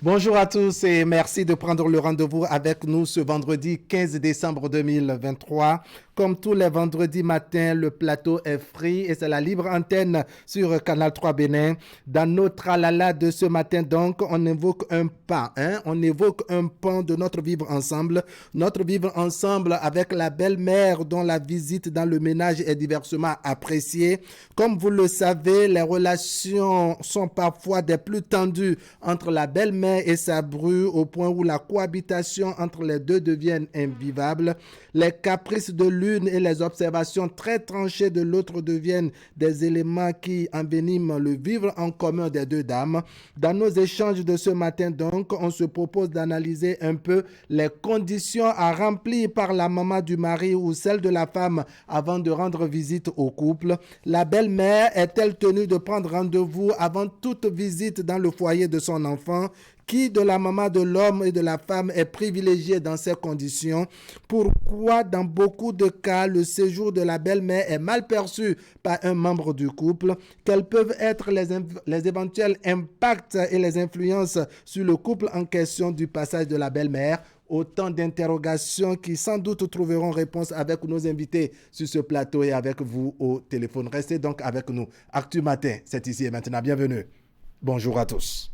Bonjour à tous et merci de prendre le rendez-vous avec nous ce vendredi 15 décembre 2023. Comme tous les vendredis matins, le plateau est free et c'est la libre antenne sur Canal 3 Bénin. Dans notre tralala de ce matin, donc, on évoque un pas, on évoque un pan de notre vivre ensemble. Notre vivre ensemble avec la belle-mère dont la visite dans le ménage est diversement appréciée. Comme vous le savez, les relations sont parfois des plus tendues entre la belle-mère et sa bru au point où la cohabitation entre les deux devient invivable. Les caprices de l'une et les observations très tranchées de l'autre deviennent des éléments qui enveniment le vivre en commun des deux dames. Dans nos échanges de ce matin, donc, on se propose d'analyser un peu les conditions à remplir par la maman du mari ou celle de la femme avant de rendre visite au couple. La belle-mère est-elle tenue de prendre rendez-vous avant toute visite dans le foyer de son enfant? Qui de la maman de l'homme et de la femme est privilégié dans ces conditions? Pourquoi dans beaucoup de cas le séjour de la belle-mère est mal perçu par un membre du couple? Quels peuvent être les éventuels impacts et les influences sur le couple en question du passage de la belle-mère? Autant d'interrogations qui sans doute trouveront réponse avec nos invités sur ce plateau et avec vous au téléphone. Restez donc avec nous. Actu Matin, c'est ici et maintenant. Bienvenue. Bonjour à tous.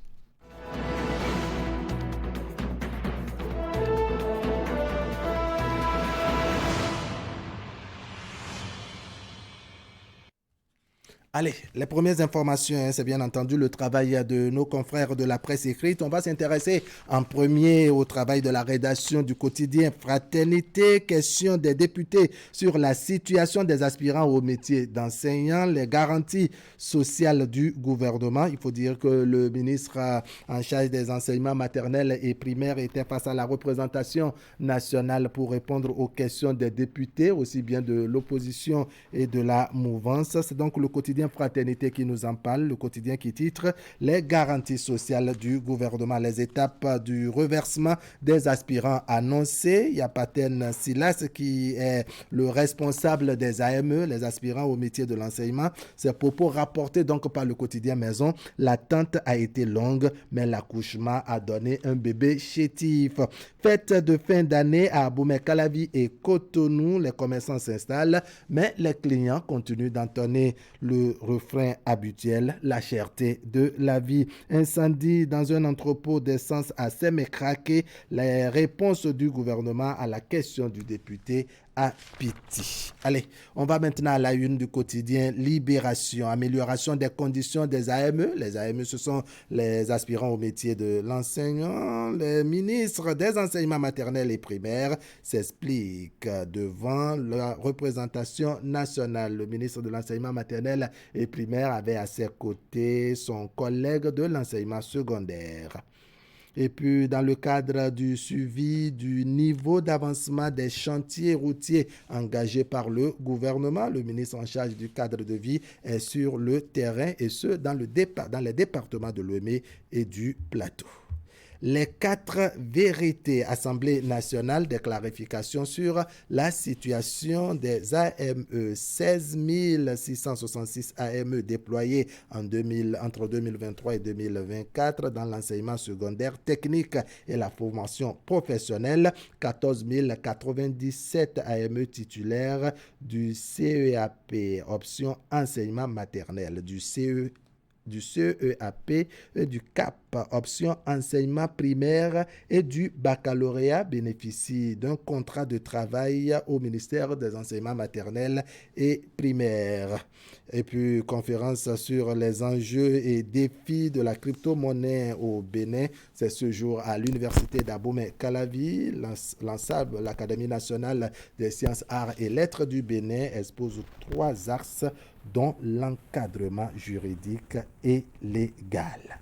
Allez, les premières informations, c'est bien entendu le travail de nos confrères de la presse écrite. On va s'intéresser en premier au travail de la rédaction du quotidien Fraternité, question des députés sur la situation des aspirants au métier d'enseignant, les garanties sociales du gouvernement. Il faut dire que le ministre en charge des enseignements maternels et primaires était face à la représentation nationale pour répondre aux questions des députés, aussi bien de l'opposition et de la mouvance. C'est donc le quotidien Fraternité qui nous en parle, le quotidien qui titre les garanties sociales du gouvernement, les étapes du reversement des aspirants annoncés. Il y a Paten Silas qui est le responsable des AME, les aspirants au métier de l'enseignement. Ces propos rapportés donc par le quotidien Maison. L'attente a été longue, mais l'accouchement a donné un bébé chétif. Fête de fin d'année à Aboumey-Calavi et Cotonou, les commerçants s'installent, mais les clients continuent d'entonner le refrain habituel, la cherté de la vie. Incendie dans un entrepôt d'essence à Sémécraqué, les réponses du gouvernement à la question du député à Piti. Allez, on va maintenant à la une du quotidien Libération, amélioration des conditions des AME. Les AME, ce sont les aspirants au métier de l'enseignant. Les ministres des enseignements maternels et primaires s'expliquent devant la représentation nationale. Le ministre de l'enseignement maternel et primaire avait à ses côtés son collègue de l'enseignement secondaire. Et puis, dans le cadre du suivi du niveau d'avancement des chantiers routiers engagés par le gouvernement, le ministre en charge du cadre de vie est sur le terrain et ce, dans les départements de Lomé et du Plateau. Les 4 vérités, Assemblée nationale, des clarifications sur la situation des AME. 16 666 AME déployés entre 2023 et 2024 dans l'enseignement secondaire technique et la formation professionnelle. 14 097 AME titulaires du CEAP, option enseignement maternel, du CEAP et du CAP, option enseignement primaire et du baccalauréat bénéficient d'un contrat de travail au ministère des enseignements maternels et primaires. Et puis, conférence sur les enjeux et défis de la crypto-monnaie au Bénin. C'est ce jour à l'université d'Abomey-Calavi. L'ensemble, l'Académie nationale des sciences, arts et lettres du Bénin expose 3 axes dont l'encadrement juridique et légal.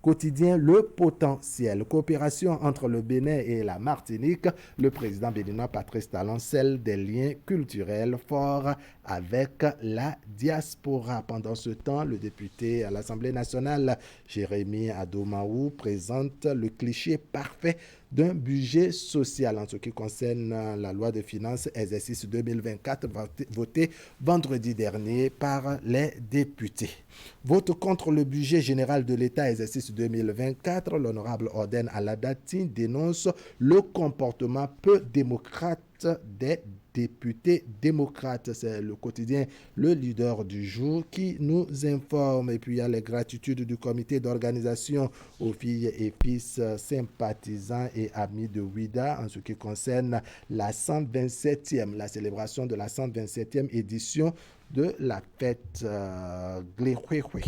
Quotidien Le Potentiel, coopération entre le Bénin et la Martinique, le président béninois Patrice Talon scelle des liens culturels forts avec la diaspora. Pendant ce temps, le député à l'Assemblée nationale, Jérémy Adomaou, présente le cliché parfait d'un budget social en ce qui concerne la loi de finances exercice 2024 votée vendredi dernier par les députés. Vote contre le budget général de l'État exercice 2024, l'honorable Orden Aladati dénonce le comportement peu démocrate des députés démocrates. C'est le quotidien Le Leader du jour qui nous informe. Et puis il y a les gratitudes du comité d'organisation aux filles et fils sympathisants et amis de Ouida en ce qui concerne la célébration de la 127e édition de la fête Glehwehwe.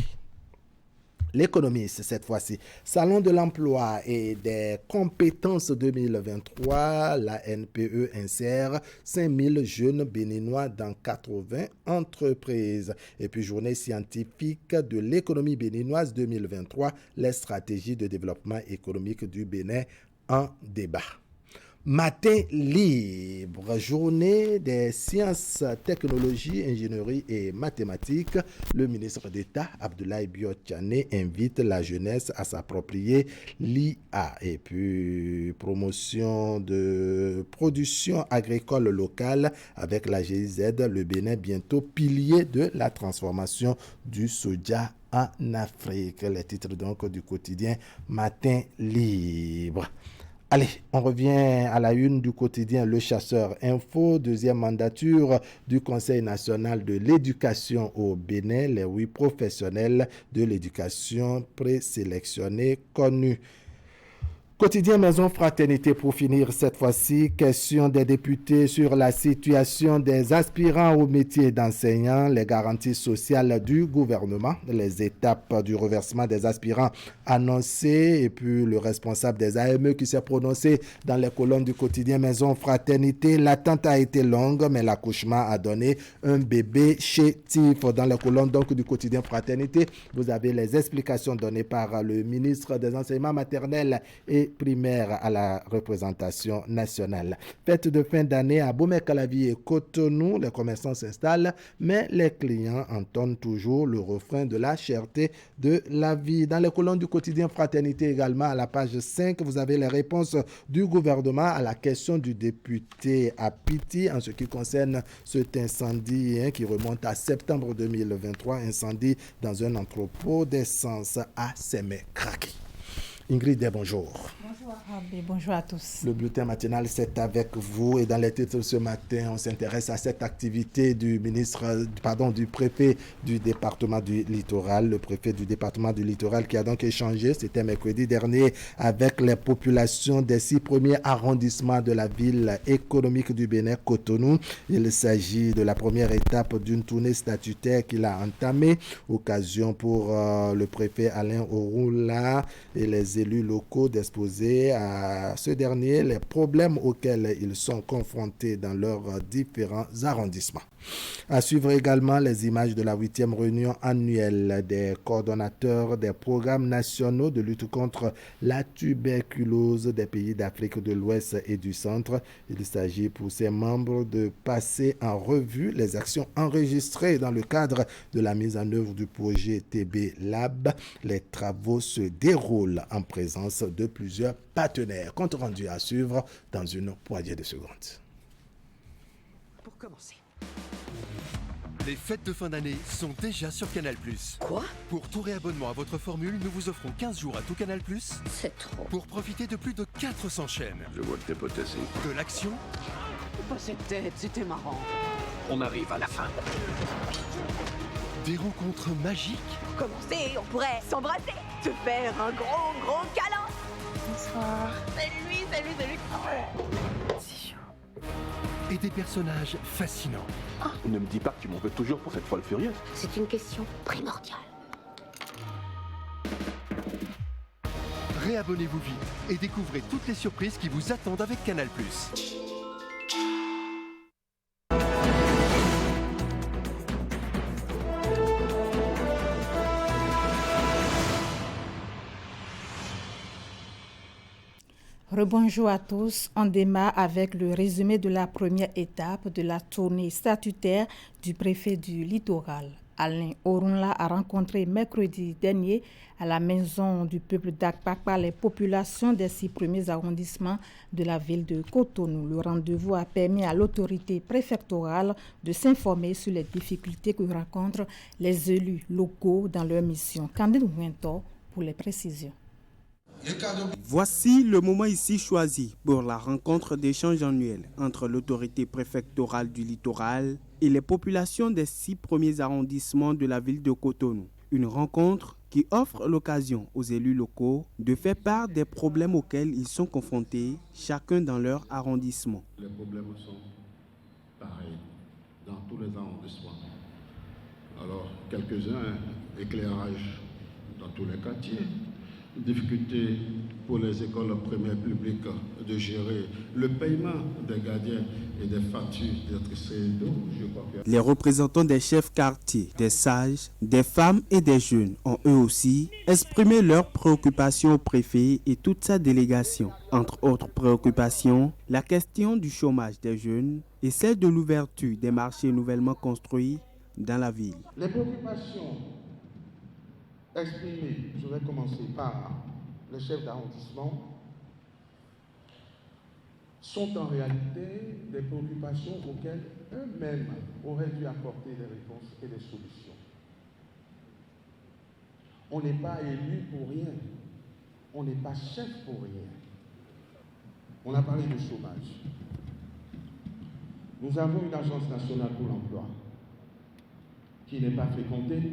L'économiste, cette fois-ci. Salon de l'emploi et des compétences 2023, la NPE insère 5000 jeunes béninois dans 80 entreprises. Et puis, journée scientifique de l'économie béninoise 2023, les stratégies de développement économique du Bénin en débat. Matin libre, journée des sciences, technologies, ingénierie et mathématiques. Le ministre d'État, Abdoulaye Biot-Tchané, invite la jeunesse à s'approprier l'IA. Et puis, promotion de production agricole locale avec la GIZ, le Bénin bientôt pilier de la transformation du soja en Afrique. Les titres donc du quotidien Matin libre. Allez, on revient à la une du quotidien Le Chasseur Info, deuxième mandature du Conseil national de l'éducation au Bénin, les 8 professionnels de l'éducation présélectionnés connus. Quotidien Maison Fraternité pour finir cette fois-ci, question des députés sur la situation des aspirants au métier d'enseignant, les garanties sociales du gouvernement, les étapes du reversement des aspirants annoncées et puis le responsable des AME qui s'est prononcé dans les colonnes du quotidien Maison Fraternité. L'attente a été longue mais l'accouchement a donné un bébé chétif. Dans les colonnes donc du quotidien Fraternité, vous avez les explications données par le ministre des Enseignements maternels et primaire à la représentation nationale. Fête de fin d'année à Bomey-Calavi et Cotonou, les commerçants s'installent, mais les clients entendent toujours le refrain de la cherté de la vie. Dans les colonnes du quotidien Fraternité également, à la page 5, vous avez les réponses du gouvernement à la question du député Apiti en ce qui concerne cet incendie qui remonte à septembre 2023, incendie dans un entrepôt d'essence à Sémé-Kraki. Ingrid, bonjour. Bonjour Rabé, bonjour à tous. Le bulletin matinal, c'est avec vous et dans les titres ce matin, on s'intéresse à cette activité du préfet du département du Littoral, le préfet du département du Littoral qui a donc échangé, c'était mercredi dernier, avec les populations des 6 premiers arrondissements de la ville économique du Bénin, Cotonou. Il s'agit de la première étape d'une tournée statutaire qu'il a entamée, occasion pour le préfet Alain Ouroula et les élus locaux d'exposer à ce dernier les problèmes auxquels ils sont confrontés dans leurs différents arrondissements. À suivre également les images de la 8e réunion annuelle des coordonnateurs des programmes nationaux de lutte contre la tuberculose des pays d'Afrique de l'Ouest et du Centre. Il s'agit pour ces membres de passer en revue les actions enregistrées dans le cadre de la mise en œuvre du projet TB Lab. Les travaux se déroulent en présence de plusieurs partenaires. Compte rendu à suivre dans une poignée de secondes. Pour commencer. Les fêtes de fin d'année sont déjà sur Canal+. Quoi? Pour tout réabonnement à votre formule, nous vous offrons 15 jours à tout Canal+. C'est trop. Pour profiter de plus de 400 chaînes. Je vois que t'es potassé. De l'action. Pas cette tête, c'était marrant. On arrive à la fin. Des rencontres magiques. Commencer, on pourrait s'embrasser, se faire un gros câlin. Bonsoir. Salut. C'est chaud. Et des personnages fascinants. Ne me dis pas que tu m'en veux toujours pour cette folle furieuse. C'est une question primordiale. Réabonnez-vous vite et découvrez toutes les surprises qui vous attendent avec Canal+. Rebonjour à tous. On démarre avec le résumé de la première étape de la tournée statutaire du préfet du Littoral. Alain Orunla a rencontré mercredi dernier à la maison du peuple d'Akpakpa les populations des 6 premiers arrondissements de la ville de Cotonou. Le rendez-vous a permis à l'autorité préfectorale de s'informer sur les difficultés que rencontrent les élus locaux dans leur mission. Candide Wintor pour les précisions. Voici le moment ici choisi pour la rencontre d'échange annuel entre l'autorité préfectorale du littoral et les populations des 6 premiers arrondissements de la ville de Cotonou. Une rencontre qui offre l'occasion aux élus locaux de faire part des problèmes auxquels ils sont confrontés, chacun dans leur arrondissement. Les problèmes sont pareils dans tous les arrondissements. Alors, quelques-uns, éclairage dans tous les quartiers. Difficulté pour les écoles primaires publiques de gérer le paiement des gardiens et des factures d'électricité d'eau. Les représentants des chefs quartiers, des sages, des femmes et des jeunes ont eux aussi exprimé leurs préoccupations au préfet et toute sa délégation. Entre autres préoccupations, la question du chômage des jeunes et celle de l'ouverture des marchés nouvellement construits dans la ville. Les préoccupations exprimées, je vais commencer par les chefs d'arrondissement, sont en réalité des préoccupations auxquelles eux-mêmes auraient dû apporter des réponses et des solutions. On n'est pas élu pour rien, on n'est pas chef pour rien. On a parlé de chômage. Nous avons une agence nationale pour l'emploi qui n'est pas fréquentée.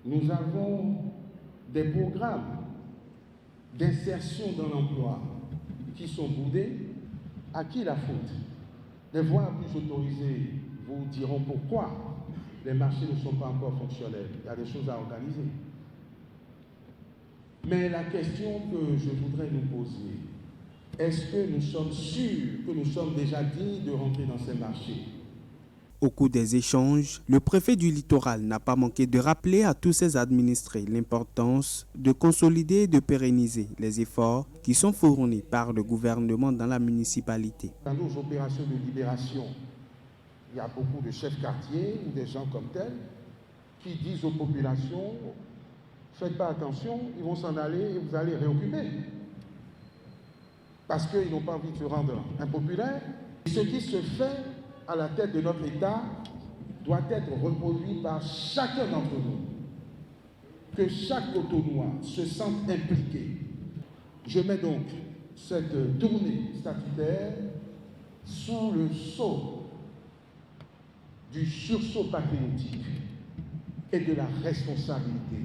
Nous avons des programmes d'insertion dans l'emploi qui sont boudés. À qui la faute? Les voies plus autorisées vous diront pourquoi les marchés ne sont pas encore fonctionnels. Il y a des choses à organiser. Mais la question que je voudrais nous poser, est-ce que nous sommes sûrs que nous sommes déjà dignes de rentrer dans ces marchés? Au cours des échanges, le préfet du littoral n'a pas manqué de rappeler à tous ses administrés l'importance de consolider et de pérenniser les efforts qui sont fournis par le gouvernement dans la municipalité. Dans nos opérations de libération, il y a beaucoup de chefs quartiers ou des gens comme tels qui disent aux populations « Faites pas attention, ils vont s'en aller et vous allez réoccuper. » Parce qu'ils n'ont pas envie de se rendre impopulaires. Ce qui se fait à la tête de notre État doit être reproduit par chacun d'entre nous. Que chaque Cotonnois se sente impliqué. Je mets donc cette tournée statutaire sous le sceau du sursaut patriotique et de la responsabilité.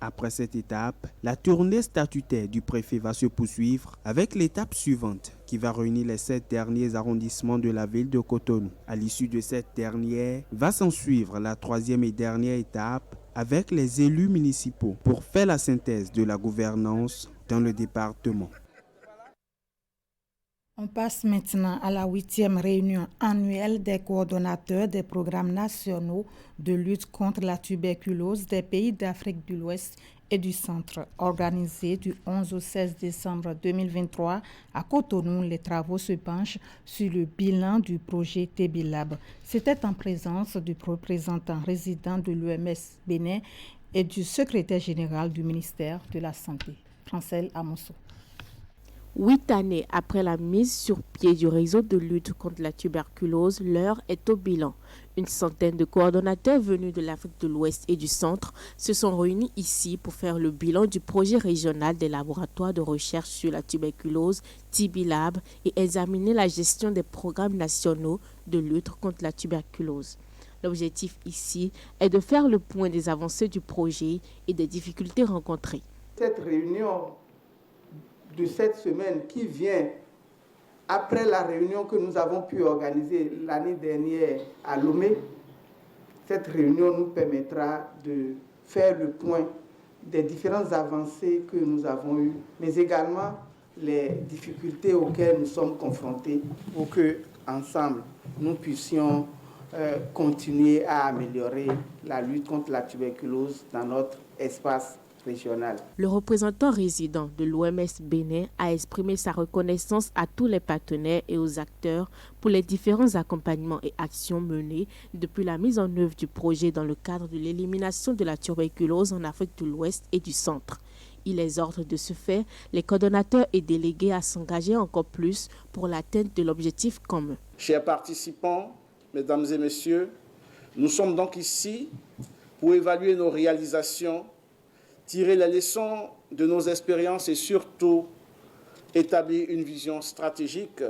Après cette étape, la tournée statutaire du préfet va se poursuivre avec l'étape suivante qui va réunir les 7 derniers arrondissements de la ville de Cotonou. À l'issue de cette dernière, va s'en suivre la 3e et dernière étape avec les élus municipaux pour faire la synthèse de la gouvernance dans le département. On passe maintenant à la 8e réunion annuelle des coordonnateurs des programmes nationaux de lutte contre la tuberculose des pays d'Afrique de l'Ouest et du Centre. Organisée du 11 au 16 décembre 2023 à Cotonou, les travaux se penchent sur le bilan du projet TB-Lab. C'était en présence du représentant résident de l'OMS Bénin et du secrétaire général du ministère de la Santé, Francel Amosso. 8 années après la mise sur pied du réseau de lutte contre la tuberculose, l'heure est au bilan. Une centaine de coordonnateurs venus de l'Afrique de l'Ouest et du Centre se sont réunis ici pour faire le bilan du projet régional des laboratoires de recherche sur la tuberculose, TB-Lab, et examiner la gestion des programmes nationaux de lutte contre la tuberculose. L'objectif ici est de faire le point des avancées du projet et des difficultés rencontrées. Cette réunion de cette semaine qui vient après la réunion que nous avons pu organiser l'année dernière à Lomé, cette réunion nous permettra de faire le point des différentes avancées que nous avons eues, mais également les difficultés auxquelles nous sommes confrontés pour que, ensemble, nous puissions continuer à améliorer la lutte contre la tuberculose dans notre espace régionale. Le représentant résident de l'OMS Bénin a exprimé sa reconnaissance à tous les partenaires et aux acteurs pour les différents accompagnements et actions menés depuis la mise en œuvre du projet dans le cadre de l'élimination de la tuberculose en Afrique de l'Ouest et du Centre. Il exhorte de ce fait les coordonnateurs et délégués à s'engager encore plus pour l'atteinte de l'objectif commun. Chers participants, mesdames et messieurs, nous sommes donc ici pour évaluer nos réalisations, tirer les leçons de nos expériences et surtout établir une vision stratégique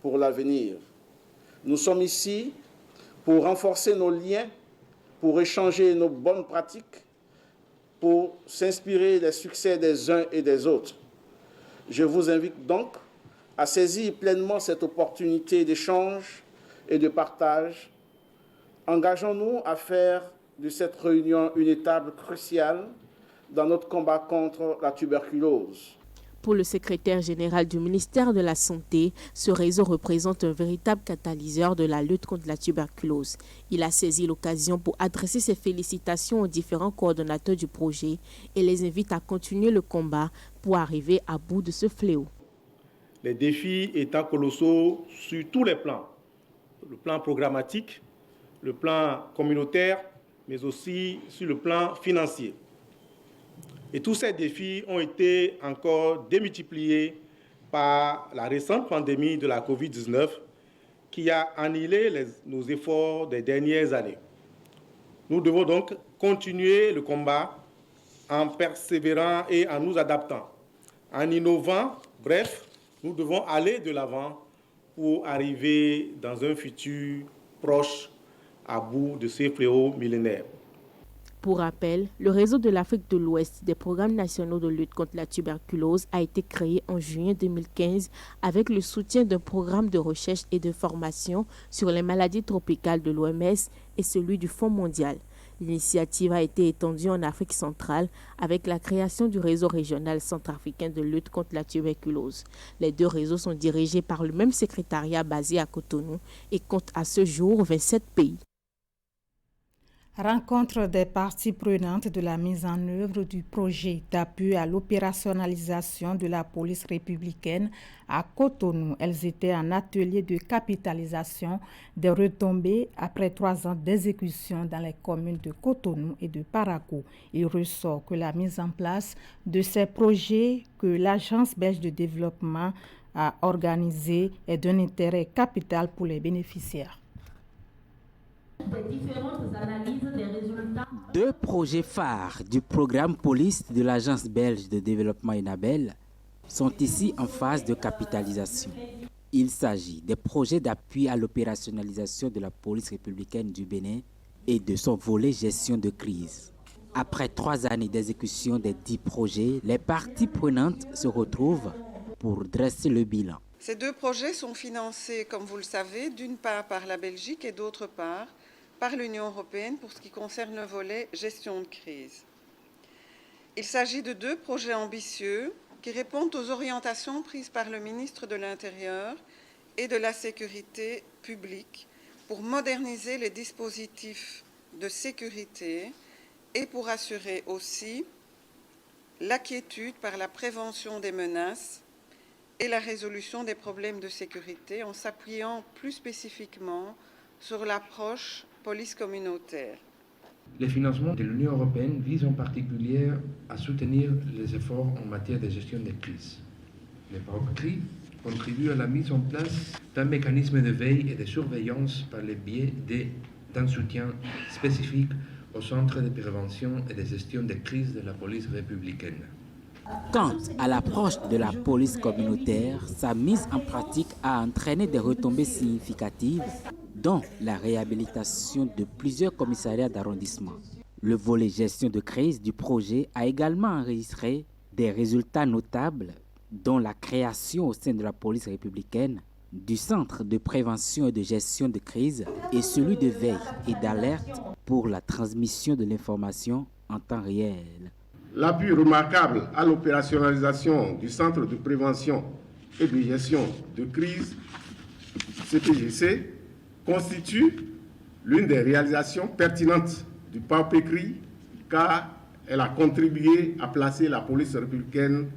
pour l'avenir. Nous sommes ici pour renforcer nos liens, pour échanger nos bonnes pratiques, pour s'inspirer des succès des uns et des autres. Je vous invite donc à saisir pleinement cette opportunité d'échange et de partage. Engageons-nous à faire de cette réunion une étape cruciale dans notre combat contre la tuberculose. Pour le secrétaire général du ministère de la Santé, ce réseau représente un véritable catalyseur de la lutte contre la tuberculose. Il a saisi l'occasion pour adresser ses félicitations aux différents coordonnateurs du projet et les invite à continuer le combat pour arriver à bout de ce fléau. Les défis étant colossaux sur tous les plans, le plan programmatique, le plan communautaire, mais aussi sur le plan financier. Et tous ces défis ont été encore démultipliés par la récente pandémie de la Covid-19 qui a annihilé nos efforts des dernières années. Nous devons donc continuer le combat en persévérant et en nous adaptant, en innovant. Bref, nous devons aller de l'avant pour arriver dans un futur proche à bout de ces fléaux millénaires. Pour rappel, le réseau de l'Afrique de l'Ouest des programmes nationaux de lutte contre la tuberculose a été créé en juillet 2015 avec le soutien d'un programme de recherche et de formation sur les maladies tropicales de l'OMS et celui du Fonds mondial. L'initiative a été étendue en Afrique centrale avec la création du réseau régional centrafricain de lutte contre la tuberculose. Les deux réseaux sont dirigés par le même secrétariat basé à Cotonou et comptent à ce jour 27 pays. Rencontre des parties prenantes de la mise en œuvre du projet d'appui à l'opérationnalisation de la police républicaine à Cotonou. Elles étaient en atelier de capitalisation des retombées après 3 ans d'exécution dans les communes de Cotonou et de Parakou. Il ressort que la mise en place de ces projets que l'Agence belge de développement a organisé est d'un intérêt capital pour les bénéficiaires. Des différentes analyses des résultats. 2 projets phares du programme police de l'Agence belge de développement UNABEL sont ici en phase de capitalisation. Il s'agit des projets d'appui à l'opérationnalisation de la police républicaine du Bénin et de son volet gestion de crise. Après 3 années d'exécution des 10 projets, les parties prenantes se retrouvent pour dresser le bilan. Ces 2 projets sont financés, comme vous le savez, d'une part par la Belgique et d'autre part par l'Union européenne pour ce qui concerne le volet gestion de crise. Il s'agit de 2 projets ambitieux qui répondent aux orientations prises par le ministre de l'Intérieur et de la Sécurité publique pour moderniser les dispositifs de sécurité et pour assurer aussi la quiétude par la prévention des menaces et la résolution des problèmes de sécurité en s'appuyant plus spécifiquement sur l'approche police communautaire. Les financements de l'Union européenne visent en particulier à soutenir les efforts en matière de gestion des crises. Les PAOCRI contribuent à la mise en place d'un mécanisme de veille et de surveillance par le biais d'un soutien spécifique au Centre de prévention et de gestion des crises de la police républicaine. Quant à l'approche de la police communautaire, sa mise en pratique a entraîné des retombées significatives, dont la réhabilitation de plusieurs commissariats d'arrondissement. Le volet gestion de crise du projet a également enregistré des résultats notables, dont la création au sein de la police républicaine du Centre de prévention et de gestion de crise et celui de veille et d'alerte pour la transmission de l'information en temps réel. L'appui remarquable à l'opérationnalisation du Centre de prévention et de gestion de crise, CPGC, constitue l'une des réalisations pertinentes du PAOPECRI car Elle a contribué à placer la police républicaine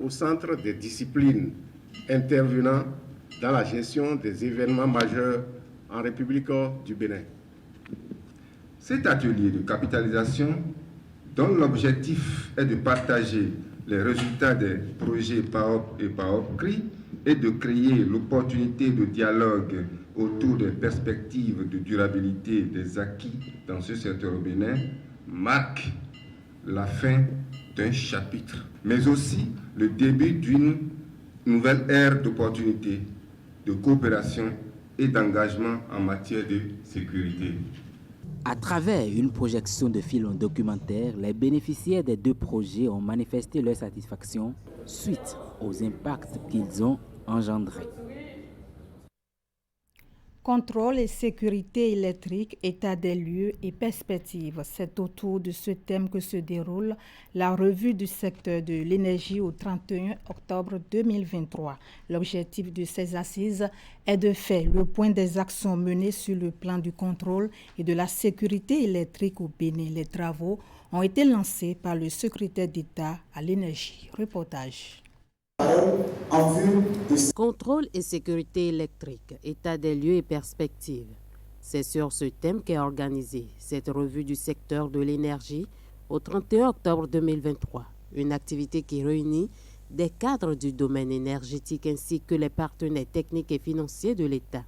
au centre des disciplines intervenant dans la gestion des événements majeurs en République du Bénin. Cet atelier de capitalisation, dont l'objectif est de partager les résultats des projets PAOP et PAOP-CRI et de créer l'opportunité de dialogue autour des perspectives de durabilité des acquis dans ce secteur au Bénin, marque la fin d'un chapitre, mais aussi le début d'une nouvelle ère d'opportunités, de coopération et d'engagement en matière de sécurité. À travers une projection de film documentaire, les bénéficiaires des deux projets ont manifesté leur satisfaction suite aux impacts qu'ils ont engendrés. Contrôle et sécurité électrique, état des lieux et perspectives. C'est autour de ce thème que se déroule la revue du secteur de l'énergie au 31 octobre 2023. L'objectif de ces assises est de faire le point des actions menées sur le plan du contrôle et de la sécurité électrique au Bénin. Les travaux ont été lancés par le secrétaire d'État à l'énergie. Reportage. Contrôle et sécurité électrique, état des lieux et perspectives. C'est sur ce thème qu'est organisée cette revue du secteur de l'énergie au 31 octobre 2023. Une activité qui réunit des cadres du domaine énergétique ainsi que les partenaires techniques et financiers de l'État.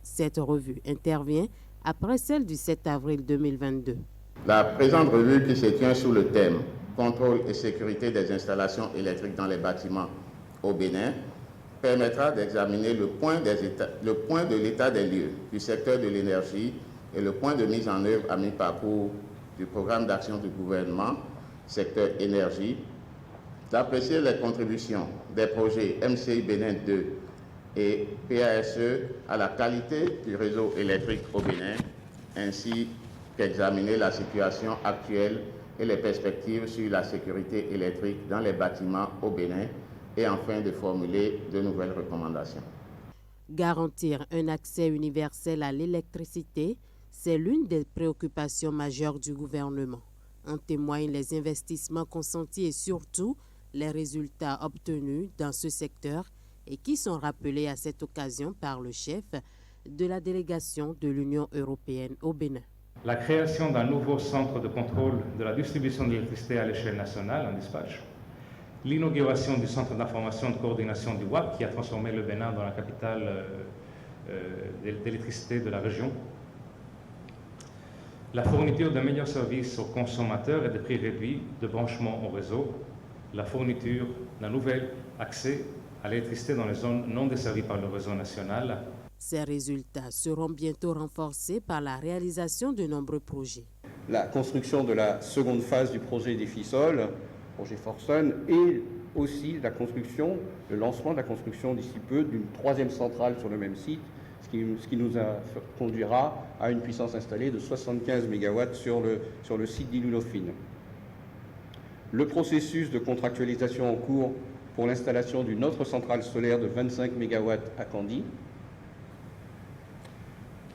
Cette revue intervient après celle du 7 avril 2022. La présente revue qui se tient sous le thème Contrôle et sécurité des installations électriques dans les bâtiments au Bénin permettra d'examiner le point de l'état des lieux du secteur de l'énergie et le point de mise en œuvre à mi-parcours du programme d'action du gouvernement secteur énergie, d'apprécier les contributions des projets MCI Bénin 2 et PASE à la qualité du réseau électrique au Bénin, ainsi qu'examiner la situation actuelle et les perspectives sur la sécurité électrique dans les bâtiments au Bénin et enfin de formuler de nouvelles recommandations. Garantir un accès universel à l'électricité, c'est l'une des préoccupations majeures du gouvernement. En témoignent les investissements consentis et surtout les résultats obtenus dans ce secteur et qui sont rappelés à cette occasion par le chef de la délégation de l'Union européenne au Bénin. La création d'un nouveau centre de contrôle de la distribution d'électricité à l'échelle nationale en dispatch, l'inauguration du centre d'information de coordination du WAP qui a transformé le Bénin dans la capitale d'électricité de la région, la fourniture de meilleurs services aux consommateurs et de prix réduits de branchement au réseau, la fourniture d'un nouvel accès à l'électricité dans les zones non desservies par le réseau national. Ces résultats seront bientôt renforcés par la réalisation de nombreux projets. La construction de la seconde phase du projet des FISOL, projet Forsun, et aussi le lancement de la construction d'ici peu d'une troisième centrale sur le même site, ce qui nous conduira à une puissance installée de 75 MW sur le site d'Ilulofine. Le processus de contractualisation en cours pour l'installation d'une autre centrale solaire de 25 MW à Kandy.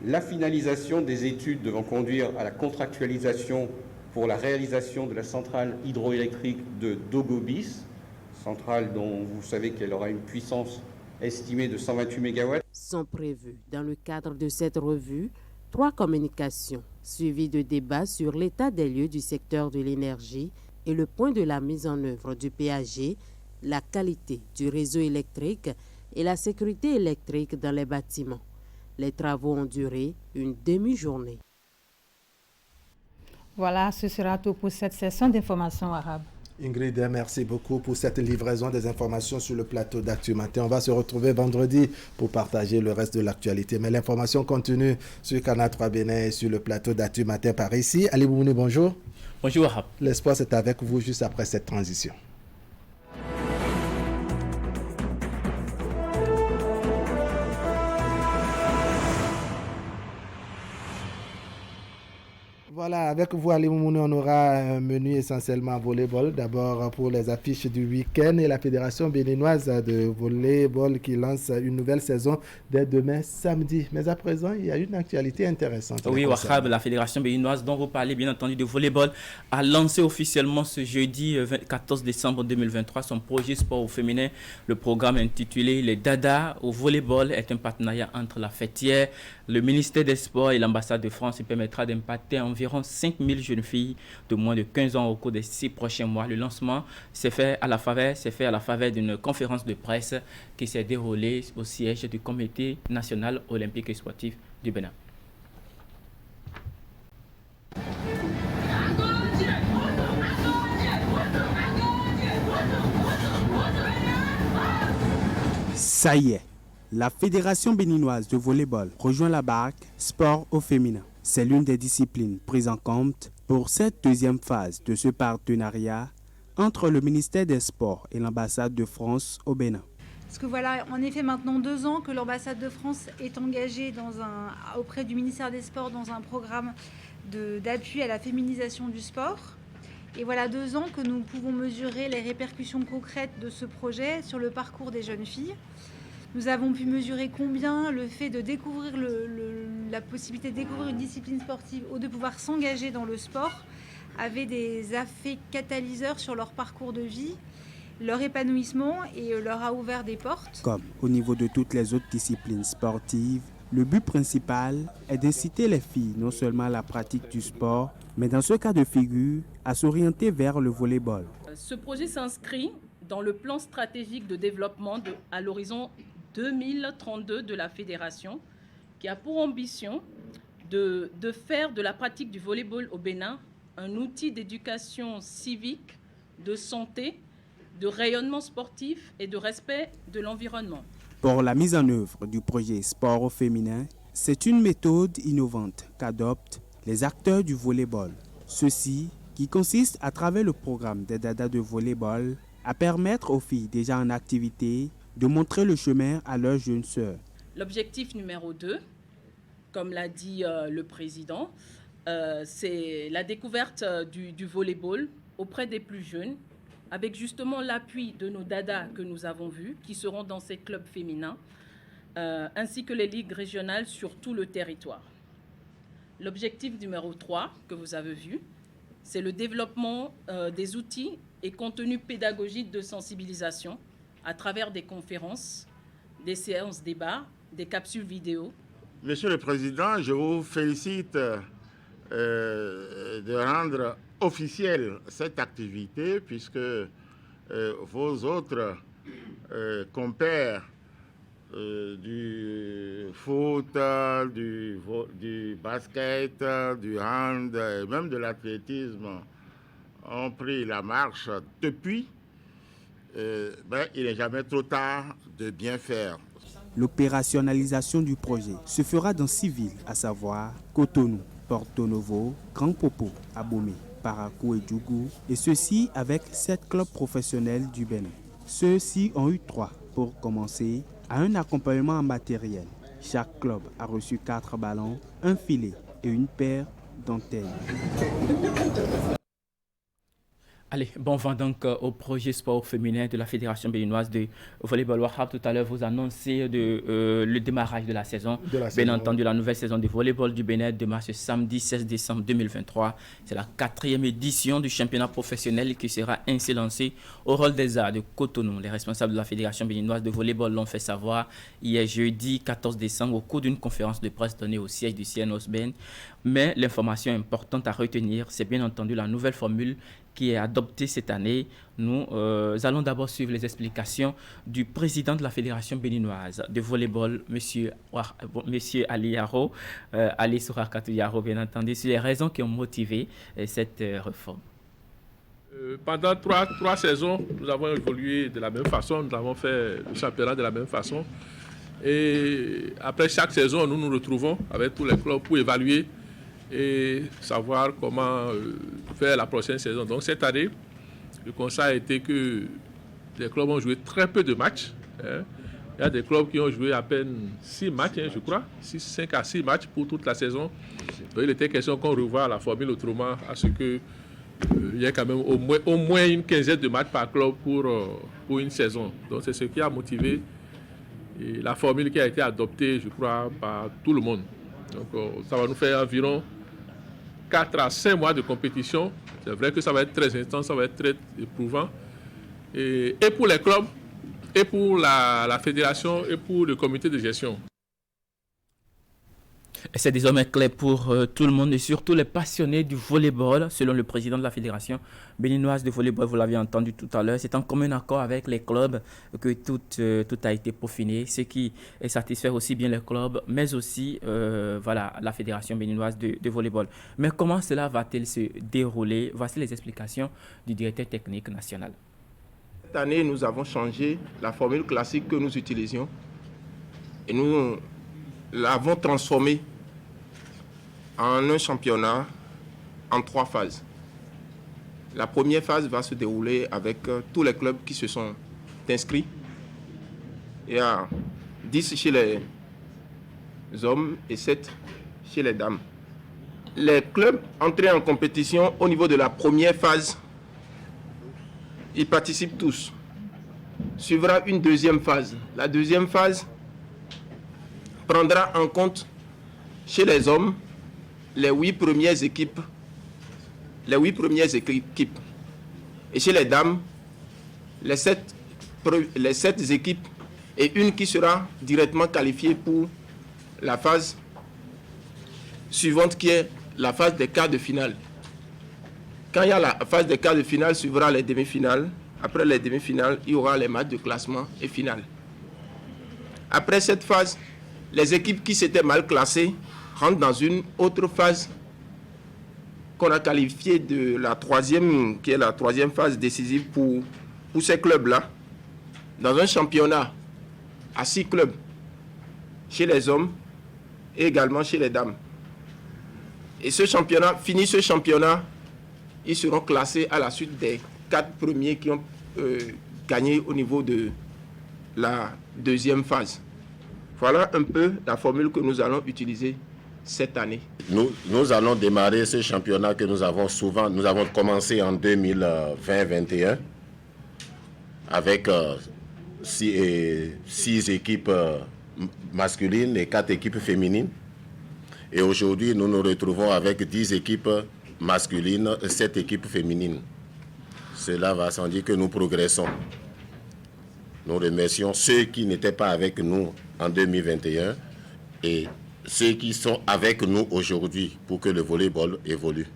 La finalisation des études devant conduire à la contractualisation pour la réalisation de la centrale hydroélectrique de Dogobis, centrale dont vous savez qu'elle aura une puissance estimée de 128 MW. Sont prévues dans le cadre de cette revue 3 communications, suivies de débats sur l'état des lieux du secteur de l'énergie et le point de la mise en œuvre du PAG, la qualité du réseau électrique et la sécurité électrique dans les bâtiments. Les travaux ont duré une demi-journée. Voilà, ce sera tout pour cette session d'information arabe. Ingrid, merci beaucoup pour cette livraison des informations sur le plateau d'Actu Matin. On va se retrouver vendredi pour partager le reste de l'actualité. Mais l'information continue sur Canal 3 Bénin et sur le plateau d'Actu Matin par ici. Ali Boumouni, bonjour. Bonjour, Wahab. L'espoir, c'est avec vous juste après cette transition. Voilà, avec vous, Ali Moumouni, on aura un menu essentiellement volleyball. D'abord pour les affiches du week-end et la Fédération béninoise de volleyball qui lance une nouvelle saison dès demain samedi. Mais à présent, il y a une actualité intéressante. Oui, Wahab, la Fédération béninoise dont vous parlez bien entendu de volleyball a lancé officiellement ce jeudi 14 décembre 2023 son projet sport au féminin. Le programme intitulé Les Dada au volleyball est un partenariat entre la fêtière, le ministère des Sports et l'ambassade de France. Il permettra d'impacter environ 5000 jeunes filles de moins de 15 ans au cours des 6 prochains mois. Le lancement s'est fait à la faveur d'une conférence de presse qui s'est déroulée au siège du Comité national olympique et sportif du Bénin. Ça y est, la Fédération béninoise de volleyball rejoint la barque sport au féminin. C'est l'une des disciplines prises en compte pour cette deuxième phase de ce partenariat entre le ministère des Sports et l'ambassade de France au Bénin. Parce que voilà, en effet, maintenant 2 ans que l'ambassade de France est engagée auprès du ministère des Sports dans un programme d'appui à la féminisation du sport. Et voilà 2 ans que nous pouvons mesurer les répercussions concrètes de ce projet sur le parcours des jeunes filles. Nous avons pu mesurer combien le fait de découvrir la possibilité de découvrir une discipline sportive ou de pouvoir s'engager dans le sport avait des effets catalyseurs sur leur parcours de vie, leur épanouissement et leur a ouvert des portes. Comme au niveau de toutes les autres disciplines sportives, le but principal est d'inciter les filles non seulement à la pratique du sport, mais dans ce cas de figure, à s'orienter vers le volleyball. Ce projet s'inscrit dans le plan stratégique de développement à l'horizon 2032 de la Fédération, qui a pour ambition de faire de la pratique du volleyball au Bénin un outil d'éducation civique, de santé, de rayonnement sportif et de respect de l'environnement. Pour la mise en œuvre du projet Sport au féminin, c'est une méthode innovante qu'adoptent les acteurs du volleyball. Ceci qui consiste à travers le programme des dadas de volleyball à permettre aux filles déjà en activité de montrer le chemin à leurs jeunes sœurs. L'objectif numéro 2, comme l'a dit le président, c'est la découverte du volleyball auprès des plus jeunes, avec justement l'appui de nos dadas que nous avons vus, qui seront dans ces clubs féminins, ainsi que les ligues régionales sur tout le territoire. L'objectif numéro 3, que vous avez vu, c'est le développement des outils et contenus pédagogiques de sensibilisation à travers des conférences, des séances débats, des capsules vidéo. Monsieur le Président, je vous félicite de rendre officielle cette activité puisque vos autres compères du foot, du basket, du hand et même de l'athlétisme ont pris la marche depuis. Il n'est jamais trop tard de bien faire. L'opérationnalisation du projet se fera dans 6 villes, à savoir Cotonou, Porto Novo, Grand Popo, Abomey, Parakou et Djougou, et ceci avec 7 clubs professionnels du Bénin. Ceux-ci ont eu 3 pour commencer à un accompagnement en matériel. Chaque club a reçu 4 ballons, un filet et une paire d'antennes. Allez, bon vent donc au projet sport féminin de la Fédération béninoise de volleyball. Wahab, tout à l'heure, vous annoncez le démarrage de la saison. Bien entendu, la nouvelle saison de volleyball du Bénin démarre ce samedi 16 décembre 2023. C'est la 4e édition du championnat professionnel qui sera ainsi lancée au Hall des Arts de Cotonou. Les responsables de la Fédération béninoise de volleyball l'ont fait savoir hier jeudi 14 décembre au cours d'une conférence de presse donnée au siège du CNOS Ben. Mais l'information importante à retenir, c'est bien entendu la nouvelle formule qui est adoptée cette année. Nous allons d'abord suivre les explications du président de la Fédération béninoise de volleyball, monsieur Ali Yaro, Ali Sourakatou Yaro, bien entendu, sur les raisons qui ont motivé cette réforme. Pendant trois saisons, nous avons évolué de la même façon, nous avons fait le championnat de la même façon. Et après chaque saison, nous nous retrouvons avec tous les clubs pour évaluer et savoir comment faire la prochaine saison. Donc cette année, le constat a été que les clubs ont joué très peu de matchs. Il y a des clubs qui ont joué à peine 6 matchs, je crois, 5 à 6 matchs pour toute la saison. Donc il était question qu'on revoie la formule autrement à ce que il y a quand même au moins une quinzaine de matchs par club pour une saison. Donc c'est ce qui a motivé la formule qui a été adoptée, je crois, par tout le monde. Donc ça va nous faire environ 4 à 5 mois de compétition. C'est vrai que ça va être très intense, ça va être très éprouvant. Et pour les clubs, et pour la fédération, et pour le comité de gestion. Et c'est désormais clair pour tout le monde et surtout les passionnés du volleyball. Selon le président de la fédération béninoise de volleyball, vous l'aviez entendu tout à l'heure, c'est en commun accord avec les clubs que tout a été peaufiné, ce qui satisfait aussi bien les clubs, mais aussi la fédération béninoise de volleyball. Mais comment cela va-t-il se dérouler? Voici les explications du directeur technique national. Cette année, nous avons changé la formule classique que nous utilisions et nous l'avons transformée en un championnat en 3 phases. La première phase va se dérouler avec tous les clubs qui se sont inscrits. Il y a 10 chez les hommes et 7 chez les dames. Les clubs entrés en compétition au niveau de la première phase, ils participent tous. Suivra une deuxième phase. La deuxième phase prendra en compte chez les hommes les 8 premières équipes. Et chez les dames, les 7 équipes et une qui sera directement qualifiée pour la phase suivante qui est la phase des quarts de finale. Quand il y a la phase des quarts de finale, suivra les demi-finales. Après les demi-finales, il y aura les matchs de classement et finale. Après cette phase, les équipes qui s'étaient mal classées rentrent dans une autre phase qu'on a qualifiée de la troisième, qui est la troisième phase décisive pour ces clubs-là, dans un championnat à 6 clubs, chez les hommes et également chez les dames. Et ce championnat, fini ce championnat, ils seront classés à la suite des 4 premiers qui ont gagné au niveau de la deuxième phase. Voilà un peu la formule que nous allons utiliser cette année. Nous allons démarrer ce championnat que nous avons commencé en 2020-21 avec 6 équipes masculines et 4 équipes féminines. Et aujourd'hui, nous nous retrouvons avec 10 équipes masculines et 7 équipes féminines. Cela va sans dire que nous progressons. Nous remercions ceux qui n'étaient pas avec nous en 2021 et ceux qui sont avec nous aujourd'hui pour que le volleyball évolue.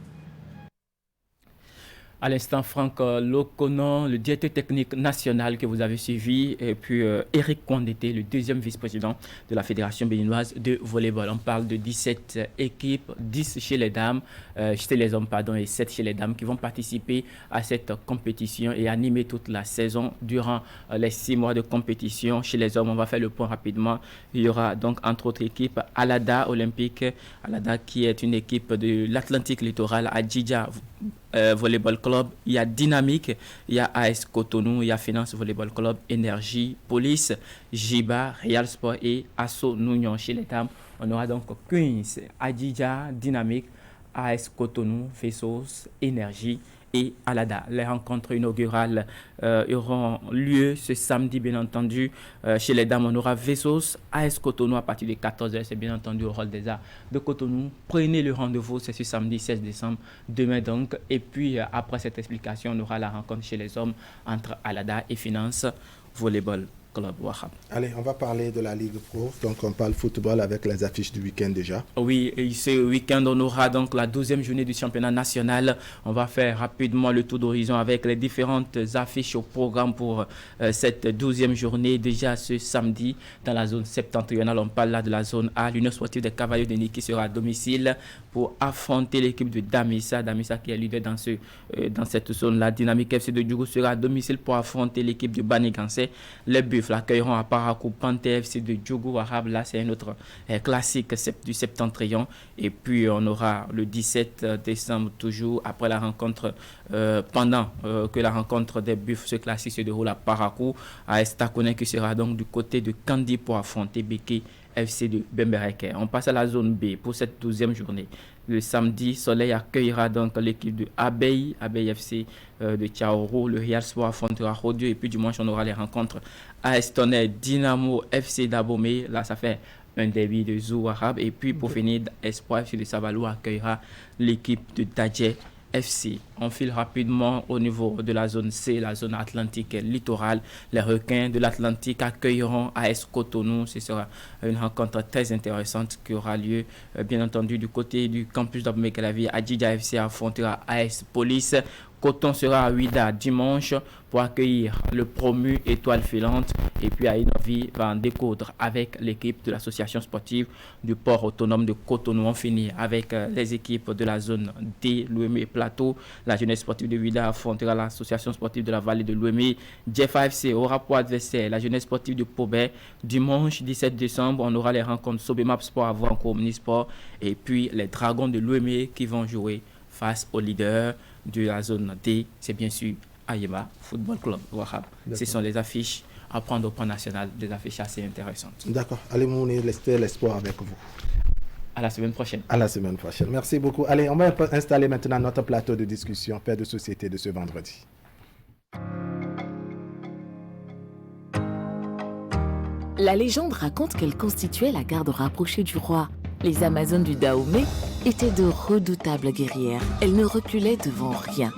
À l'instant, Franck Loconon, le directeur technique national que vous avez suivi, et puis Eric Kondete, le deuxième vice-président de la Fédération béninoise de volleyball. On parle de 17 équipes, 10 chez les dames, chez les hommes, pardon, et 7 chez les dames qui vont participer à cette compétition et animer toute la saison durant les 6 mois de compétition. Chez les hommes, on va faire le point rapidement. Il y aura donc entre autres équipes Alada Olympique, Alada qui est une équipe de l'Atlantique littoral, Adjidja Volleyball Club, il y a Dynamique, il y a AS Cotonou, il y a Finance Volleyball Club, Énergie, Police, Jiba, Real Sport et Asso Nounion. Chez les dames, on aura donc Queens, Adjidja, Dynamique, AS Cotonou, Vessos, Énergie et Alada. Les rencontres inaugurales auront lieu ce samedi, bien entendu. Chez les dames, on aura Vessos, AS Cotonou à partir de 14h. C'est bien entendu au Hall des Arts de Cotonou. Prenez le rendez-vous, c'est ce samedi 16 décembre, demain donc. Et puis, après cette explication, on aura la rencontre chez les hommes entre Alada et Finance Volleyball Club Wahab. Allez, on va parler de la Ligue Pro. Donc, on parle football avec les affiches du week-end déjà. Oui, et ce week-end, on aura donc la 12e journée du championnat national. On va faire rapidement le tour d'horizon avec les différentes affiches au programme pour cette 12e journée. Déjà ce samedi, dans la zone septentrionale, on parle là de la zone A. L'Union sportive des Cavaliers de Niki sera à domicile pour affronter l'équipe de Damissa. Damissa qui est leader dans cette zone-là. Dynamique FC de Djougou sera à domicile pour affronter l'équipe de Banigansé. Les Buffs Buffle accueilleront à Parakou Panthère FC de Diogo Arabe. Là, c'est un autre classique du Septentrion. Et puis, on aura le 17 décembre, toujours après la rencontre, pendant que la rencontre des Buffles, ce classique se déroule à Parakou, à Estakone, qui sera donc du côté de Kandi pour affronter Beke FC de Bembereke. On passe à la zone B pour cette 12e journée. Le samedi, Soleil accueillera donc l'équipe de Abeille FC de Tchaoro. Le Real Sport affrontera Rodio. Et puis dimanche, on aura les rencontres à Estonais, Dynamo FC d'Abomey. Là, ça fait un derby de Zou Arabe. Et puis pour finir, Espoir FC de Sabalou accueillera l'équipe de Dadje FC. On file rapidement au niveau de la zone C, la zone atlantique littorale. Les requins de l'Atlantique accueilleront AS Cotonou. Ce sera une rencontre très intéressante qui aura lieu, bien entendu, du côté du campus d'Abomey-Calavi. Adjidja FC affrontera AS Police. Coton sera à Ouida dimanche pour accueillir le promu Étoile Filante. Et puis Ainovi va en découdre avec l'équipe de l'association sportive du port autonome de Cotonou. On finit avec les équipes de la zone D, Louémé Plateau. La jeunesse sportive de Ouida affrontera l'association sportive de la vallée de Louémé. Jeff AFC aura pour adversaire la jeunesse sportive de Pobet. Dimanche 17 décembre, on aura les rencontres Sobemap Sport avant Omnisport. Et puis les Dragons de Louémé qui vont jouer face aux leaders de la zone D, c'est bien sûr Ayeba Football Club Wahab. Ce sont les affiches à prendre au plan national, des affiches assez intéressantes. D'accord. Allez, on est l'espoir avec vous. À la semaine prochaine. À la semaine prochaine. Merci beaucoup. Allez, on va installer maintenant notre plateau de discussion, Père de société de ce vendredi. La légende raconte qu'elle constituait la garde rapprochée du roi. Les Amazones du Dahomey étaient de redoutables guerrières. Elles ne reculaient devant rien.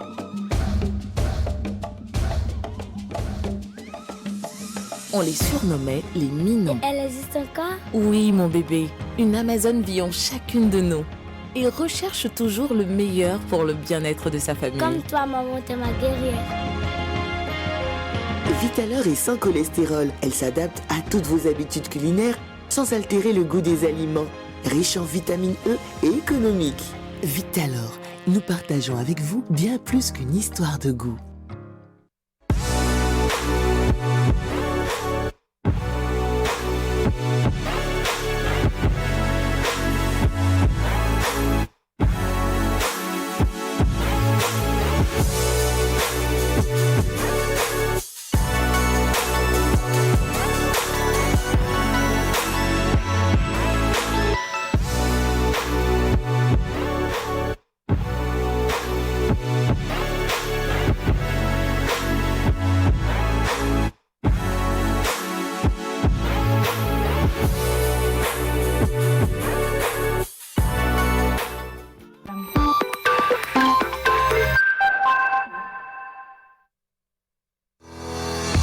On les surnommait les minons. Elle existe encore? Oui, mon bébé. Une Amazone vit en chacune de nous et recherche toujours le meilleur pour le bien-être de sa famille. Comme toi, maman, t'es ma guerrière. Vitalor est sans cholestérol. Elle s'adapte à toutes vos habitudes culinaires sans altérer le goût des aliments. Riche en vitamine E et économique. Vitalor, nous partageons avec vous bien plus qu'une histoire de goût.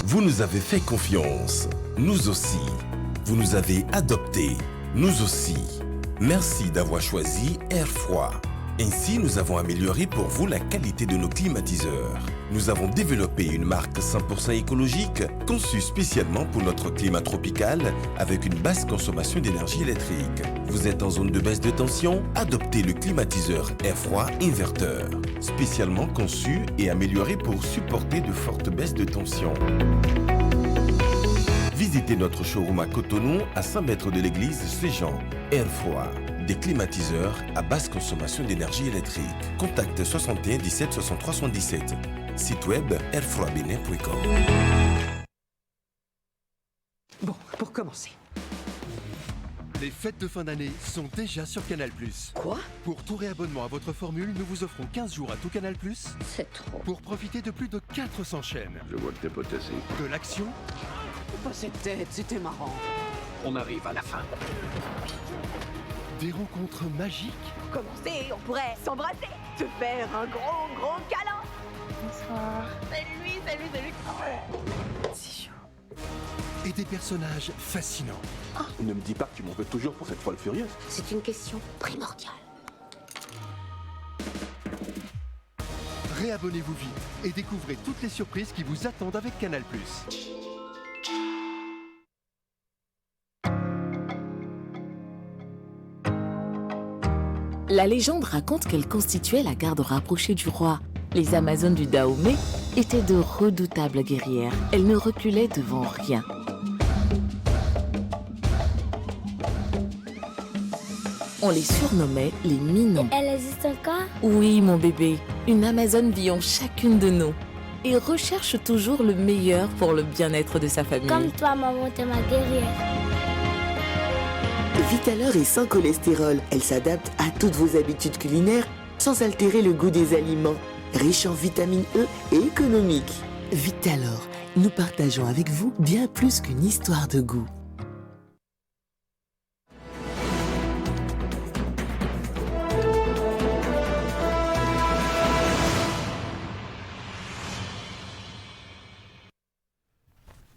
Vous nous avez fait confiance, nous aussi. Vous nous avez adoptés, nous aussi. Merci d'avoir choisi Air Froid. Ainsi, nous avons amélioré pour vous la qualité de nos climatiseurs. Nous avons développé une marque 100% écologique conçue spécialement pour notre climat tropical avec une basse consommation d'énergie électrique. Vous êtes en zone de baisse de tension? Adoptez le climatiseur Air Froid Inverteur, spécialement conçu et amélioré pour supporter de fortes baisses de tension. Visitez notre showroom à Cotonou, à 100 mètres de l'église Saint-Jean. Air Froid, des climatiseurs à basse consommation d'énergie électrique. Contacte 61 17 63 77. Site web airfroidbenin.com. Bon, pour commencer. Les fêtes de fin d'année sont déjà sur Canal+. Quoi? Pour tout réabonnement à votre formule, nous vous offrons 15 jours à tout Canal+. C'est trop. Pour profiter de plus de 400 chaînes. Je vois que t'es potassé. De l'action. Pas cette tête, c'était marrant. On arrive à la fin. Des rencontres magiques. Pour commencer, on pourrait s'embrasser, te faire un gros câlin. Bonsoir. Salut. C'est chaud. Et des personnages fascinants. Ne me dis pas que tu m'en veux toujours pour cette folle furieuse. C'est une question primordiale. Réabonnez-vous vite et découvrez toutes les surprises qui vous attendent avec Canal+. La légende raconte qu'elle constituait la garde rapprochée du roi. Les Amazones du Dahomey étaient de redoutables guerrières. Elles ne reculaient devant rien. On les surnommait les mignons. Elle existe encore? Oui, mon bébé. Une Amazone vit en chacune de nous et recherche toujours le meilleur pour le bien-être de sa famille. Comme toi, maman, t'es ma guerrière. Vitalor est sans cholestérol. Elle s'adapte à toutes vos habitudes culinaires sans altérer le goût des aliments. Riche en vitamine E et économique. Vitalor, nous partageons avec vous bien plus qu'une histoire de goût.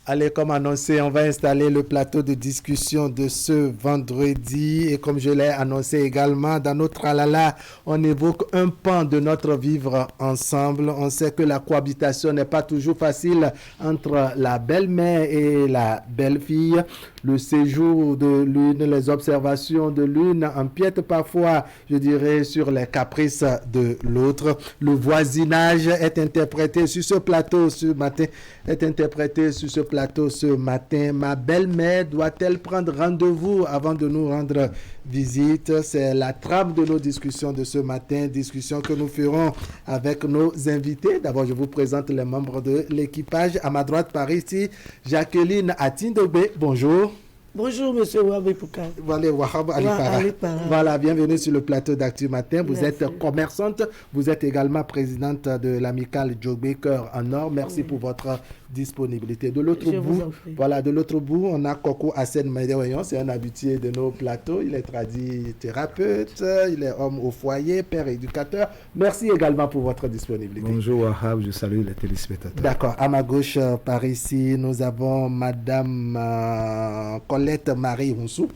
Allez, comme annoncé, on va installer le plateau de discussion de ce vendredi. Et comme je l'ai annoncé également, dans notre tralala, on évoque un pan de notre vivre ensemble. On sait que la cohabitation n'est pas toujours facile entre la belle-mère et la belle-fille. Le séjour de l'une, les observations de l'une empiètent parfois, je dirais, sur les caprices de l'autre. Le voisinage est interprété sur ce plateau ce matin. Ma belle-mère doit-elle prendre rendez-vous avant de nous rendre visite? C'est la trame de nos discussions de ce matin, discussion que nous ferons avec nos invités. D'abord, je vous présente les membres de l'équipage. À ma droite, par ici, Jacqueline Atindobe. Bonjour. Bonjour, monsieur Wahab Poukar. Wahab Alipara. Voilà, bienvenue sur le plateau d'Actu Matin. Vous êtes commerçante, vous êtes également présidente de l'amicale Djogbe Cœur en Or. Merci pour votre disponibilité. De l'autre bout, on a Koko Hassen Medewayon, c'est un habitué de nos plateaux. Il est tradithérapeute, il est homme au foyer, père éducateur. Merci également pour votre disponibilité. Bonjour Wahab, je salue les téléspectateurs. D'accord. À ma gauche, par ici, nous avons Madame Colette Marie Hounsou.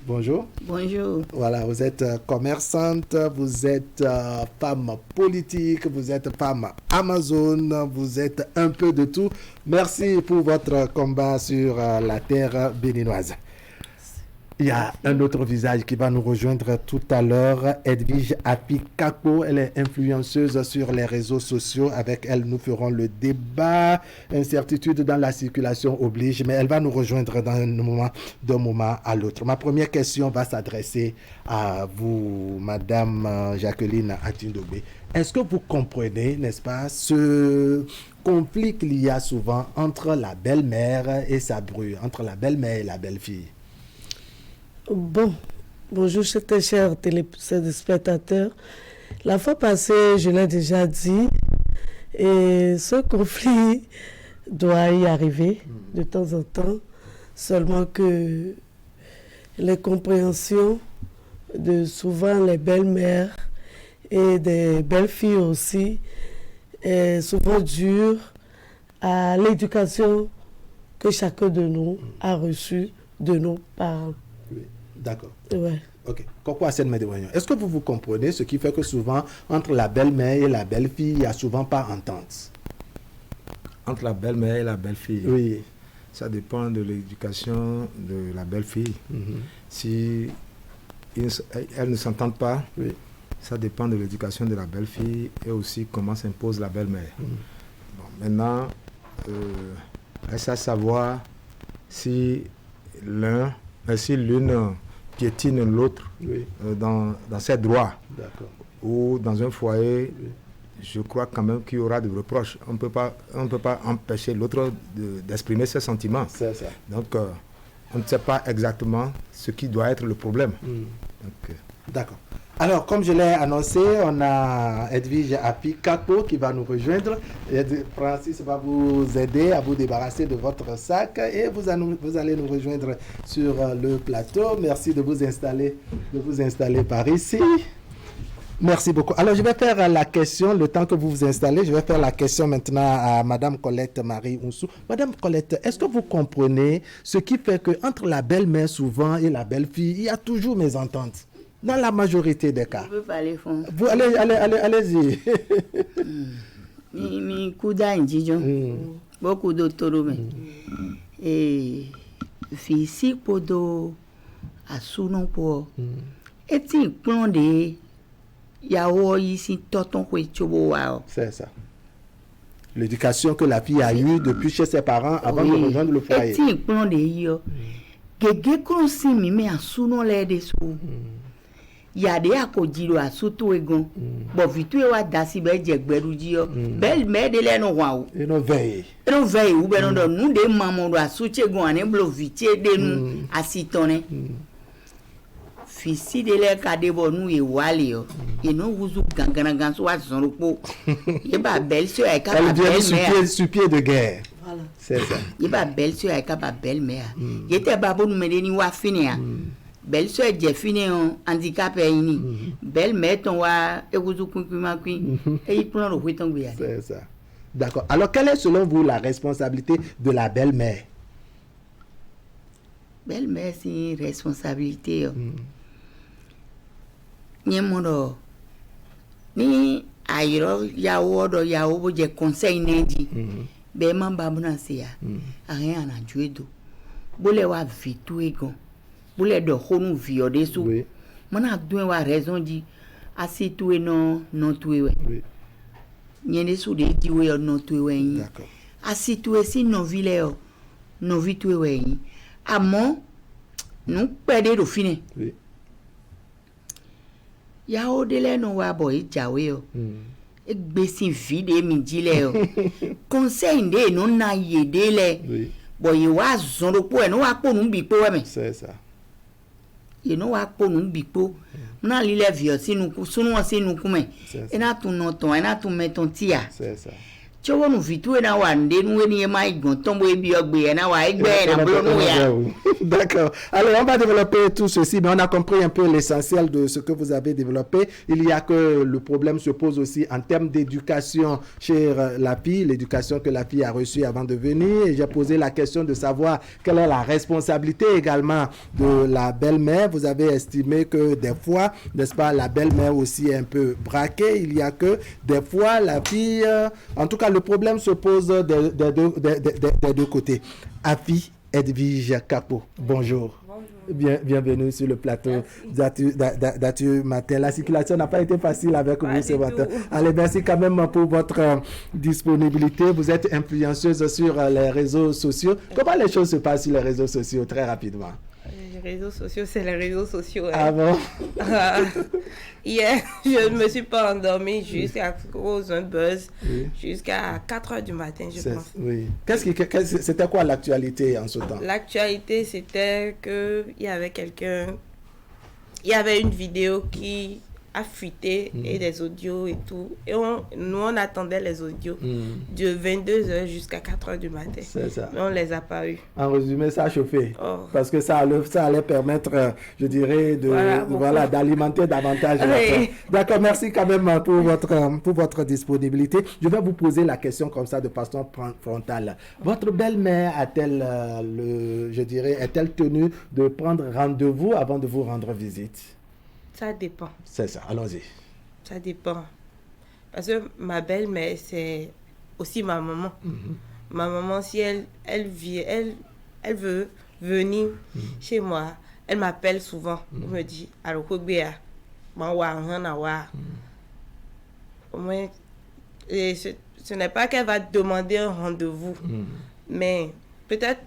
Bonjour. Bonjour. Voilà, vous êtes commerçante, vous êtes femme politique, vous êtes femme Amazon, vous êtes un peu de tout. Merci pour votre combat sur la terre béninoise. Il y a un autre visage qui va nous rejoindre tout à l'heure, Edwige Apikako. Elle est influenceuse sur les réseaux sociaux. Avec elle, nous ferons le débat. Incertitude dans la circulation oblige, mais elle va nous rejoindre d'un moment à l'autre. Ma première question va s'adresser à vous, Madame Jacqueline Atindobe. Est-ce que vous comprenez, n'est-ce pas, ce conflit qu'il y a souvent entre la belle-mère et sa bru, entre la belle-mère et la belle-fille? Bonjour chers téléspectateurs. La fois passée, je l'ai déjà dit, et ce conflit doit y arriver de temps en temps, seulement que les compréhensions de souvent les belles-mères et des belles-filles aussi est souvent dure à l'éducation que chacun de nous a reçue de nos parents. D'accord. Ouais. Ok. Est-ce que vous comprenez ce qui fait que souvent, entre la belle-mère et la belle-fille, il n'y a souvent pas entente? Entre la belle-mère et la belle-fille? Oui. Ça dépend de l'éducation de la belle-fille. Si elles ne s'entendent pas, ça dépend de l'éducation de la belle-fille et aussi comment s'impose la belle-mère. Maintenant, reste à savoir si l'une piétine l'autre dans ses droits ou dans un foyer, je crois quand même qu'il y aura des reproches. On ne peut pas empêcher l'autre d'exprimer ses sentiments. C'est ça. Donc, on ne sait pas exactement ce qui doit être le problème. D'accord. Alors, comme je l'ai annoncé, on a Edwige Apikako qui va nous rejoindre. Francis va vous aider à vous débarrasser de votre sac et vous allez nous rejoindre sur le plateau. Merci de vous installer par ici. Merci beaucoup. Alors, je vais faire la question, le temps que vous vous installez, je vais faire la question maintenant à Madame Colette Marie Hounsou. Madame Colette, est-ce que vous comprenez ce qui fait qu'entre la belle-mère souvent et la belle-fille, il y a toujours mésentente? Dans la majorité des cas. Je peux parler fond. Vous allez-y. Mi kuda injijo. Beaucoup d'autres et fisi podo asuno po. Eti plon de yawo ici toton ko chobo wa. C'est ça. L'éducation que la fille a eue depuis chez ses parents avant de rejoindre le foyer. Eti plon de yo. Gege konsi mi me asuno le de sou. yade akodilo asuto egon bo vitu e wa dasi be jegberuji yo bel me de le no wa o e no veille ou be no do nu de mamo do asuche gon ani blo vitie de nu asitone fisi de le kade bo nu e wale yo e no wuzu gangan so wa zonropo e ba belle sœur e ka ba belle sur pied de guerre. Voilà. C'est ça. E ba belle sœur e ka ba belle mère e te ba bo nu me de ni wa fini a belle sœur je fini on handicapé ni belle mère ton wa e wuzu kunkuma kuin e i plan ro huiton gbe ya. C'est ça. D'accord. Alors quelle est selon vous la responsabilité de la belle-mère? Belle-mère c'est une responsabilité. Nyemodo ni ayro yawo do yawo bo je conseil neji be mamba buna sia rien na juedo bole wa vitu egon bole do honu viode su mona duen wa raison di asitu e non tuwe nyene su de di we non tuwe yin d'accord asitu e si non vile o non vitu we yin amo nu pede do fine oui ya o de le no wa boy jawe o e gbesin vide mi jile o conseil de no na ye de le oui boy wa zonro po e no wa po nu bi po we me c'est ça ye no wa po nu bi po na li le vio sinu ku sunu sinu ku me e na tu no ton e na tu me ton tia c'est ça chowo nu vitu e na wa nde nu e ni ma igbon tombo e bi ogbe e na wa egbe na blo nu ya. D'accord. Alors, on va développer tout ceci, mais on a compris un peu l'essentiel de ce que vous avez développé. Il y a que le problème se pose aussi en termes d'éducation chez la fille, l'éducation que la fille a reçue avant de venir. Et j'ai posé la question de savoir quelle est la responsabilité également de la belle-mère. Vous avez estimé que des fois, n'est-ce pas, la belle-mère aussi est un peu braquée. Il y a que des fois, la fille... en tout cas, le problème se pose des deux côtés. Afi Edwige Capo, bonjour. Bonjour. Bienvenue sur le plateau d'Atu Matin. La circulation n'a pas été facile avec vous ce matin. Allez, merci quand même pour votre disponibilité. Vous êtes influenceuse sur les réseaux sociaux. Comment les choses se passent sur les réseaux sociaux, très rapidement? Les réseaux sociaux, c'est les réseaux sociaux. Ah bon? Hier, je ne me suis pas endormie jusqu'à cause d'un buzz, jusqu'à 4h du matin, je pense. Oui. C'était quoi l'actualité en ce temps? L'actualité, c'était qu'il y avait il y avait une vidéo qui a fuité et des audios et tout. Et nous, on attendait les audios de 22h jusqu'à 4h du matin. C'est ça. Mais on ne les a pas eus. En résumé, ça a chauffé. Parce que ça allait permettre, je dirais, d'alimenter davantage. Oui. D'accord, merci quand même pour votre disponibilité. Je vais vous poser la question comme ça de façon frontale. Votre belle-mère a-t-elle, est-elle tenue de prendre rendez-vous avant de vous rendre visite? Ça dépend. C'est ça, allons-y. Ça dépend. Parce que ma belle-mère, c'est aussi ma maman. Ma maman, si elle veut venir chez moi, elle m'appelle souvent. Elle me dit, alors, au moins, ce n'est pas qu'elle va demander un rendez-vous, mais peut-être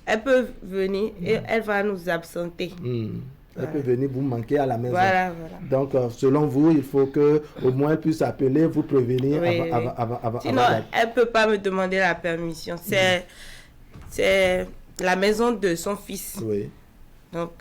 elle peut venir et elle va nous absenter. Elle peut venir vous manquer à la maison. Voilà. Donc, selon vous, il faut qu'au moins elle puisse appeler, vous prévenir avant. Sinon, elle ne peut pas me demander la permission. C'est la maison de son fils. Oui. Donc,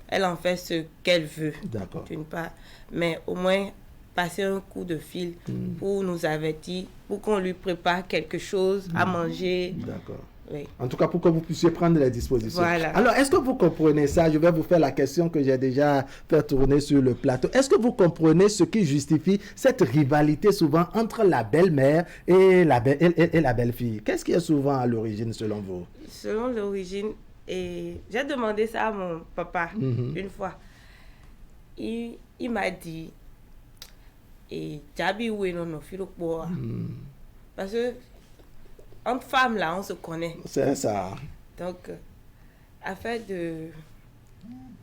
elle en fait ce qu'elle veut. D'accord. D'une part. Mais au moins, passer un coup de fil pour nous avertir, pour qu'on lui prépare quelque chose à manger. D'accord. Oui. En tout cas, pour que vous puissiez prendre les dispositions. Voilà. Alors, est-ce que vous comprenez ça? Je vais vous faire la question que j'ai déjà fait tourner sur le plateau. Est-ce que vous comprenez ce qui justifie cette rivalité souvent entre la belle-mère et la belle-fille? Qu'est-ce qui est souvent à l'origine, selon vous? Selon l'origine, et j'ai demandé ça à mon papa une fois. Il m'a dit, et Jabi ou non, parce que entre femmes, là, on se connaît. C'est ça. Donc, affaire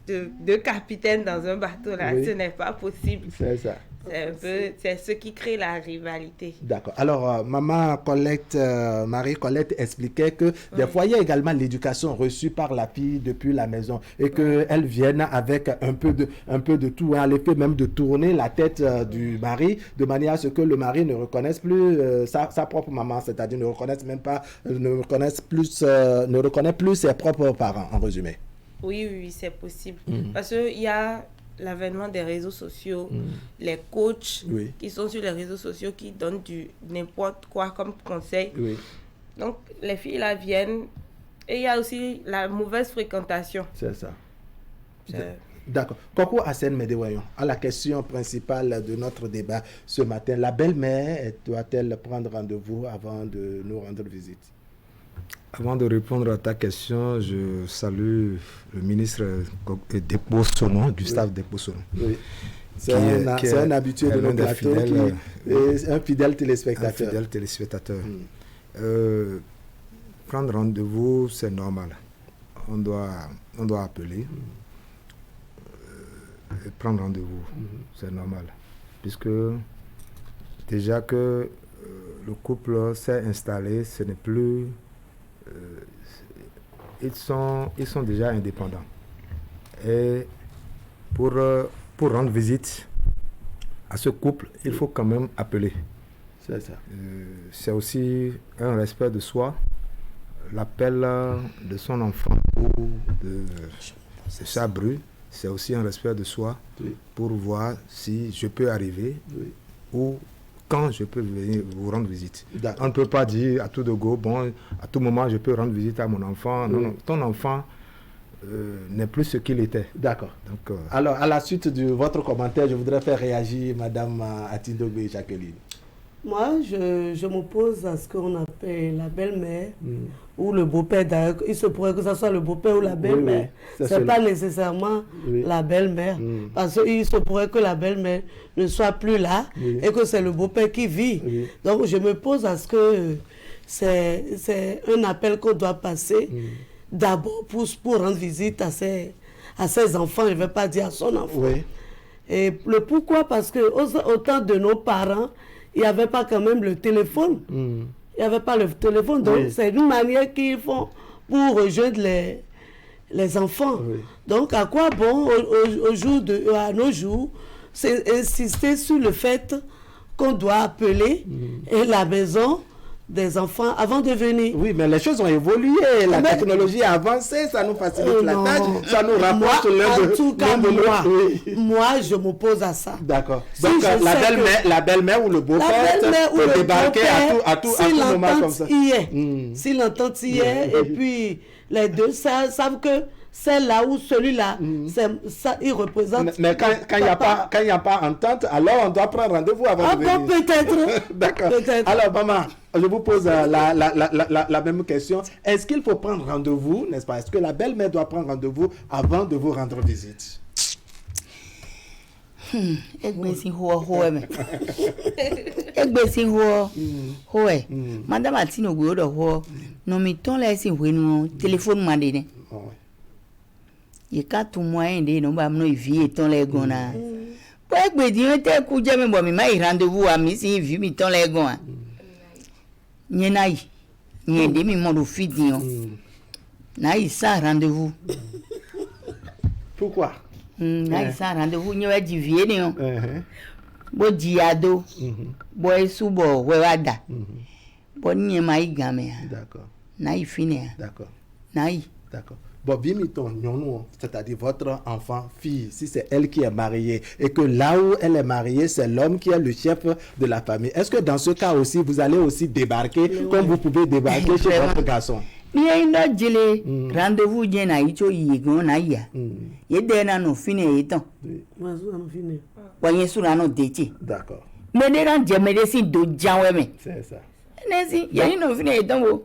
de capitaine dans un bateau, là, ce n'est pas possible. C'est ça. C'est ce qui crée la rivalité. D'accord. Alors, maman Colette, Marie-Colette expliquait que des fois, il y a également l'éducation reçue par la fille depuis la maison et qu'elle vienne avec un peu de tout, à l'effet même de tourner la tête du mari de manière à ce que le mari ne reconnaisse plus sa propre maman, c'est-à-dire ne reconnaisse plus ses propres parents, en résumé. Oui, c'est possible. Parce qu'il y a l'avènement des réseaux sociaux, les coachs qui sont sur les réseaux sociaux qui donnent du n'importe quoi comme conseil. Donc, les filles là viennent et il y a aussi la mauvaise fréquentation. C'est ça. D'accord. Coucou Hassan Medewayon, à la question principale de notre débat ce matin, la belle-mère doit-elle prendre rendez-vous avant de nous rendre visite? Avant de répondre à ta question, je salue le ministre Despossono, Gustave Despossono. Oui. C'est un habitué de nos plateaux, un fidèle téléspectateur. Prendre rendez-vous, c'est normal. On doit appeler et prendre rendez-vous. C'est normal. Puisque déjà que le couple s'est installé, ce n'est plus... ils sont déjà indépendants. Et pour rendre visite à ce couple, il faut quand même appeler. C'est ça. C'est aussi un respect de soi. L'appel de son enfant ou de sa bru, c'est aussi un respect de soi pour voir si je peux arriver ou quand je peux venir vous rendre visite. On ne peut pas dire à tout de go, bon, à tout moment je peux rendre visite à mon enfant. Non, ton enfant n'est plus ce qu'il était. D'accord. Donc, alors, à la suite de votre commentaire, je voudrais faire réagir Madame Atindogbe Jacqueline. Moi, je m'oppose à ce qu'on appelle la belle-mère ou le beau-père. D'ailleurs, il se pourrait que ce soit le beau-père ou la belle-mère. Ce n'est pas nécessairement la belle-mère. Parce qu'il se pourrait que la belle-mère ne soit plus là et que c'est le beau-père qui vit. Donc, je me pose à ce que c'est un appel qu'on doit passer d'abord pour rendre visite à ses enfants. Je ne vais pas dire à son enfant. Et le pourquoi? Parce que au temps de nos parents, il n'y avait pas quand même le téléphone. Il n'y avait pas le téléphone. Donc, c'est une manière qu'ils font pour rejoindre les enfants. Donc, à quoi bon, à nos jours, c'est insister sur le fait qu'on doit appeler la maison des enfants avant de venir. Oui, mais les choses ont évolué, la technologie a avancé, ça nous facilite la tâche, ça nous rapproche en tout cas, moi, je m'oppose à ça. D'accord. Donc, la belle-mère ou le beau-père peut débarquer à tout moment comme ça. Si l'entente y est, et puis les deux savent que celle-là ou celui-là, ça, il représente... Mais quand il n'y a pas entente, alors on doit prendre rendez-vous avant de venir. Peut-être. D'accord. Alors, maman, je vous pose la même question. Est-ce qu'il faut prendre rendez-vous, n'est-ce pas? Est-ce que la belle-mère doit prendre rendez-vous avant de vous rendre visite? Madame Atino Goudo, non, mais ton laisse un téléphone m'a donné. Il y a tout moyen de nous amener vie et ton les gona. Pour que Dieu te couche même bon mais rendez-vous à Miss vie mi ton les gona. N'y naï. N'y demi mon fidien. Naï ça rendez-vous. Pourquoi? Naï ça rendez-vous n'y a dit vie non. Bo diado. Bo subo wada. Bo n'y mai game. D'accord. Naï fini. D'accord. Naï. D'accord. Bon, bien c'est-à-dire votre enfant, fille, si c'est elle qui est mariée et que là où elle est mariée, c'est l'homme qui est le chef de la famille. Est-ce que dans ce cas aussi, vous allez aussi débarquer comme vous pouvez débarquer chez votre garçon? Bien, il a dit rendez-vous, il y a un D'accord. Mais les gens, C'est ça.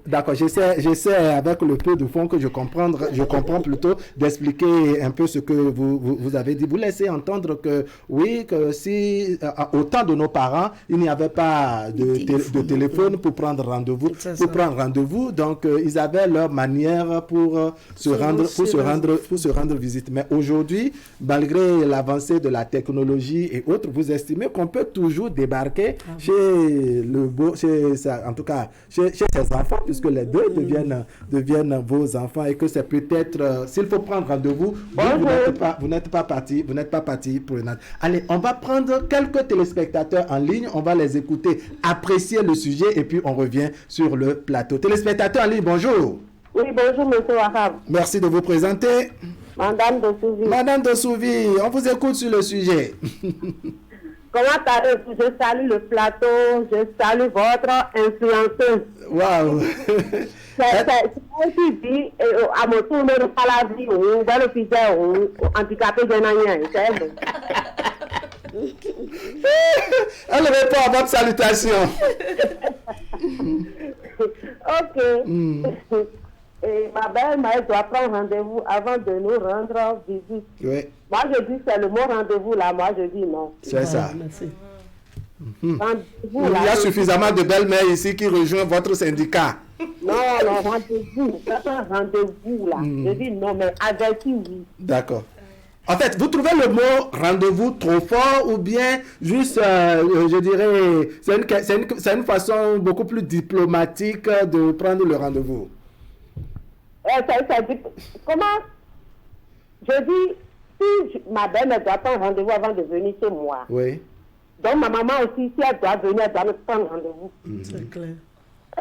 D'accord, j'essaie avec le peu de fond que je comprends plutôt d'expliquer un peu ce que vous avez dit. Vous laissez entendre que oui, que si au temps de nos parents, il n'y avait pas de téléphone pour prendre rendez-vous, donc ils avaient leur manière pour se rendre visite. Mais aujourd'hui, malgré l'avancée de la technologie et autres, vous estimez qu'on peut toujours débarquer en tout cas, chez ses enfants, puisque les deux deviennent vos enfants, et que c'est peut-être, s'il faut prendre rendez-vous, vous n'êtes pas parti pour une autre. Allez, on va prendre quelques téléspectateurs en ligne, on va les écouter, apprécier le sujet, et puis on revient sur le plateau. Téléspectateurs en ligne, bonjour. Oui, bonjour, monsieur Wahab. Merci de vous présenter. Madame Dosouvi. Madame Dosouvi, on vous écoute sur le sujet. Comment allez-vous? Je salue le plateau, je salue votre influenceuse. Waouh! C'est qui dit, à mon tour, ne pas la vie, ou dans le fidèle, ou handicapé de Nanyan. Elle répond à votre salutation. Ok. Et ma belle-mère doit prendre rendez-vous avant de nous rendre visite. Oui. Moi, je dis c'est le mot rendez-vous là. Moi, je dis non. C'est ça. Merci. Il y a suffisamment de belles-mères ici qui rejoignent votre syndicat. Non, rendez-vous. C'est un rendez-vous là. Je dis non, mais avec qui, oui. D'accord. En fait, vous trouvez le mot rendez-vous trop fort ou bien juste, je dirais, c'est une façon beaucoup plus diplomatique de prendre le rendez-vous? Comment? Je dis, si ma belle ne doit prendre rendez-vous avant de venir chez moi. Oui. Donc ma maman aussi, si elle doit venir, elle doit me prendre rendez-vous. C'est clair.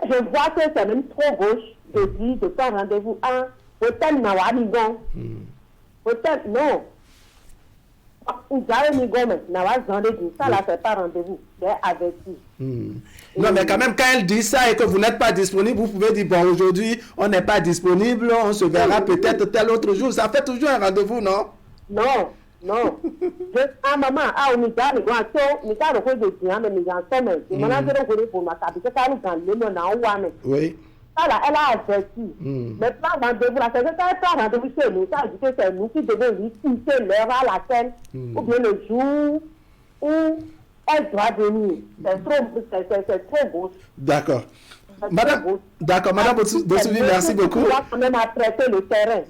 Je vois que c'est même trop gauche de dire de prendre rendez-vous. Peut-être Nawamigon. Peut-être non. Ça là, c'est pas rendez-vous. C'est averti. Non, mais quand même, quand elle dit ça et que vous n'êtes pas disponible, vous pouvez dire, bon, aujourd'hui, on n'est pas disponible, on se verra peut-être tel autre jour. Ça fait toujours un rendez-vous, non? Non. Maman, oui. Elle a averti. Mais pas rendez-vous là, c'est pas rendez-vous chez nous. Ça dit que c'est nous qui devons lui fixer l'heure à laquelle, ou bien le jour où elle doit venir. C'est trop beau. D'accord. Madame Dosouvi, merci beaucoup. On va quand même apprêter le terrain.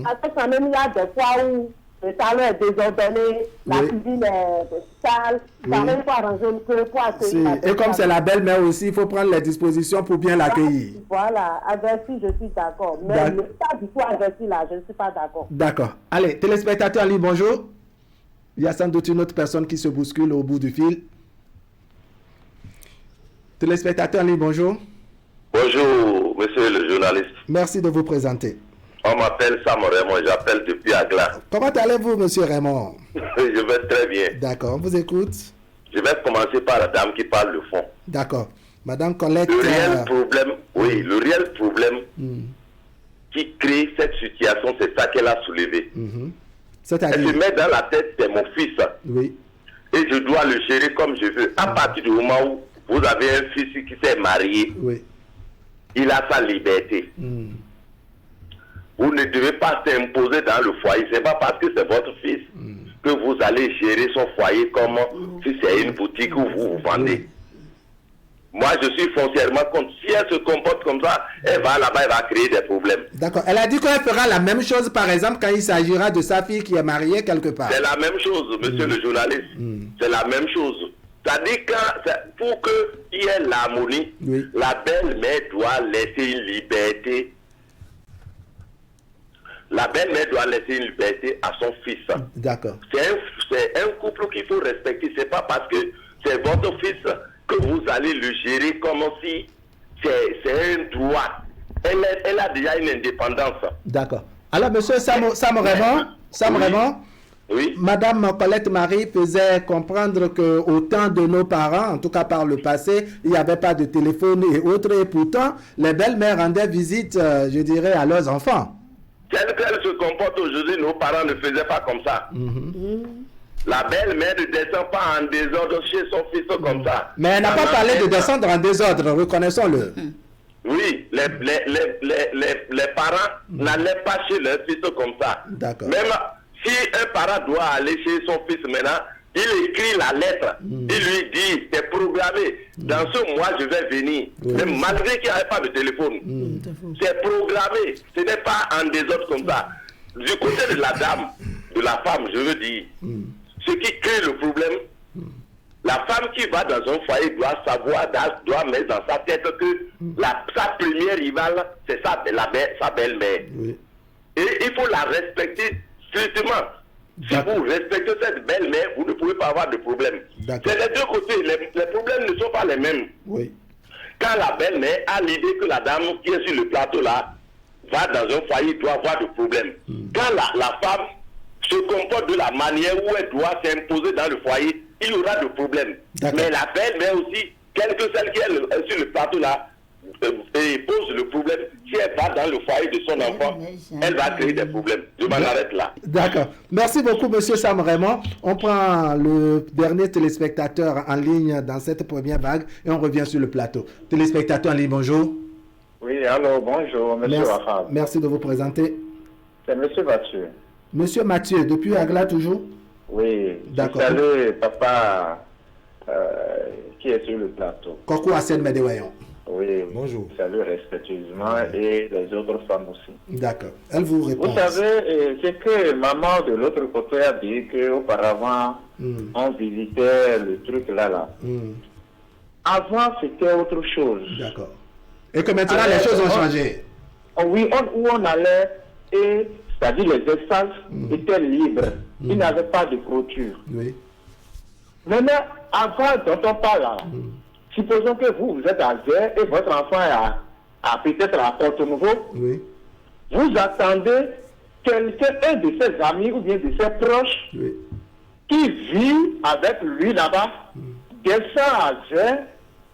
Parce que quand même, il y a des fois où le salon est désordonné, la cuisine est sale, quand même, il faut arranger le peu pour accueillir. Et comme c'est la belle-mère aussi, il faut prendre les dispositions pour bien l'accueillir. Voilà, averti, je suis d'accord. Mais le pas du tout averti là, je ne suis pas d'accord. D'accord. Allez, téléspectateurs en ligne, bonjour. Il y a sans doute une autre personne qui se bouscule au bout du fil. Téléspectateurs en ligne, bonjour. Bonjour, monsieur le journaliste. Merci de vous présenter. On m'appelle Sam Raymond, j'appelle depuis Agla. Comment allez-vous, monsieur Raymond? Je vais très bien. D'accord, on vous écoute. Je vais commencer par la dame qui parle le fond. D'accord. Madame Colette... Le réel problème qui crée cette situation, c'est ça qu'elle a soulevé. Elle se met dans la tête, c'est mon fils. Oui. Et je dois le gérer comme je veux. À partir du moment où vous avez un fils qui s'est marié, il a sa liberté. Vous ne devez pas s'imposer dans le foyer. Ce n'est pas parce que c'est votre fils que vous allez gérer son foyer comme si c'est une boutique où vous vendez. Moi, je suis foncièrement contre. Si elle se comporte comme ça, elle va là-bas, elle va créer des problèmes. D'accord. Elle a dit qu'elle fera la même chose, par exemple, quand il s'agira de sa fille qui est mariée quelque part. C'est la même chose, monsieur le journaliste. C'est la même chose. C'est-à-dire que pour qu'il y ait l'harmonie, la belle-mère doit laisser une liberté. La belle-mère doit laisser une liberté à son fils. D'accord. C'est un couple qu'il faut respecter. C'est pas parce que c'est votre fils que vous allez le gérer comme si c'est un droit. Elle a déjà une indépendance. D'accord. Alors, monsieur Sam Raymond, oui. Madame Colette Marie faisait comprendre qu'au temps de nos parents, en tout cas par le passé, il n'y avait pas de téléphone et autres. Et pourtant, les belles-mères rendaient visite, je dirais, à leurs enfants. Telle qu'elle se comporte aujourd'hui, nos parents ne faisaient pas comme ça. La belle-mère ne descend pas en désordre chez son fils comme ça. Mais elle n'a pas parlé de descendre en désordre, reconnaissons-le. Oui, les parents n'allaient pas chez leur fils comme ça. D'accord. Même si un parent doit aller chez son fils maintenant, il écrit la lettre. Il lui dit, c'est programmé. Dans ce mois, je vais venir. Même malgré qu'il n'y avait pas de téléphone. C'est programmé. Ce n'est pas en désordre comme ça. Du côté de la dame, de la femme, je veux dire, ce qui crée le problème, la femme qui va dans un foyer doit savoir, doit mettre dans sa tête que sa première rivale, c'est sa belle-mère. Et il faut la respecter strictement. Si vous respectez cette belle-mère, vous ne pouvez pas avoir de problème. C'est les deux côtés. Les problèmes ne sont pas les mêmes. Quand la belle-mère a l'idée que la dame qui est sur le plateau là va dans un foyer, doit avoir de problème. Quand la femme se comporte de la manière où elle doit s'imposer dans le foyer, il y aura de problème. Mais la belle-mère aussi, quelle que celle qui est sur le plateau là, pose le problème. Si elle va dans le foyer de son enfant, elle va créer des problèmes. Je m'en arrête là. D'accord. Merci beaucoup, monsieur Sam Raymond. On prend le dernier téléspectateur en ligne dans cette première vague et on revient sur le plateau. Téléspectateur en ligne, bonjour. Oui, allô, bonjour, monsieur Wahab. Merci de vous présenter. C'est monsieur Mathieu. Monsieur Mathieu, depuis Agla toujours? Oui, d'accord. Salut papa qui est sur le plateau. Coucou Hassan Medewayon. Oui, bonjour. Salut respectueusement et les autres femmes aussi. D'accord. Elle vous répond. Vous savez, c'est que maman de l'autre côté a dit qu'auparavant, on visitait le truc là. Avant, c'était autre chose. D'accord. Et que maintenant, les choses ont changé. Oui, où on allait, et c'est-à-dire les espaces étaient libres. Il n'y avait pas de clôture. Oui. Maintenant, avant dont on parle là, supposons que vous êtes à Zé et votre enfant est peut-être à Porto-Nouveau. Oui. Vous attendez quelqu'un, un de ses amis ou bien de ses proches, qui vit avec lui là-bas, descend à Zé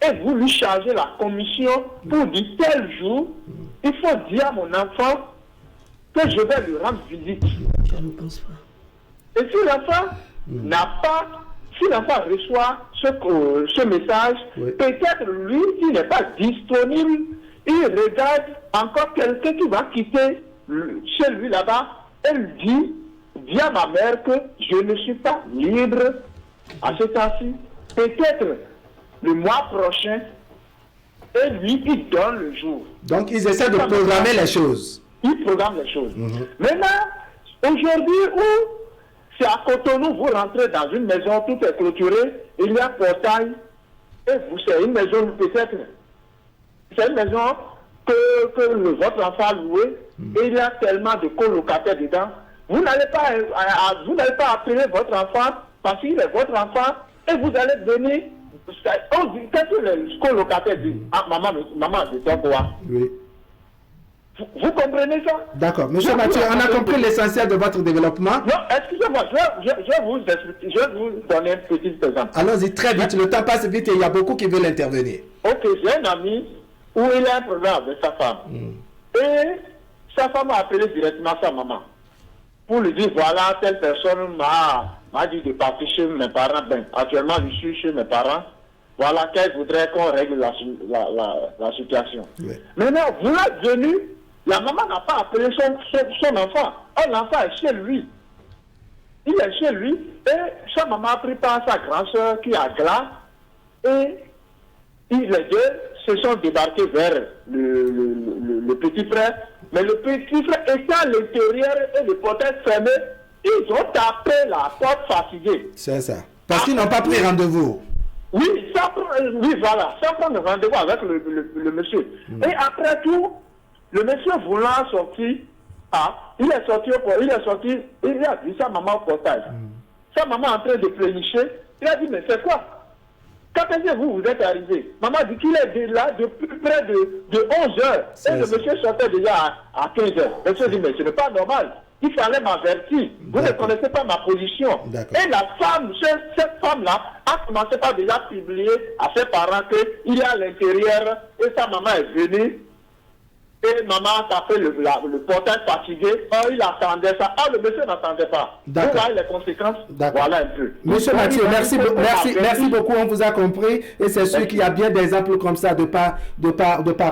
et vous lui chargez la commission pour dire tel jour, il faut dire à mon enfant que je vais lui rendre visite. Je ne pense pas. Et si l'enfant n'a pas, si l'enfant reçoit ce message, peut-être lui, il n'est pas disponible, il regarde encore quelqu'un qui va quitter chez lui là-bas, elle dit, dis à ma mère que je ne suis pas libre à ce temps-ci. Peut-être le mois prochain, et lui, il donne le jour. Donc, ils essaient de programmer les choses. Ils programment les choses. Maintenant, aujourd'hui, où c'est à Cotonou, vous rentrez dans une maison, tout est clôturé, il y a un portail, et c'est une maison peut-être, c'est une maison que votre enfant a louée, et il y a tellement de colocataires dedans. Vous n'allez pas appeler votre enfant, parce qu'il est votre enfant, et vous allez venir. Qu'est-ce que les colocataires disent? Ah, maman, je sais quoi? Oui. Vous comprenez ça? D'accord. Monsieur Mathieu, on a compris l'essentiel de votre développement. Non, excusez-moi, je vais vous donner un petit exemple. Allons-y très vite, le temps passe vite et il y a beaucoup qui veulent intervenir. Ok, j'ai un ami où il a un problème avec sa femme. Et sa femme a appelé directement sa maman pour lui dire, voilà, telle personne m'a dit de partir chez mes parents. Ben, actuellement, je suis chez mes parents. Voilà qu'elle voudrait qu'on règle la situation. Oui. Maintenant, vous êtes venu, la maman n'a pas appelé son enfant. L'enfant est chez lui. Il est chez lui et sa maman a pris par sa grande soeur qui a glace et les deux se sont débarqués vers le petit frère. Mais le petit frère était à l'intérieur et le portail fermé. Ils ont tapé la porte fatiguée. C'est ça. Parce qu'ils n'ont pas pris rendez-vous. Oui, voilà. Ça prend le rendez-vous avec le monsieur. Et après tout, le monsieur voulant sortir, il est sorti, il a vu sa maman au portail. Sa maman en train de plénicher. Il a dit, mais c'est quoi? Quand est-ce que vous êtes arrivé? Maman dit qu'il est là depuis près de 11 heures. Et le monsieur sortait déjà à 15 heures. Le monsieur dit, mais ce n'est pas normal. Il fallait m'avertir. Vous ne connaissez pas ma position. Et la femme, cette femme-là, a commencé par déjà publier à ses parents qu'il est à l'intérieur et sa maman est venue Et maman a fait le portail fatigué. Oh, il attendait ça. Ah, le monsieur n'attendait pas. Vous voyez les conséquences. Voilà un peu. Monsieur Mathieu, merci beaucoup. On vous a compris. Et c'est sûr qu'il y a bien des exemples comme ça de part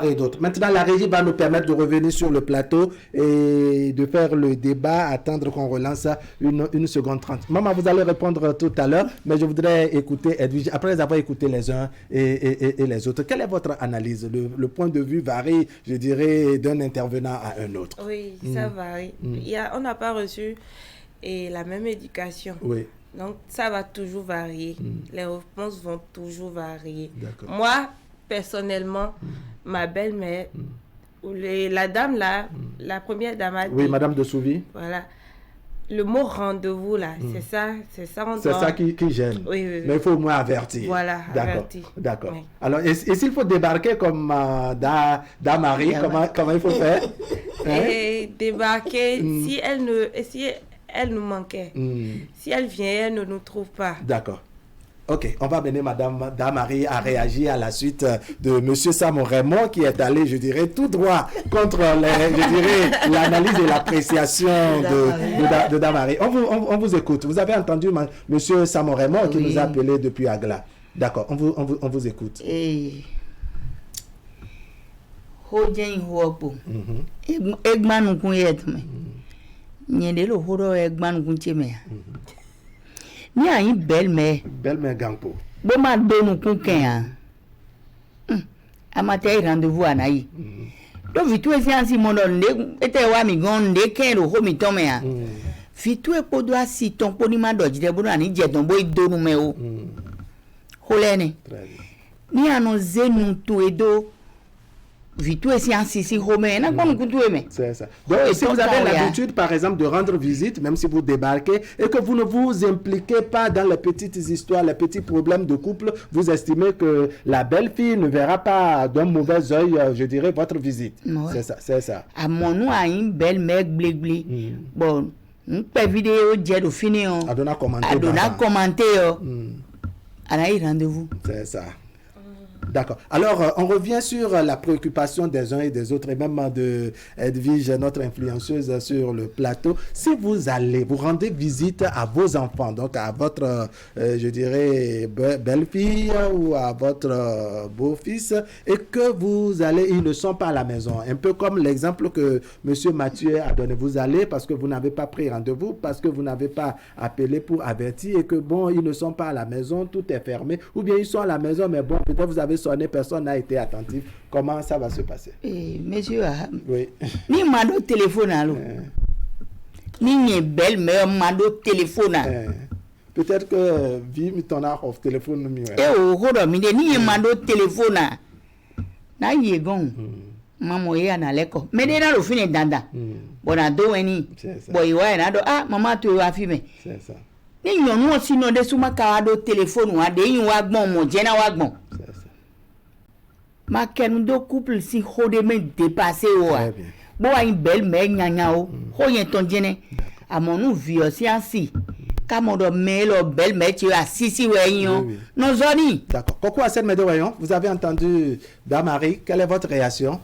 et d'autre. Maintenant, la régie va nous permettre de revenir sur le plateau et de faire le débat, attendre qu'on relance ça une seconde 30. Maman, vous allez répondre tout à l'heure, mais je voudrais écouter Edwige, après avoir écouté les uns et les autres. Quelle est votre analyse? Le point de vue varie, je dirais, d'un intervenant à un autre. Oui, ça varie. On n'a pas reçu la même éducation. Oui. Donc, ça va toujours varier. Les réponses vont toujours varier. Moi, personnellement, ma belle-mère, la dame là, la première dame a dit... Oui, Madame de Souvy. Voilà. Le mot rendez-vous là, c'est ça. C'est ça qui gêne. Oui. Mais il faut au moins avertir. Voilà, avertir. D'accord. Oui. Alors, et s'il faut débarquer comme Marie, comment il faut faire? Et débarquer, si elle nous manquait, si elle vient, elle ne nous trouve pas. D'accord. Ok, on va mener Madame Marie à réagir à la suite de Monsieur Sam Raymond qui est allé, je dirais, tout droit contre l'analyse et l'appréciation de Damari. On vous écoute. Vous avez entendu Monsieur Sam Raymond qui nous a appelé depuis Agla. D'accord, on vous écoute. Ni a une belle-mère Gampo. Bon ma donne couquin. Amateur rendez-vous à Naï. Donc vitu e si mon était wa mi gonde ken ro mi tome a. Vitu e podo asi ton ponima doji de bona ni je ton boy donu me o. Holene. Ni ano zenu tu edo vitu e si ansisi home na kon kutu eme. C'est ça. Donc si vous avez l'habitude par exemple de rendre visite même si vous débarquez et que vous ne vous impliquez pas dans les petites histoires, les petits problèmes de couple, vous estimez que la belle-fille ne verra pas d'un mauvais œil, je dirais, votre visite. Ouais. C'est ça. À mon nom a une belle-mère blé. Bon, une petite vidéo j'ai fini on. Adona commenter à la rendez-vous. C'est ça. D'accord. Alors, on revient sur la préoccupation des uns et des autres, et même de Edwige, notre influenceuse sur le plateau. Si vous rendez visite à vos enfants, donc à votre, je dirais, belle-fille ou à votre beau-fils, et que ils ne sont pas à la maison, un peu comme l'exemple que M. Mathieu a donné. Vous allez parce que vous n'avez pas pris rendez-vous, parce que vous n'avez pas appelé pour avertir, et que bon, ils ne sont pas à la maison, tout est fermé, ou bien ils sont à la maison, mais bon, peut-être vous avez sonné, personne n'a été attentif. Comment ça va se passer? Monsieur, oui. Ni mado téléphone alors. Ni belle-mère mado téléphone. Peut-être que Vim ton off téléphone mieux. Ni mado téléphone. Na yegon. Maman ya na leko. Mais déjà le fin danda. Bona do eni. Boy wa na do maman tu wa fi me. C'est ça. Ni yon no sino de suma ka do téléphone wa de yin wa gbon mo je na wa gbon. Ma ken do couple si hode men dépasser o a bo a une belle mère nyanya o ho yen ton jene a mon nou vie si ansi ka mon do me lo belle mère tu a sisi we yin no zoni. D'accord. Coco Assel Medewayon, vous avez entendu Damari, quelle est votre réaction?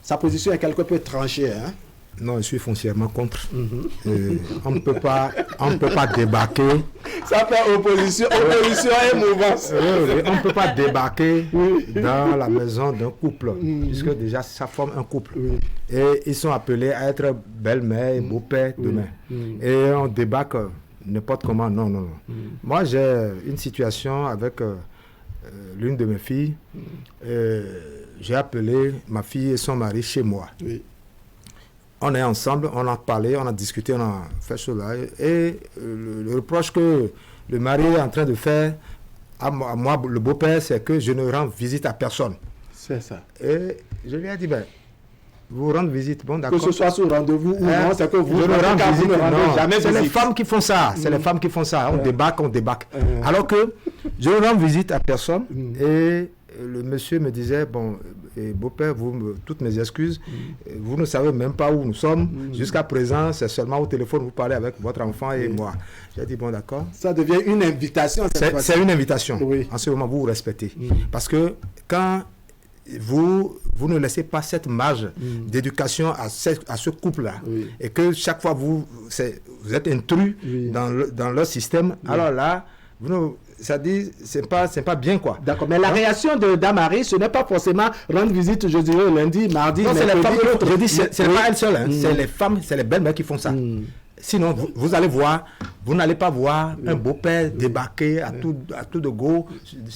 Sa position est quelque peu tranchée, hein? Non, je suis foncièrement contre. On ne peut pas débarquer. Ça fait opposition et mouvance. On ne peut pas débarquer dans la maison d'un couple, puisque déjà ça forme un couple. Et ils sont appelés à être belle-mère et beau-père demain. Et on débarque n'importe comment. Non. Moi, j'ai une situation avec l'une de mes filles. J'ai appelé ma fille et son mari chez moi. On est ensemble, on a parlé, on a discuté, on a fait cela. Et le reproche que le mari est en train de faire à moi, le beau-père, c'est que je ne rends visite à personne. C'est ça. Et je lui ai dit, vous rendez visite, bon d'accord. Que ce soit sur rendez-vous ou non, c'est que vous ne rendez jamais visite. C'est les femmes qui font ça. C'est les femmes qui font ça. On débarque. Alors que je ne rends visite à personne. Et le monsieur me disait, beau-père, toutes mes excuses, vous ne savez même pas où nous sommes. Jusqu'à présent, c'est seulement au téléphone, vous parlez avec votre enfant et moi. J'ai dit, bon, d'accord. Ça devient une invitation. C'est une invitation. En ce moment, vous respectez. Parce que quand vous vous ne laissez pas cette marge d'éducation à ce couple-là. Et que chaque fois, vous êtes intrus dans leur système. Alors là, ça dit, c'est pas bien, quoi. D'accord, mais la réaction de Damari, ce n'est pas forcément rendre visite, je dirais, lundi, mardi, non, c'est les femmes, c'est pas elle seule, c'est les femmes, c'est les belles-mères qui font ça. Sinon, vous allez voir, vous n'allez pas voir un beau-père débarquer à tout de go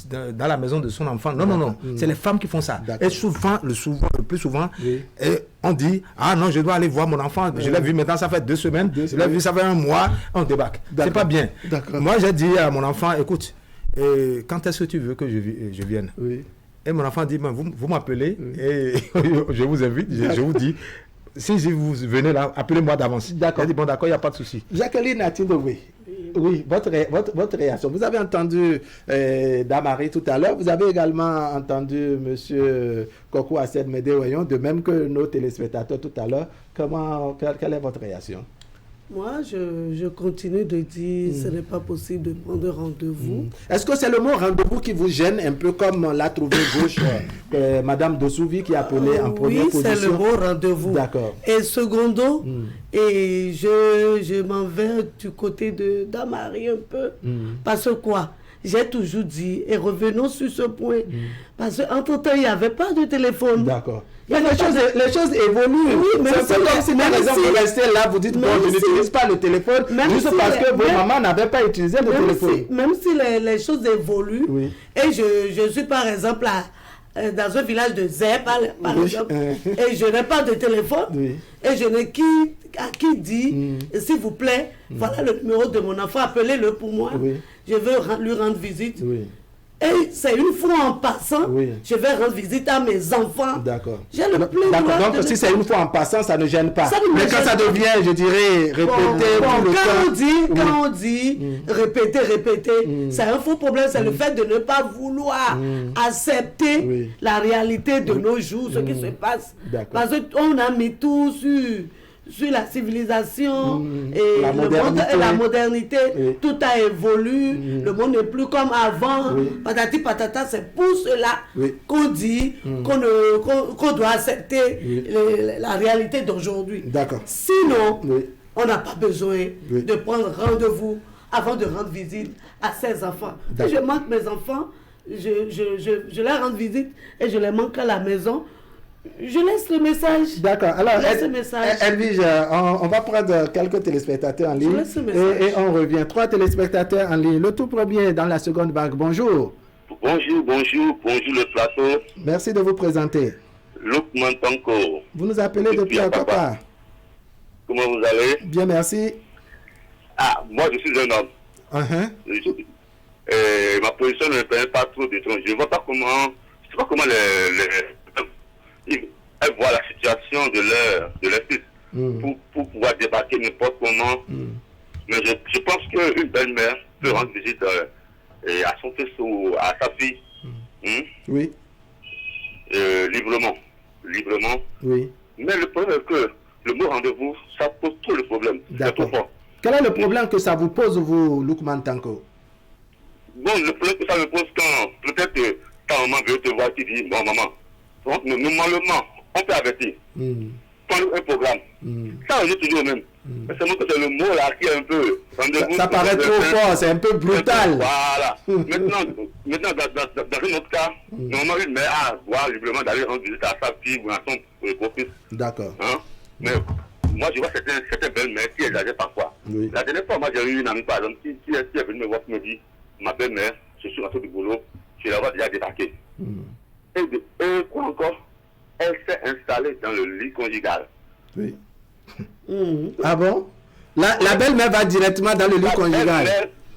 dans la maison de son enfant. Non. C'est les femmes qui font ça. Et le plus souvent, et on dit, ah non, je dois aller voir mon enfant. Je l'ai vu maintenant, ça fait 2 semaines. Je l'ai vu, ça fait 1 mois. On débarque. C'est pas bien. Moi, j'ai dit à mon enfant, écoute, quand est-ce que tu veux que je vienne? Et mon enfant dit, vous m'appelez et je vous invite, je vous dis. Si vous venez là, appelez-moi d'avance. D'accord. Bon, d'accord, il n'y a pas de souci. Jacqueline Atindoué, oui, votre réaction. Vous avez entendu Damari tout à l'heure. Vous avez également entendu M. Kokou Assed Médéoyon, de même que nos téléspectateurs tout à l'heure. Quelle est votre réaction? Moi, je continue de dire ce n'est pas possible de prendre rendez-vous. Est-ce que c'est le mot rendez-vous qui vous gêne, un peu comme l'a trouvé gauche Madame Dosouvi qui a appelé en première position? Oui, c'est le mot rendez-vous. D'accord. Et secondo, et je m'en vais du côté de Damari un peu. Parce que quoi? J'ai toujours dit, et revenons sur ce point, parce qu'entre-temps, il n'y avait pas de téléphone. D'accord. Mais les choses évoluent. Oui, mais c'est comme si, par exemple, vous restez là, vous dites, bon, je n'utilise pas le téléphone, juste parce que vos mamans n'avaient pas utilisé le téléphone. Même si les choses évoluent, et je suis par exemple dans un village de Zé, par exemple, et je n'ai pas de téléphone, et je n'ai à qui dit, s'il vous plaît, voilà le numéro de mon enfant, appelez-le pour moi, je veux lui rendre visite. Et c'est une fois en passant, je vais rendre visite à mes enfants. D'accord. J'ai le plein droit. Donc, si c'est une fois en passant, ça ne gêne pas. Mais quand ça devient, je dirais, répéter tout le temps. Quand on dit répéter, c'est un faux problème. C'est le fait de ne pas vouloir accepter la réalité de nos jours, ce qui se passe. Parce qu'on a mis tout sur la civilisation et la modernité. Tout a évolué, le monde n'est plus comme avant. Patati patata, c'est pour cela qu'on dit qu'on doit accepter la réalité d'aujourd'hui. Sinon, on n'a pas besoin de prendre rendez-vous avant de rendre visite à ses enfants. Si je manque mes enfants, je leur rends visite et je les manque à la maison. Je laisse le message. D'accord. Alors, Edwige, on va prendre quelques téléspectateurs en ligne et on revient. 3 téléspectateurs en ligne. Le tout premier dans la seconde vague. Bonjour. Bonjour le plateau. Merci de vous présenter. Luc Mantanko. Vous nous appelez depuis Akapa. Comment vous allez? Bien, merci. Ah, moi je suis un homme. Ma position ne me permet pas trop de temps. Je ne vois pas comment, elles voient la situation de leur fils pour pouvoir débarquer n'importe comment. Mais je pense qu'une belle-mère peut rendre visite à son fils ou à sa fille. Oui. Librement. Oui. Mais le problème est que le mot rendez-vous, ça pose tout le problème. D'accord. Quel est le problème que ça vous pose, vous, Luc Mantanko? Bon, le problème que ça me pose quand peut-être que ta maman veut te voir, qui dit, bon maman, donc, normalement, on peut avertir. Prendre un programme. Ça, on est toujours le même. Mais c'est que c'est le mot là qui est un peu... Ça paraît trop fort, c'est un peu brutal. Voilà. Maintenant, dans un autre cas, normalement, une mère a droit librement d'aller rendre visite à sa fille ou à son beau-fils. D'accord. Mais moi, je vois certaines belles-mères qui exagèrent parfois. La dernière fois, moi, j'ai eu une amie, par exemple, qui est venue me voir, qui me dit, ma belle-mère, je suis rentré du boulot, je la vois déjà débarquer. Et quoi encore? Elle s'est installée dans le lit conjugal. Oui. Ah bon? La belle-mère va directement dans le lit conjugal.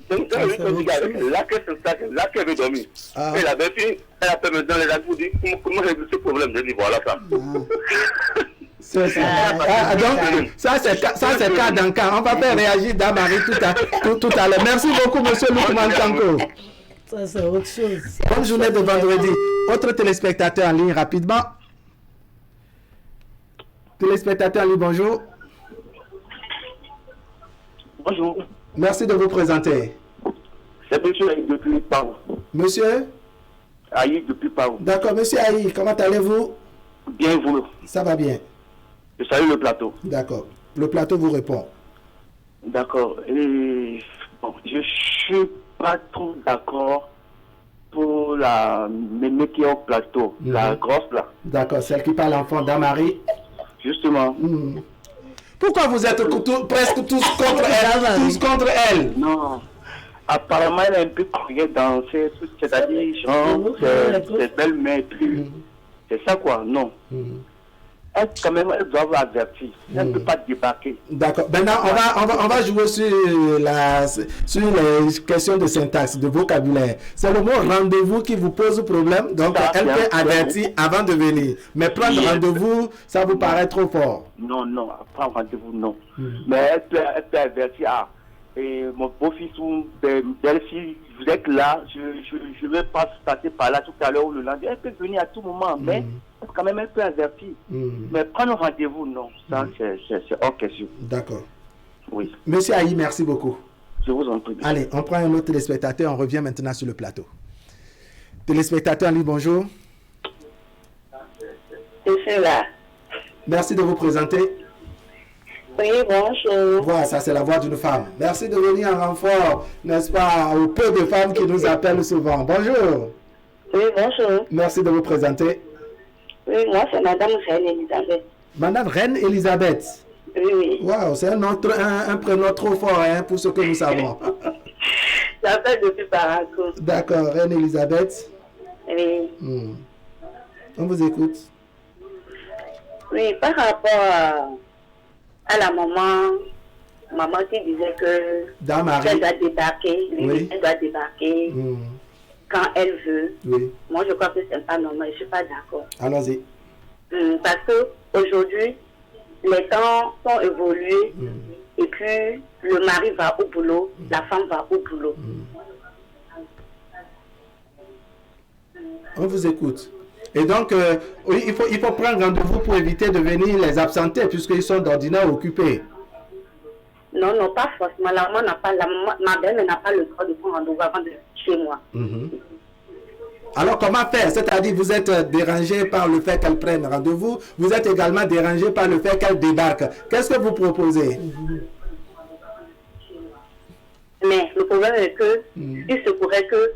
Dans le lit conjugal. Là qu'elle s'installe, là qu'elle veut dormir. Et la belle-fille, elle appelle maintenant les gens pour dire comment régler ce problème. Je dis voilà ça. Donc, ça c'est cas dans cas. On va faire réagir Damari tout à l'heure. Merci beaucoup, monsieur Luc Mantanko. Ça, c'est autre chose. Bonne journée de vendredi. Autre téléspectateur en ligne, rapidement. Téléspectateur en ligne, bonjour. Bonjour. Merci de vous présenter. C'est monsieur Aïe depuis Pau. Monsieur Aïe depuis Pau. D'accord, monsieur Aïe, comment allez-vous? Bien, vous. Ça va bien. Je salue le plateau. D'accord. Le plateau vous répond. D'accord. Et bon, je suis pas trop d'accord pour la mémé qui est au plateau, la grosse là. D'accord, celle qui parle enfant d'Amarie. Justement. Pourquoi vous êtes presque tous contre elle? Non. Apparemment, elle est un peu croyée dans ces trucs, c'est-à-dire, genre, c'est belle-mère plus. C'est ça quoi, non. Elle, quand même, elle doit avoir averti. Elle ne peut pas débarquer. D'accord. Maintenant, on va jouer sur les questions de syntaxe, de vocabulaire. C'est le mot rendez-vous qui vous pose problème. Donc, elle peut avertir avant de venir. Mais prendre rendez-vous, ça vous paraît trop fort? Non, prendre rendez-vous, non. Mais elle peut avertir. Et mon beau-fils ou belle-fille, vous êtes là, je vais pas passer par là tout à l'heure ou le lundi. Elle peut venir à tout moment, mais quand même elle peut avertir. Mais prendre rendez-vous, non, ça c'est hors question. D'accord. Oui. Monsieur Aïe, merci beaucoup. Je vous en prie. Allez, on prend un autre téléspectateur, on revient maintenant sur le plateau. Téléspectateur, lui, bonjour. Je suis là. Merci de vous présenter. Oui, bonjour. Voilà, ça c'est la voix d'une femme. Merci de venir en renfort, n'est-ce pas, au peu de femmes qui nous appellent souvent. Bonjour. Oui, bonjour. Merci de vous présenter. Oui, moi c'est Madame Reine Elisabeth. Madame Reine Elisabeth. Oui. Waouh, c'est un prénom trop fort pour ce que nous savons. J'appelle depuis Paraco. D'accord, Reine Elisabeth. Oui. On vous écoute. Oui, par rapport à la maman qui disait que elle doit débarquer, elle doit débarquer quand elle veut. Oui. Moi, je crois que c'est pas normal, je suis pas d'accord. Allons-y. Parce que aujourd'hui, les temps sont évolués et puis le mari va au boulot, la femme va au boulot. On vous écoute. Et donc, oui, il faut prendre rendez-vous pour éviter de venir les absenter puisqu'ils sont d'ordinaire occupés. Non, pas forcément. Ma belle n'a pas le droit de prendre rendez-vous avant de chez moi. Alors, comment faire? C'est-à-dire, vous êtes dérangé par le fait qu'elle prenne rendez-vous. Vous êtes également dérangé par le fait qu'elle débarque. Qu'est-ce que vous proposez? Mais le problème est que, il se pourrait que...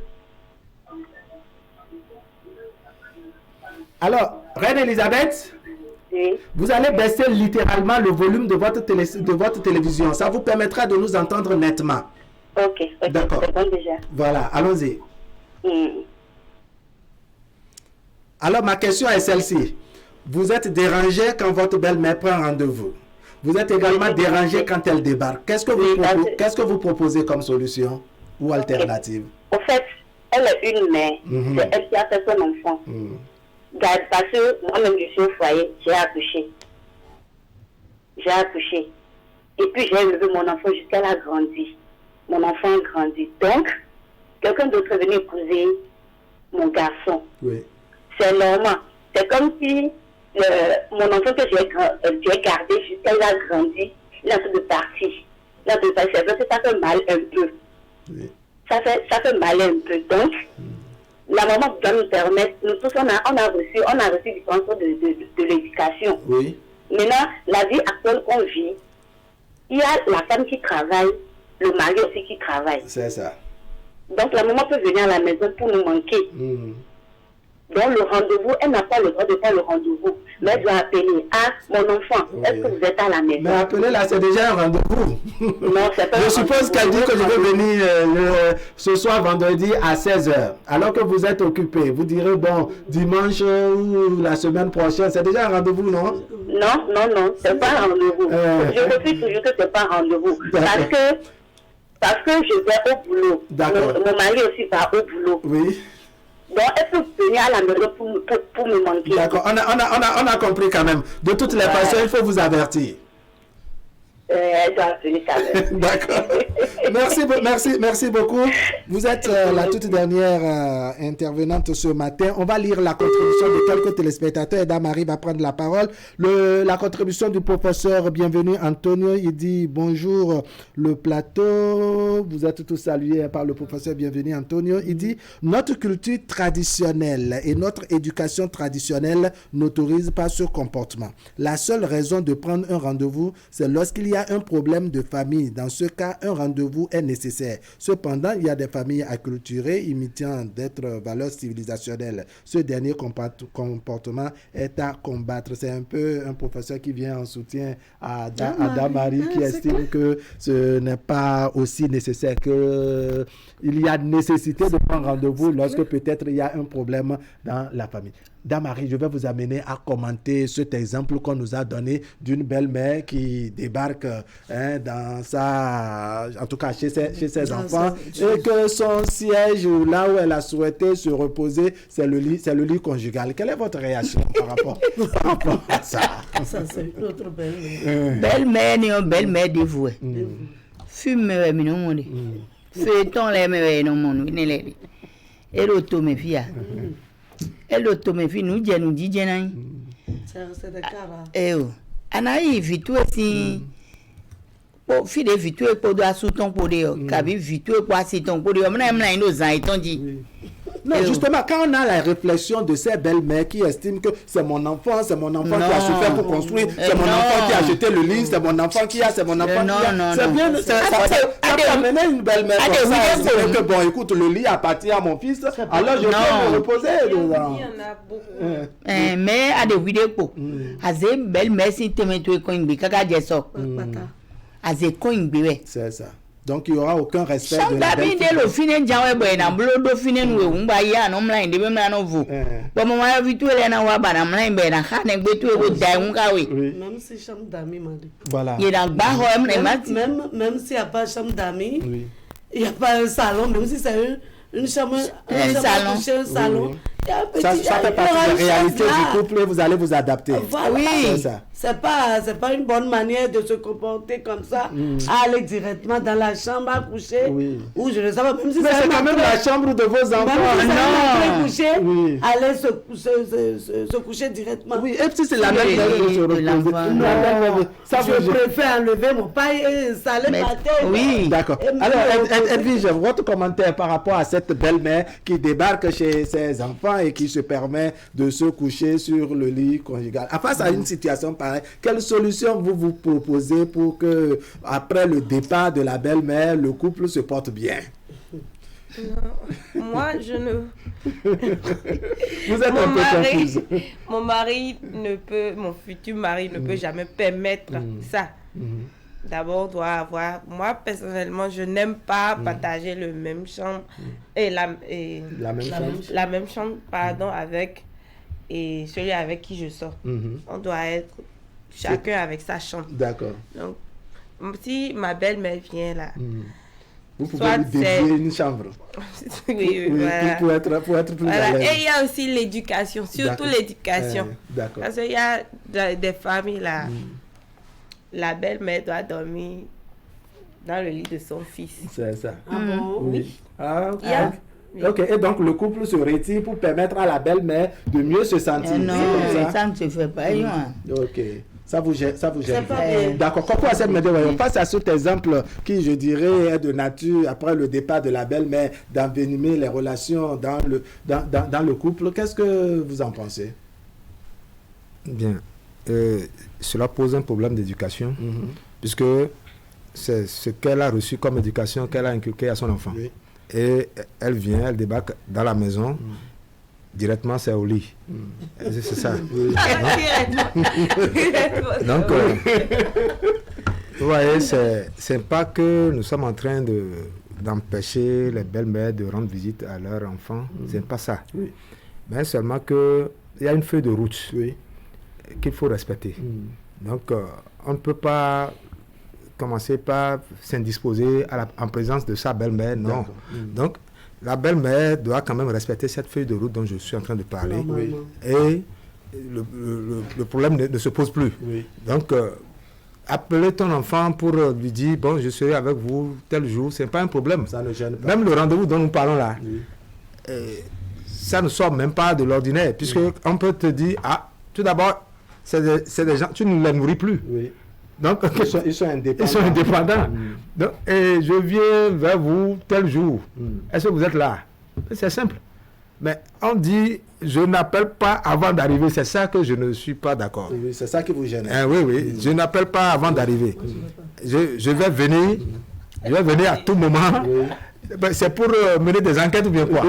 Alors, Reine Elisabeth, vous allez baisser littéralement le volume de votre télévision. Ça vous permettra de nous entendre nettement. Ok, d'accord. C'est bon déjà. Voilà, allons-y. Alors, ma question est celle-ci. Vous êtes dérangé quand votre belle-mère prend rendez-vous. Vous êtes également dérangé quand elle débarque. Qu'est-ce que vous proposez comme solution ou alternative? En fait, elle est une mère. C'est elle qui a fait son enfant. Parce que moi-même, je suis au foyer, j'ai accouché. Et puis, j'ai élevé mon enfant jusqu'à la grandi. Mon enfant a grandi. Donc, quelqu'un d'autre est venu épouser mon garçon. Oui. C'est normal. C'est comme si mon enfant que j'ai gardé jusqu'à il a grandi, il est en train de partir. C'est vrai que ça fait mal un peu. Oui. Ça fait mal un peu. Donc, la maman doit nous permettre, nous tous, on a reçu du concours de l'éducation. Oui. Maintenant, la vie actuelle qu'on vit, il y a la femme qui travaille, le mari aussi qui travaille. C'est ça. Donc la maman peut venir à la maison pour nous manquer. Donc le rendez-vous, elle n'a pas le droit de faire le rendez-vous. Mais elle doit appeler. Ah, mon enfant, est-ce que vous êtes à la maison? Mais appeler là, c'est déjà un rendez-vous. Non, c'est pas. Je suppose qu'elle dit que je vais venir ce soir vendredi à 16h. Alors que vous êtes occupé. Vous direz, bon, dimanche ou la semaine prochaine, c'est déjà un rendez-vous, non? Non, c'est pas un rendez-vous. Je refuse toujours que c'est pas un rendez-vous. Parce que je vais au boulot. Mon mari aussi va au boulot. Oui. Donc, elle peut venir à la maison pour me manquer. D'accord, on a compris quand même. De toutes les façons, il faut vous avertir. Elle doit venir quand même. D'accord. Merci beaucoup. Vous êtes la toute dernière intervenante ce matin. On va lire la contribution de quelques téléspectateurs. Dame-Marie va prendre la parole. La contribution du professeur Bienvenu Antonio, il dit bonjour le plateau. Vous êtes tous salués par le professeur Bienvenu Antonio. Il dit notre culture traditionnelle et notre éducation traditionnelle n'autorisent pas ce comportement. La seule raison de prendre un rendez-vous, c'est lorsqu'il y a un problème de famille. Dans ce cas, un rendez-vous est nécessaire. Cependant, il y a des familles acculturées imitant d'être valeurs civilisationnelles. Ce dernier comportement est à combattre. C'est un peu un professeur qui vient en soutien à Dame-Marie qui estime que ce n'est pas aussi nécessaire, qu'il y a nécessité de prendre rendez-vous lorsque peut-être il y a un problème dans la famille. Dame-Marie, je vais vous amener à commenter cet exemple qu'on nous a donné d'une belle-mère qui débarque en tout cas chez ses enfants, et que son siège, là où elle a souhaité se reposer, c'est le lit conjugal. Quelle est votre réaction par rapport à ça? Ça, c'est notre belle-mère. Belle-mère, ni une belle-mère dévouée. Fume, mais non, feuilleton, les mères, non, et l'automéfia. Elle automéfie nous dit c'est des caras. Eh oh, anaï vitu si po fi de vitu e po do asuton po de kabi vitu e po asiton po de mna ino zan iton dit. Non, justement, quand on a la réflexion de ces belles-mères qui estiment que c'est mon enfant qui a souffert pour construire, c'est mon enfant qui a acheté le lit, c'est mon enfant qui a, c'est mon enfant qui a. C'est bien, ça peut amener une belle-mère comme ça, c'est que bon, écoute, le lit appartient à mon fils, alors je peux me reposer dedans. Mais à des vidéos, à des belles-mères, si tu mets tout le coin, kaka jeso. À des coins, c'est ça. Donc il n'y aura aucun respect de la belle fille. Le film jawe boy na blodo film we umba ya no mla inde me na vous. Bon moi vitu ele na wa ba na mla imbe na khane gbetu e go dai unga we. Même si chambre d'amis mali. Voilà. Il a même s'il y a pas chambre d'amis, il y a pas un salon, même si c'est une chambre, un salon. Ça fait partie des réalités du couple, vous allez vous adapter. Voilà. Oui, c'est pas une bonne manière de se comporter comme ça, aller directement dans la chambre à coucher, ou je ne sais pas, même si c'est quand même la chambre de vos enfants. Coucher, aller se coucher directement. Oui, et puis c'est la même chose. Je préfère enlever mon paille et installer ma tête. Oui, d'accord. Alors, Edwige, votre commentaire par rapport à cette belle-mère qui débarque chez ses enfants et qui se permet de se coucher sur le lit conjugal. Face à une situation pareille, quelle solution vous proposez pour que, après le départ de la belle-mère, le couple se porte bien? Non, moi, je ne... Vous êtes un peu confuse. Mon futur mari ne peut jamais permettre ça. D'abord, on doit avoir... Moi, personnellement, je n'aime pas partager le même chambre et la même chambre, pardon, avec et celui avec qui je sors. On doit être chacun avec sa chambre. D'accord. Donc, si ma belle-mère vient là, vous pouvez lui dédier une chambre. Oui, voilà. pour être plus à l'aise. Et il y a aussi l'éducation, surtout l'éducation. D'accord. Parce qu'il y a des familles là, la belle-mère doit dormir dans le lit de son fils. C'est ça. Ah bon? Oui. Ah, ok, et donc le couple se retire pour permettre à la belle-mère de mieux se sentir. Non, ça ne se fait pas. Ok. Ça vous gêne pas. D'accord. Face à cet exemple qui, je dirais, est de nature, après le départ de la belle-mère, d'envenimer les relations dans le couple, qu'est-ce que vous en pensez? Bien. Cela pose un problème d'éducation, puisque c'est ce qu'elle a reçu comme éducation qu'elle a inculqué à son enfant. Oui. Et elle vient, elle débarque dans la maison. Directement, c'est au lit. C'est ça. Donc, vous voyez, c'est pas que nous sommes en train d'empêcher les belles-mères de rendre visite à leurs enfants. C'est pas ça. Oui. Mais seulement qu'il y a une feuille de route qu'il faut respecter. Donc, on ne peut pas commencer par s'indisposer en présence de sa belle-mère. Non. Donc, la belle-mère doit quand même respecter cette feuille de route dont je suis en train de parler. Et le problème ne se pose plus. Oui. Donc, appeler ton enfant pour lui dire, bon, je serai avec vous tel jour, c'est pas un problème. Ça ne gêne pas. Même le rendez-vous dont nous parlons là, ça ne sort même pas de l'ordinaire, puisque on peut te dire, tout d'abord, c'est des gens, tu ne les nourris plus. Oui. Donc, ils sont indépendants. Ils sont indépendants. Donc, et je viens vers vous tel jour. Est-ce que vous êtes là? C'est simple. Mais on dit, je n'appelle pas avant d'arriver. C'est ça que je ne suis pas d'accord. Oui, c'est ça qui vous gêne. Oui. Je n'appelle pas avant d'arriver. Je vais venir. Je vais venir à tout moment. C'est pour mener des enquêtes ou bien quoi?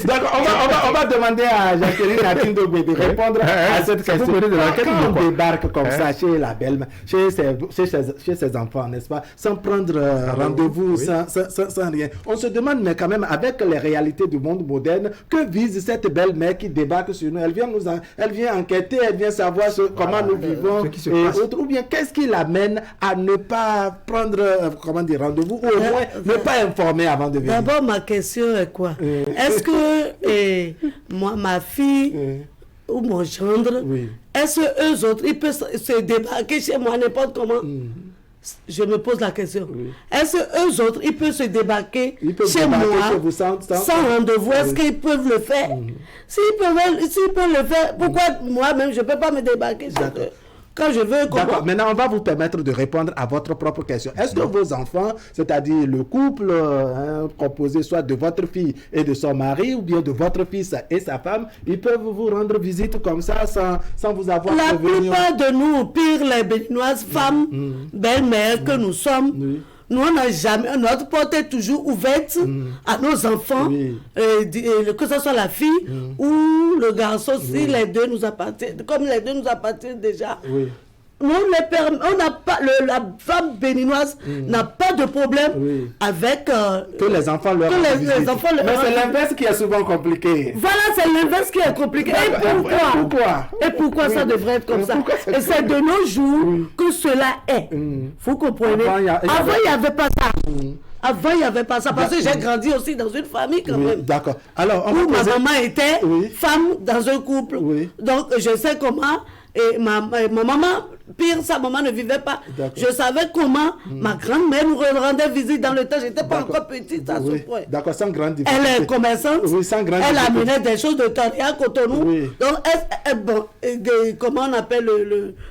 D'accord, on va demander à Jacqueline Atindogbe de répondre à cette question. Quand on débarque comme ça chez la belle-mère, chez ses enfants, n'est-ce pas, sans prendre rendez-vous, sans rien, on se demande, mais quand même, avec les réalités du monde moderne, que vise cette belle-mère qui débarque sur nous? Elle vient enquêter, elle vient savoir comment nous vivons et autres, ou bien qu'est-ce qui l'amène à ne pas prendre rendez-vous, ou au moins ne pas informer avant de venir? D'abord, ma question est quoi? Est-ce que moi, ma fille ou mon gendre, est-ce que eux autres, ils peuvent se débarquer chez moi n'importe comment? Je me pose la question. Est-ce que eux autres, ils peuvent se débarquer chez moi sans rendez-vous? Est-ce qu'ils peuvent le faire? S'ils peuvent le faire, pourquoi moi-même, je ne peux pas me débarquer chez eux? Quand je veux. D'accord, maintenant on va vous permettre de répondre à votre propre question. Est-ce que vos enfants, c'est-à-dire le couple composé soit de votre fille et de son mari, ou bien de votre fils et sa femme, ils peuvent vous rendre visite comme ça sans vous avoir prévenu? La plupart de nous, pire les Béninoises, femmes, belles-mères que nous sommes, nous, on n'a jamais, notre porte est toujours ouverte à nos enfants, que ce soit la fille ou le garçon, si les deux nous appartiennent, comme les deux nous appartiennent déjà. Nous, on n'a pas, la femme béninoise n'a pas de problème avec que les enfants leur rendent. Mais c'est l'inverse qui est souvent compliqué. Voilà, c'est l'inverse qui est compliqué. Et pourquoi ça devrait être comme ça? Et c'est de nos jours que cela est. Vous comprenez? Avant, il n'y avait pas ça. Avant, il n'y avait pas ça, parce que j'ai grandi aussi dans une famille quand même. D'accord. Alors, où ma maman était femme dans un couple. Donc, je sais comment. Et ma maman, pire, sa maman ne vivait pas. Je savais comment ma grand-mère nous rendait visite dans le temps. J'étais pas encore petite à ce point. D'accord, sans grande difficulté. Elle est commerçante. Elle amenait des choses de Tania à Cotonou. Donc, comment on appelle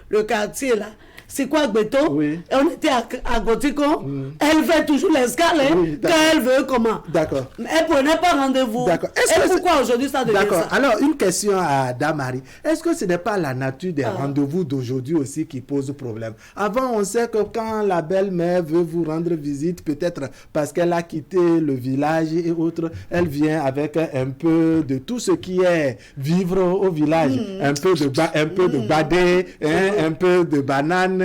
le quartier là? C'est quoi Gbeto? Et on était à Gotikon. Elle fait toujours l'escale quand elle veut comment. D'accord. Elle prenait pas rendez-vous. D'accord. Et pourquoi aujourd'hui ça devient ça? D'accord. Alors, une question à Damari. Est-ce que ce n'est pas la nature des rendez-vous d'aujourd'hui aussi qui pose problème? Avant, on sait que quand la belle-mère veut vous rendre visite, peut-être parce qu'elle a quitté le village et autres, elle vient avec un peu de tout ce qui est vivre au village. Un peu de badé, un peu de banane.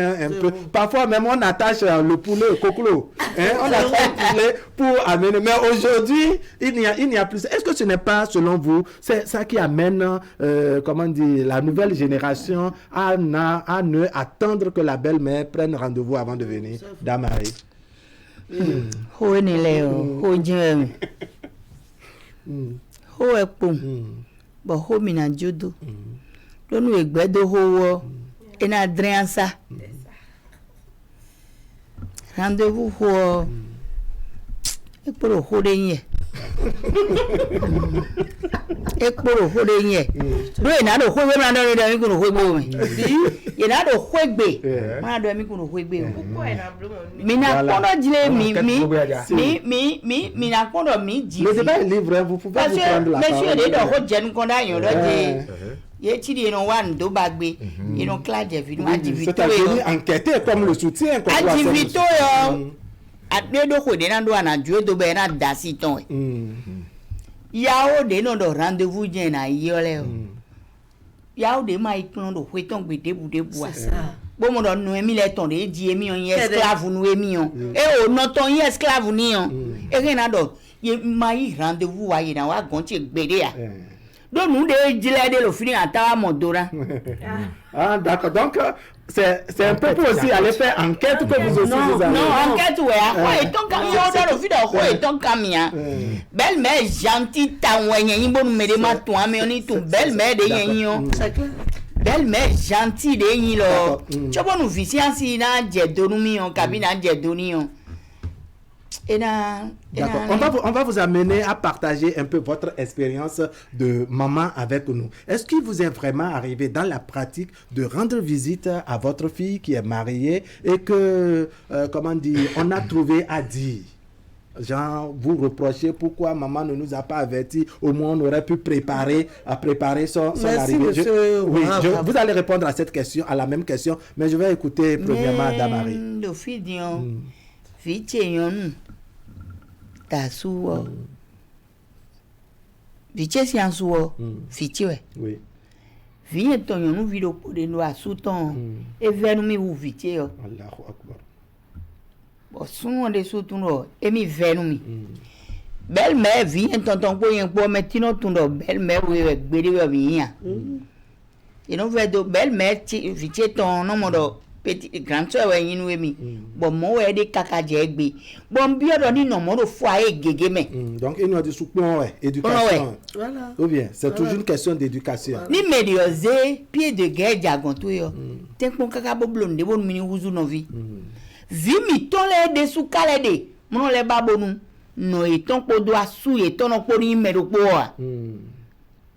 Parfois même on attache le poulet au coclo. On attache le poulet pour amener. Mais aujourd'hui, il n'y a plus. Est-ce que ce n'est pas, selon vous, c'est ça qui amène, la nouvelle génération à ne attendre que la belle-mère prenne rendez-vous avant de venir? Damari. Rendez-vous pour le hodenye. Et pour le hodenye. Do ina do hobe na do da mi kunu hobe me. Ina do hobe. Ma do mi kunu hobe. Mi na kondo dile mi na kondo mi di. Mais c'est pas un livre, vous pouvez vous prendre la parole. Monsieur de do ho jenu konda yon do de. Yetiri no wan do bagbe. Ils ont clade vie no adivito. C'est-à-dire enquêter comme le soutien qu'on doit adivito yo. Adbe do ko de na do na due do be na dasi ton. Yao de no do rendez-vous je na yole. Yao de ma ipon do hweton gbe debu debu asa. Bo mo do no emi le ton de di emi on esclave nu emi on. E o no ton ye esclave ni on. E re na do ye mai rendez-vous wa ye na wa gonche gbede ya. Donc nous de le finir à ta modora. D'accord. Donc c'est un peu pour aussi aller faire enquête que vous aussi vous avez. Non, enquête ouais. Et ton camion dans le vide et ton camion. Belle-mère gentille ta wenye imbo me de ma toi mais on est tout belle-mère de yenyo. belle-mère gentille de yi lo. Tu vois nous visi ainsi na jedonumi on cabine na jedoni on. D'accord. On va vous amener à partager un peu votre expérience de maman avec nous. Est-ce qu'il vous est vraiment arrivé dans la pratique de rendre visite à votre fille qui est mariée et que, on a trouvé à dire? Genre, vous reprochez pourquoi maman ne nous a pas avertis, au moins on aurait pu préparer son arrivée. Vous allez répondre à cette question, à la même question, mais je vais écouter premièrement Damari. Le fidion, vitiyon, tasou, vitié si ansou, vitié. Oui. Viens ton yon vidéo pour de nous à sous-ton et vers nous ou vitié. Allahu Akbar. Souvent des sous-tours et mi venumi. Belle-mère vient tonton pour un peu maintenant ton belle-mère oui bédé vient. Et non veut de belle-mère vite ton nom de petit grand soeur oui nous mi. Bon moi des caca jegbi. Bon bien donné non mon foyer gégé mais. Donc il nous a dit soupon éducation. Voilà. Ou bien c'est toujours une question d'éducation. Ni médiosé pied de guerre jargon tout yo. T'es pour caca blonde bon mini ouzu non vie. Vimi ton les de sous calé mon les babonu no et ton ko doit sou et ton ko ni mero po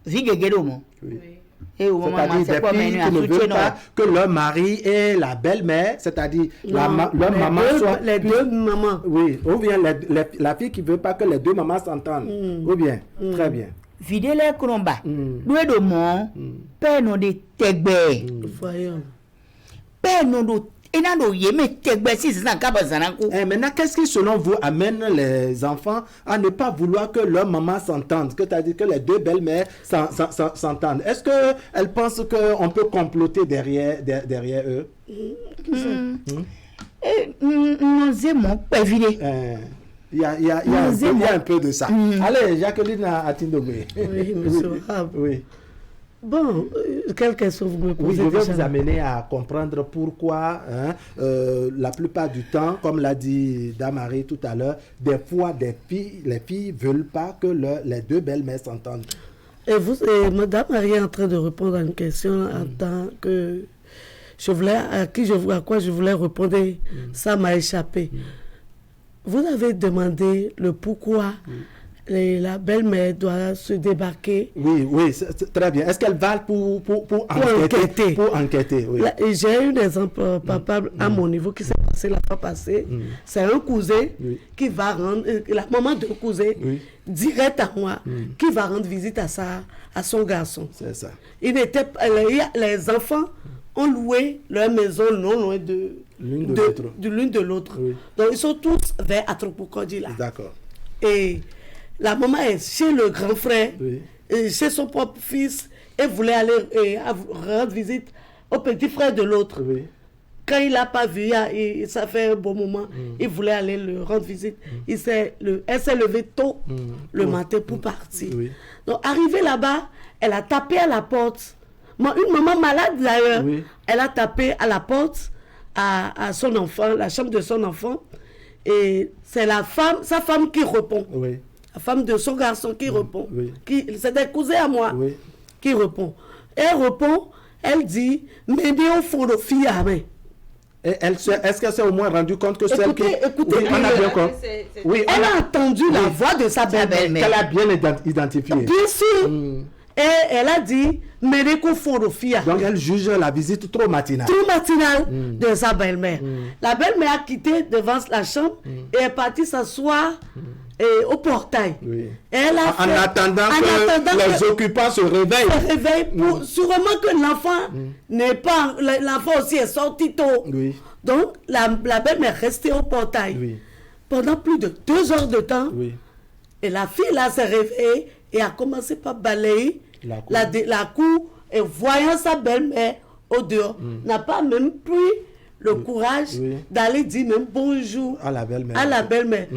vi gegero mo c'est-à-dire des filles qui ne veulent pas que leur mari et la belle-mère, c'est-à-dire leur maman soient les deux mamans. Oui, ou bien la fille qui veut pas que les deux mamans s'entendent. Ou bien, très bien. Vide les kromba doué de mon père non de tegbe voyons père non de maintenant, qu'est-ce qui, selon vous, amène les enfants à ne pas vouloir que leur maman s'entende, c'est-à-dire que les deux belles-mères s'entendent? Est-ce qu'elles pensent qu'on peut comploter derrière eux? Nous aimons pas évidemment. Il y a un peu de ça. Allez, Jacqueline Atindogwe. Oui, monsieur. Oui. Bon, quelle question vous me posez? Oui, je vais vous amener à comprendre pourquoi, la plupart du temps, comme l'a dit Damari tout à l'heure, des fois, les filles ne veulent pas que les deux belles-mères s'entendent. Et Madame Marie est en train de répondre à une question en tant que à quoi je voulais répondre, ça m'a échappé. Vous avez demandé le pourquoi. La belle-mère doit se débarquer. Oui, c'est très bien. Est-ce qu'elle va pour enquêter? Pour enquêter, oui. J'ai eu un exemple palpable à mon niveau qui s'est passé la fois passée. C'est un cousin qui va rendre, la maman d'un cousin, direct à moi, qui va rendre visite à son garçon. C'est ça. Les enfants ont loué leur maison non loin de l'une de l'autre. Oui. Donc ils sont tous vers Atropokodi là. D'accord. Et la maman est chez le grand frère, chez son propre fils, et voulait aller rendre visite au petit frère de l'autre. Oui. Quand il n'a pas vu, ça fait un bon moment, il voulait aller le rendre visite. Elle s'est levée tôt le matin pour partir. Oui. Donc, arrivée là-bas, elle a tapé à la porte. Une maman malade d'ailleurs, elle a tapé à la porte à son enfant, la chambre de son enfant. Et c'est sa femme qui répond. Oui. La femme de son garçon qui répond. Oui. C'est des cousins à moi qui répond. Elle répond, elle dit, mais au fond de fille à main. Est-ce qu'elle s'est au moins rendu compte que celle qui... Écoutez, elle a entendu la voix de sa belle-mère. Qu'elle a bien identifiée. Bien sûr. Et elle a dit, mais au fond de fille. Donc elle juge la visite trop matinale. Trop matinale de sa belle-mère. La belle-mère a quitté devant la chambre et est partie s'asseoir au portail. Oui. En attendant que les occupants se réveillent. Sûrement que l'enfant n'est pas... L'enfant aussi est sorti tôt. Oui. Donc, la belle-mère est restée au portail pendant plus de 2 heures de temps. Oui. Et la fille, là, s'est réveillée et a commencé par balayer la cour. Et voyant sa belle-mère au dehors, n'a pas même pris le courage d'aller dire même bonjour à la belle-mère.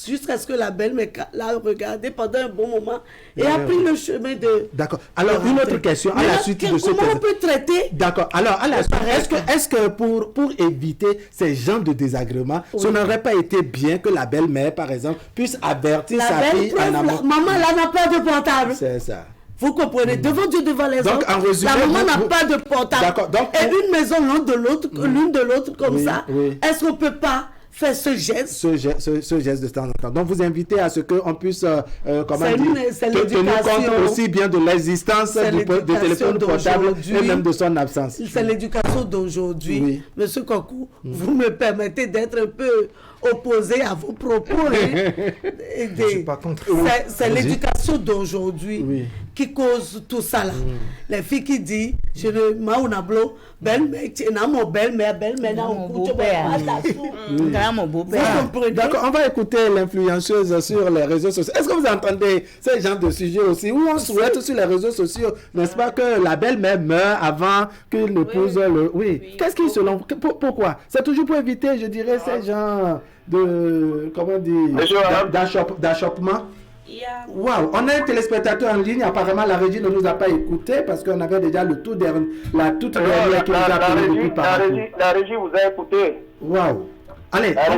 Jusqu'à ce que la belle-mère l'a regardé pendant un bon moment et a pris le chemin de... D'accord. Alors, une autre question à la suite de ce... Comment on peut traiter... D'accord. Alors, à la suite, est-ce que pour éviter ces genres de désagréments, ce n'aurait pas été bien que la belle-mère, par exemple, puisse avertir sa fille en amont? Maman, là, n'a pas de portable. C'est ça. Vous comprenez? Devant Dieu, devant les autres, en résumé, la maman n'a pas de portable. D'accord. Donc, et une maison l'une de l'autre comme ça. Est-ce qu'on ne peut pas faire ce geste? Ce geste de temps en temps. Donc, vous invitez à ce qu'on puisse tenir compte aussi bien de l'existence du téléphone portable et même de son absence. C'est l'éducation d'aujourd'hui. Oui. Monsieur Kokou, vous me permettez d'être un peu opposé à vos propos. Je suis pas contre. C'est l'éducation d'aujourd'hui qui cause tout ça là. Les filles qui disent, je ne m'aunablo, belle-mère, belle-mère, D'accord, on va écouter l'influenceuse sur les réseaux sociaux. Est-ce que vous entendez ce genre de sujet aussi, où on souhaite sur les réseaux sociaux, n'est-ce pas, que la belle-mère meurt avant que l'épouse le... Oui. Qu'est-ce qui selon... Pourquoi? C'est toujours pour éviter, je dirais, ces genres de... Comment dire? D'achoppement. Waouh, on a un téléspectateur en ligne. Apparemment, la régie ne nous a pas écouté parce qu'on avait déjà la toute dernière qui nous a parlé depuis par la régie vous a écouté. Waouh. Allez, on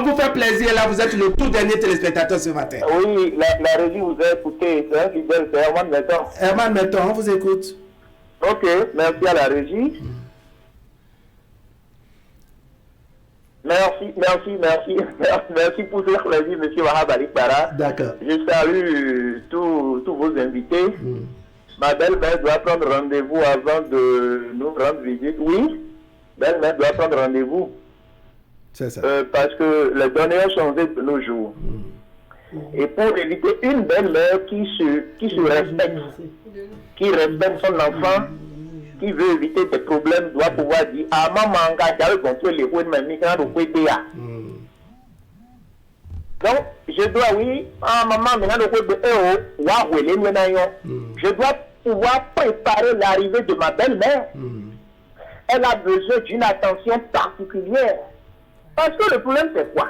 vous fait plaisir là. Vous êtes le tout dernier téléspectateur ce matin. Oui, la régie vous a écouté. C'est un fidèle, c'est Herman Metton. Herman Metton, on vous écoute. Ok, merci à la régie. Merci pour ce plaisir, M. Wahab Alikbara. D'accord. Je salue tous vos invités. Ma belle-mère doit prendre rendez-vous avant de nous rendre visite. Oui, belle-mère doit prendre rendez-vous. C'est ça. Parce que les données ont changé de nos jours. Et pour éviter une belle-mère qui se respecte, qui respecte son enfant, qui veut éviter des problèmes, doit pouvoir dire ah maman j'avais contrôlé les points de ma micro au côté là. Donc je dois maman maintenant je dois pouvoir préparer l'arrivée de ma belle-mère. Elle a besoin d'une attention particulière. Parce que le problème c'est quoi?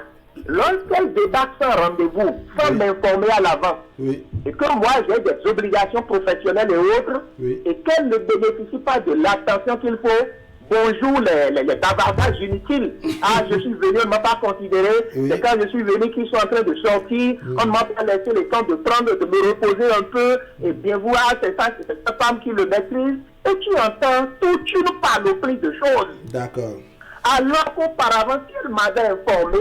Lorsqu'elle débarque sans rendez-vous, sans m'informer à l'avance, et que moi j'ai des obligations professionnelles et autres, et qu'elle ne bénéficie pas de l'attention qu'il faut, bonjour les bavardages inutiles. Ah, je suis venu, on ne m'a pas considéré. C'est quand je suis venu qu'ils sont en train de sortir, on ne m'a pas laissé le temps de me reposer un peu, et bien voir, c'est ça, c'est cette femme qui le maîtrise, et tu entends toute une panoplie de choses. D'accord. Alors qu'auparavant, si elle m'avait informé,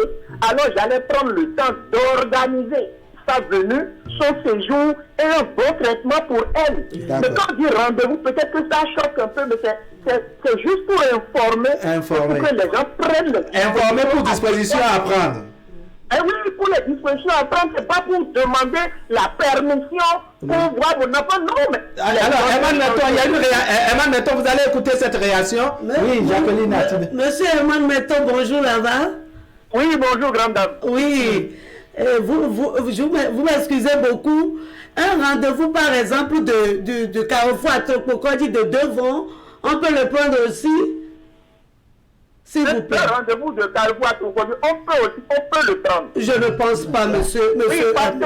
alors j'allais prendre le temps d'organiser sa venue, son séjour et un bon traitement pour elle. Mais quand on dit rendez-vous, peut-être que ça choque un peu, mais c'est juste pour informer. Pour que les gens prennent le informer pour disposition à prendre. Et oui, pour les dispositions à prendre, c'est pas pour demander la permission pour voir mon enfant. Non, mais... Alors, Herman Metton, vous allez écouter cette réaction. Oui, Jacqueline. Monsieur Herman Metton, bonjour là-bas. Oui, bonjour, grande dame. Oui, vous m'excusez beaucoup. Un rendez-vous, par exemple, de Carrefour à Tokpokodi de devant, on peut le prendre aussi. S'il vous plaît. Un rendez-vous de Carrefour à Tokpokodi, on peut le prendre. Je ne pense pas, monsieur. Oui, parce que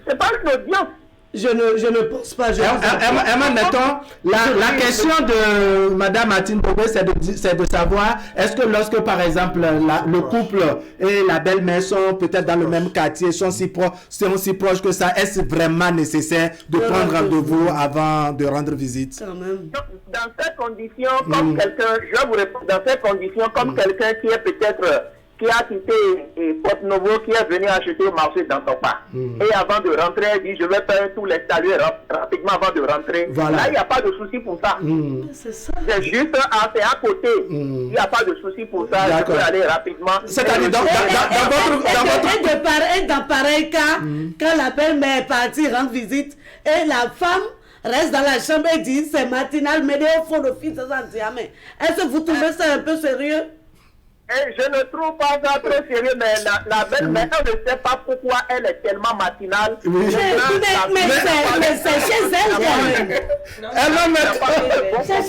c'est pas une audience. Je ne pense pas. Herman Metton, la question de Madame Martine Bobé, c'est de savoir, est-ce que lorsque, par exemple, le couple et la belle-mère sont peut-être dans le même quartier, sont si proches que ça, est-ce vraiment nécessaire de prendre rendez-vous avant de rendre visite? Dans ces conditions, comme quelqu'un, je vais vous répondre, dans ces conditions, comme quelqu'un qui est peut-être... qui a quitté Porte Novo, qui est venu acheter au marché dans son pas. Et avant de rentrer, il dit, je vais faire tous les saluts rapidement avant de rentrer. Voilà. Là, il n'y a pas de souci pour ça. C'est juste c'est à côté. Il n'y a pas de souci pour ça. Je peux aller rapidement. C'est-à-dire, dans pareil cas, quand la belle-mère est partie rendre visite, et la femme reste dans la chambre et dit, c'est matinal, mais au fond, le fils de Santiamé. Est-ce que vous trouvez ça un peu sérieux? Je ne trouve pas ça très sérieux, mais la belle-mère, elle ne sait pas pourquoi elle est tellement matinale. Mais c'est chez elle. C'est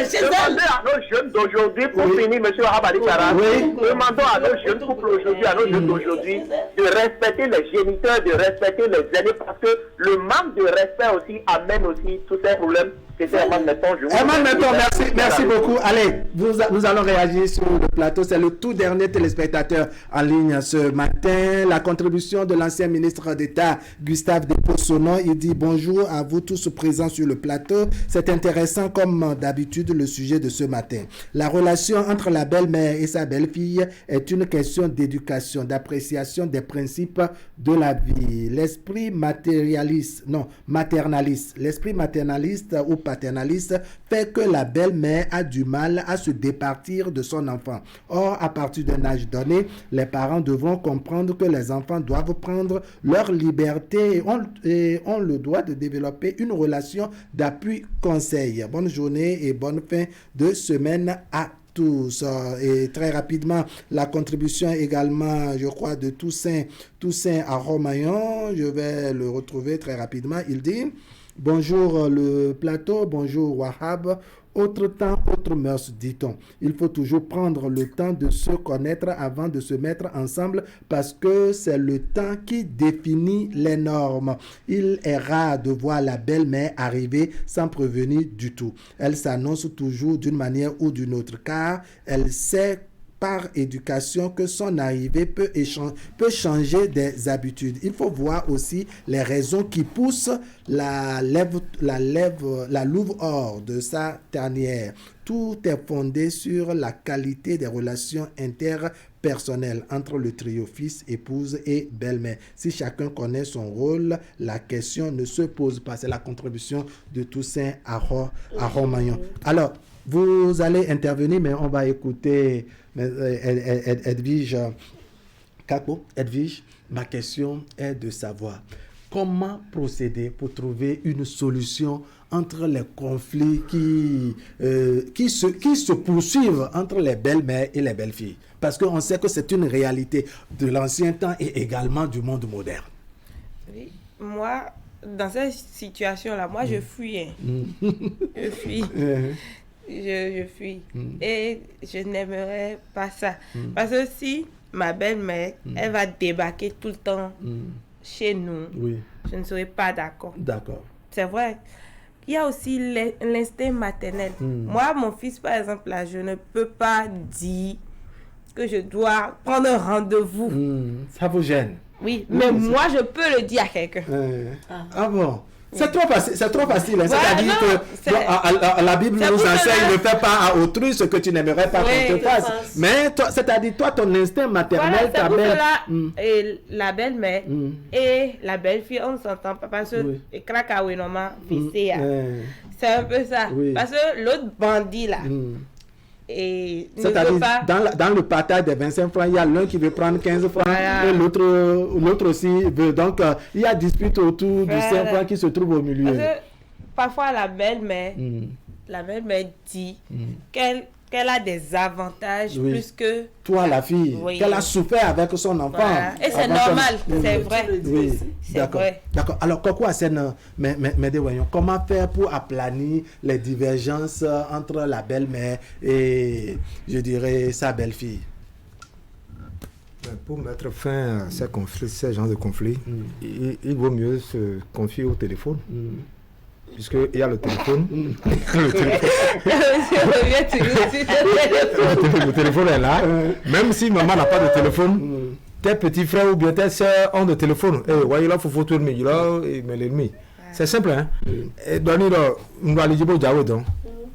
chez elle. À nos jeunes d'aujourd'hui, pour finir, M. Habali Kara, demandons à nos jeunes couples aujourd'hui, à nos jeunes d'aujourd'hui, de respecter les géniteurs, de respecter les aînés, parce que le manque de respect aussi amène aussi tous ces problèmes. C'était Herman Metton. Herman Metton, merci beaucoup. Allez, nous allons réagir sur le plateau. C'est le tout dernier téléspectateur en ligne ce matin. La contribution de l'ancien ministre d'État, Gustave Despossonon. Il dit bonjour à vous tous présents sur le plateau. C'est intéressant comme d'habitude le sujet de ce matin. La relation entre la belle-mère et sa belle-fille est une question d'éducation, d'appréciation des principes de la vie. L'esprit maternaliste ou paternaliste fait que la belle-mère a du mal à se départir de son enfant. Or, à partir d'un âge donné, les parents devront comprendre que les enfants doivent prendre leur liberté et ont le droit de développer une relation d'appui-conseil. Bonne journée et bonne fin de semaine à tous. Et très rapidement, la contribution également, je crois, de Toussaint Aromayon. Je vais le retrouver très rapidement. Il dit « Bonjour le plateau, bonjour Wahab. Autre temps, autre mœurs, dit-on. Il faut toujours prendre le temps de se connaître avant de se mettre ensemble parce que c'est le temps qui définit les normes. Il est rare de voir la belle-mère arriver sans prévenir du tout. Elle s'annonce toujours d'une manière ou d'une autre car elle sait par éducation que son arrivée peut changer des habitudes. Il faut voir aussi les raisons qui poussent la louve hors de sa tanière. Tout est fondé sur la qualité des relations interpersonnelles entre le trio fils, épouse et belle-mère. Si chacun connaît son rôle, la question ne se pose pas. C'est la contribution de Toussaint Aromayon. Alors, vous allez intervenir, mais on va écouter Edwige Kako. Edwige, ma question est de savoir comment procéder pour trouver une solution entre les conflits qui se poursuivent entre les belles-mères et les belles-filles. Parce qu'on sait que c'est une réalité de l'ancien temps et également du monde moderne. Oui, moi, dans cette situation-là, je fuis. Je fuis. Je fuis. Et je n'aimerais pas ça. Parce que si ma belle-mère, elle va débarquer tout le temps chez nous, je ne serais pas d'accord. D'accord. C'est vrai. Il y a aussi l'instinct maternel. Moi, mon fils, par exemple, là, je ne peux pas dire que je dois prendre un rendez-vous. Ça vous gêne? Oui, mais moi, je peux le dire à quelqu'un. Ah bon? C'est trop facile. Hein. C'est-à-dire que la Bible nous enseigne ne fais pas à autrui ce que tu n'aimerais pas qu'on te fasse. Mais c'est-à-dire toi, ton instinct maternel, ta belle... et la belle-mère et la belle-fille, on ne s'entend pas parce que c'est un peu ça. Parce que l'autre bandit là... Et c'est-à-dire, dans le partage des 25 francs, il y a l'un qui veut prendre 15 francs et l'autre aussi veut. Donc, il y a dispute autour du 5 francs qui se trouve au milieu. Parce que parfois, la belle-mère dit qu'elle a des avantages plus que... Toi, la fille, qu'elle a souffert avec son enfant. Voilà. Et c'est normal, c'est vrai. Oui, d'accord. Alors, Koko Hassen, comment faire pour aplanir les divergences entre la belle-mère et, je dirais, sa belle-fille? Pour mettre fin à ces conflits, ces genres de conflits, il vaut mieux se confier au téléphone. Puisqu'il y a le téléphone. Le téléphone est là. Même si maman n'a pas de téléphone, tes petits frères ou bien tes soeurs ont de téléphone. Voyez là, il faut tout le monde. Mais l'ennemi. C'est simple, hein.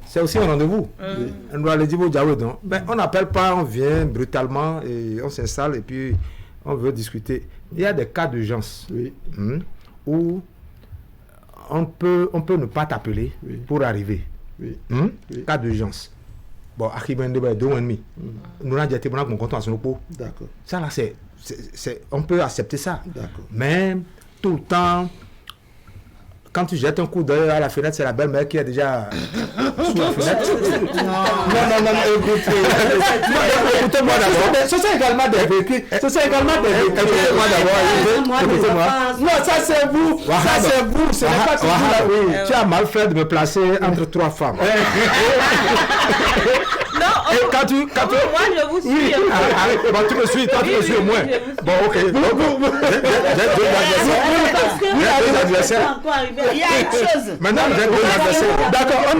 C'est aussi un rendez-vous. On n'appelle pas, on vient brutalement et on s'installe et puis on veut discuter. Il y a des cas d'urgence où on peut ne pas t'appeler pour arriver. Cas d'urgence. Bon, d'accord. Ça là, on peut accepter ça. Mais tout le temps, quand tu jettes un coup d'œil à la fenêtre, c'est la belle-mère qui est déjà sous la fenêtre. Non, écoutez-moi d'abord. Ce sont également des vécus. Écoutez-moi d'abord. Non, ça c'est vous. Ce n'est pas que tu as mal fait de me placer entre trois femmes. Non, Moi, je vous suis. Oui. Bon, tu me suis, toi, tu me suis au moins. Bon, ok. J'ai deux adversaires. Il y a une chose. Maintenant, j'ai deux adversaires. D'accord, on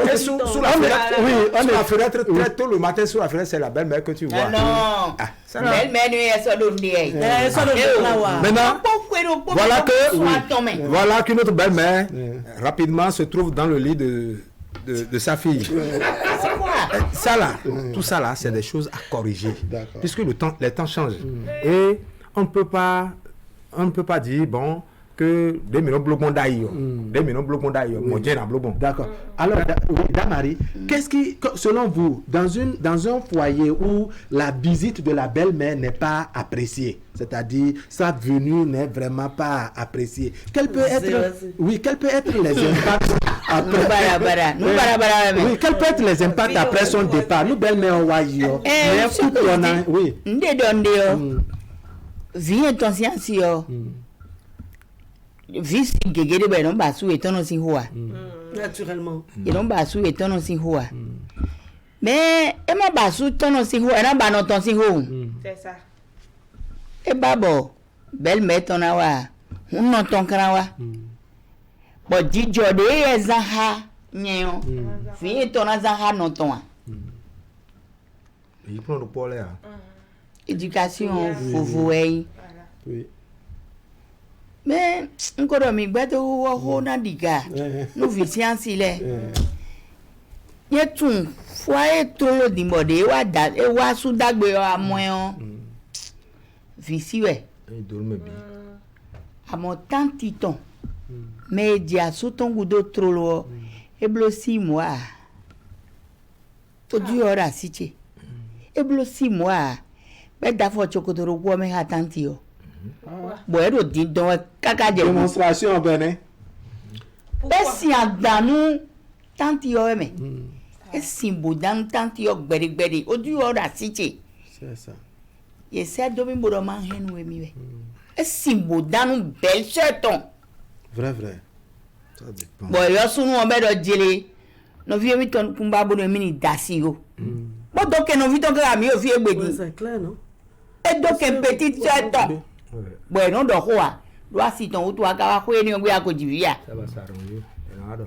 est sous la fenêtre. Oui, on est à la fenêtre très tôt le matin sous la fenêtre, c'est la belle-mère que tu vois. Non. Belle-mère, elle sort de maintenant, voilà qu'une autre belle-mère rapidement se trouve dans le lit de sa fille. C'est quoi? Ça là, tout ça là, c'est des choses à corriger. Puisque les temps changent. Et on ne peut pas dire, bon, que des millions de blocs d'ailleurs. Des millions de blocs d'ailleurs. Mon Dieu, d'accord. Alors, Damari, qu'est-ce qui, selon vous, dans un foyer où la visite de la belle-mère n'est pas appréciée, c'est-à-dire sa venue n'est vraiment pas appréciée, quel peut être les impacts quel peut être les impacts après son départ? Nous belle-mère Wayo. Oui. Viens ton science Visi gegede ba non ba su etono si hoa. Naturellement. Et non ba su etono si hoa. Mais e ma ba su tono si hoa na ba no ton si ho. C'est ça. E babo belle metona wa. Un non ton kra wa. Bo dijo de ezaha nyen. Fi tona zaha non ton. Il prend le poil là. Éducation faut oui. Mais encore mi gbeto wo na diga no vi science ile yetun foyer tolo dimode wa da e wa su dagbe amoyan visi we e dorme bi amo tantiton mais dia su tongudo trolo e blo 6 mois to du ora siche e blo 6 mois be da fo chokodoro wo me ha tantio. Bueno, dis-donc, caca de démonstration, Benin. Si à Danou, tant y a aimé. Et si Boudan, tant y a gberi, au du hors à cité. C'est ça. Et c'est domin bourman henoué miwe. Et si Boudan, belle cheton. Vrai. Ça dépend. Bon, y'a son nom, ben, djele. No vieux miton, kumbabo de mini dasio. Bon, donc, no viton que la mieux vieux bédi. C'est clair, non? Et donc, un petit cheton. Bueno, do hoa. Do asiton utu akawa kweni ngwe akojivia. Ça va s'arranger. Nada.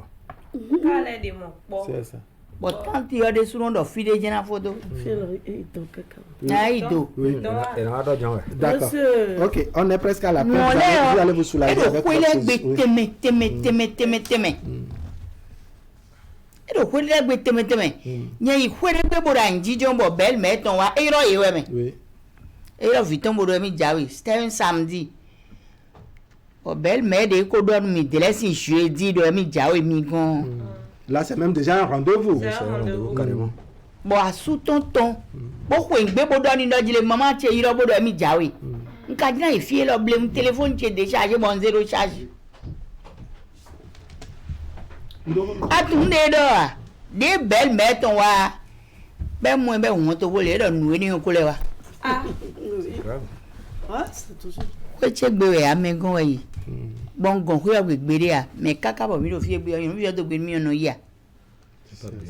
Kale de mon bon. C'est ça. Bon, tant il y a des souvenirs de filles de photo. D'accord. Ok, on est presque à la fin. Vous allez vous soulager avec samedi. Belle-mère de Kodon mi délaisse jeudi de mi jawe mi gon. Là c'est même déjà un rendez-vous. C'est un rendez-vous carrément. Bon à sous tonton. Bon ko ngbe bodo ni ndile maman che iro bodo mi jawe. Nka dina e fie lo blem téléphone che décharger bon zéro charge. Atunde do de belle-mère ton wa. Ben moi ben on to wole do nu ni ko le wa. Ah. Ah, c'est toujours. Ko che gbe we amegon yi. Bon gon ko ya gbere a me kaka bo mi do fie gbe yo mi yo to gbe mi ono ya.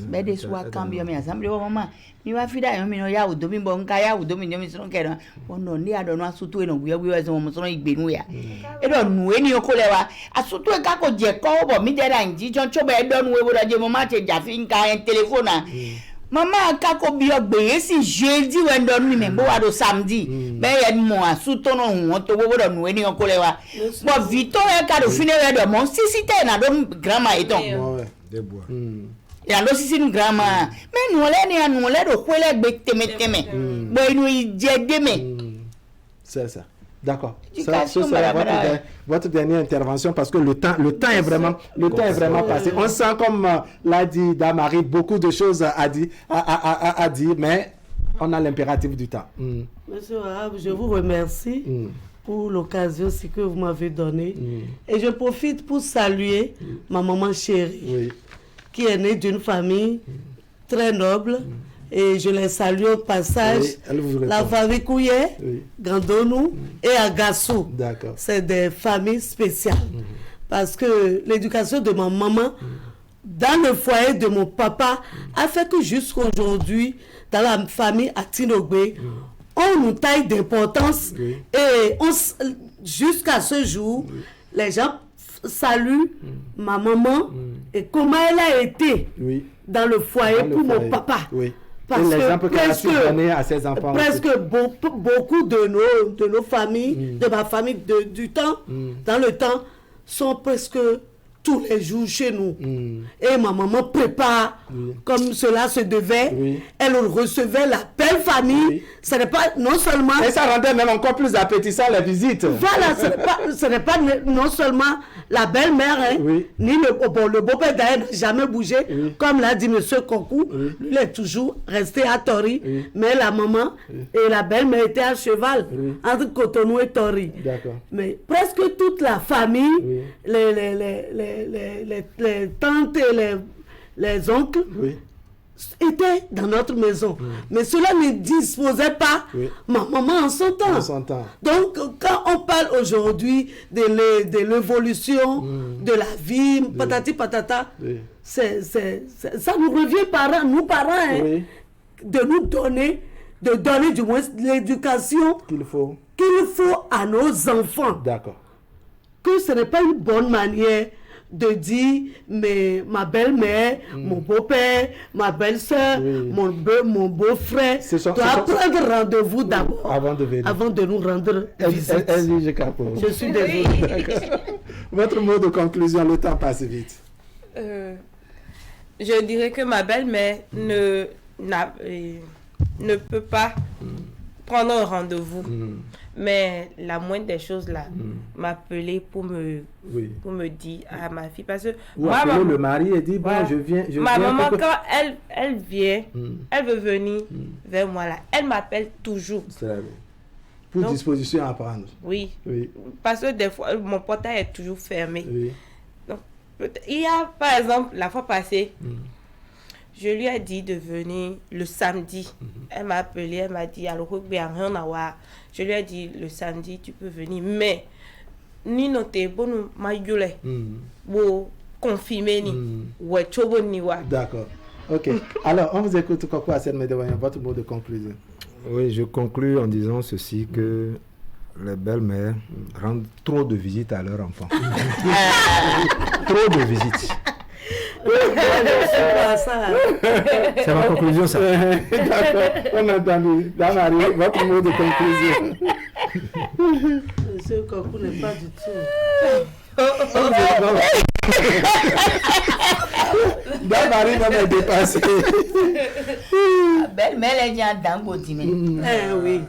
Be de so akambio mi asamble wo mama mi wa fida yo mi no ya udo mi bo nka ya udo mi no mi so nkero ono ni adonu asutu eno gbe gbe so mo so igbenu ya. E do nu eni o ko le wa asutu e ka ko je ko bo mi dera nji jon cho be do nu we bo je mo ma che ja fi nka en telephone Maman kako bio gbe si jeudi when don mi me bo wa do samedi be ye mo asuto no won to wo do nu eni o ko le wa bo Victor e ka do fine we do mo sisi te na do grandma eton de bois ya lo sisi nu grandma me nu le ni anu le do kwele gbe teme bo inu ije de me. C'est ça. D'accord. Ça sera votre dernière intervention parce que le temps est vraiment passé. On sent comme l'a dit Damari, beaucoup de choses à dire, mais on a l'impératif du temps. Monsieur Arabe, je vous remercie pour l'occasion que vous m'avez donnée. Et je profite pour saluer ma maman chérie, qui est née d'une famille très noble. Et je les salue au passage, la famille Kouye, Grandonou et Agassou. C'est des familles spéciales. Parce que l'éducation de ma maman dans le foyer de mon papa a fait que jusqu'aujourd'hui, dans la famille à Tinogbe, on nous taille d'importance et jusqu'à ce jour, les gens saluent ma maman et comment elle a été dans le foyer pour mon papa. Parce que l'exemple qu'elle a su donner à ses enfants. Presque beaucoup de nos familles, de ma famille du temps, dans le temps, sont presque tous les jours chez nous. Et ma maman prépare comme cela se devait. Elle recevait la belle famille. Ce n'est pas non seulement... Et ça rendait même encore plus appétissant les visites. Voilà, ce n'est pas non seulement la belle-mère, ni le beau-père d'ailleurs n'a jamais bougé. Comme l'a dit M. Kokou, il est toujours resté à Tori. Mais la maman et la belle-mère étaient à cheval entre Cotonou et Tori. Mais presque toute la famille, les tantes et les oncles étaient dans notre maison. Mais cela ne disposait pas ma maman en son temps. Donc, quand on parle aujourd'hui de l'évolution de la vie, patati patata, ça nous revient nous parents, de nous donner, du moins l'éducation qu'il faut à nos enfants. Que ce n'est pas une bonne manière de dire, mais ma belle-mère, mon beau-père, ma belle-sœur, mon beau-frère doit prendre rendez-vous d'abord avant de nous rendre visite. Je suis désolée. Votre mot de conclusion, le temps passe vite. Je dirais que ma belle-mère ne peut pas prendre un rendez-vous. Mais la moindre des choses là, m'appeler pour me dire à ma fille. Parce que moi, maman, le mari et dit, bon, je viens. Ma maman, quand elle vient, elle veut venir vers moi là. Elle m'appelle toujours. Pour donc, disposition à prendre. Oui. Parce que des fois, mon portail est toujours fermé. Donc, il y a, par exemple, la fois passée, je lui ai dit de venir le samedi. Elle m'a appelé, elle m'a dit, alors, rien à voir. Je lui ai dit, le samedi, tu peux venir. Mais, ni noter, bon, ma gueule, bon, confirmer, ni, ouais, chobo, ni, ouais. D'accord. Ok. Alors, on vous écoute, Kokou Hassen Medewanya, votre mot de conclusion. Oui, je conclus en disant ceci, que les belles-mères rendent trop de visites à leurs enfants. Trop de visites. C'est ma conclusion, ça. D'accord, on a entendu. Damari, votre mot de conclusion. Monsieur Kokou n'est pas du tout. Damari va me dépasser. Belle-mère, elle vient dans le oui.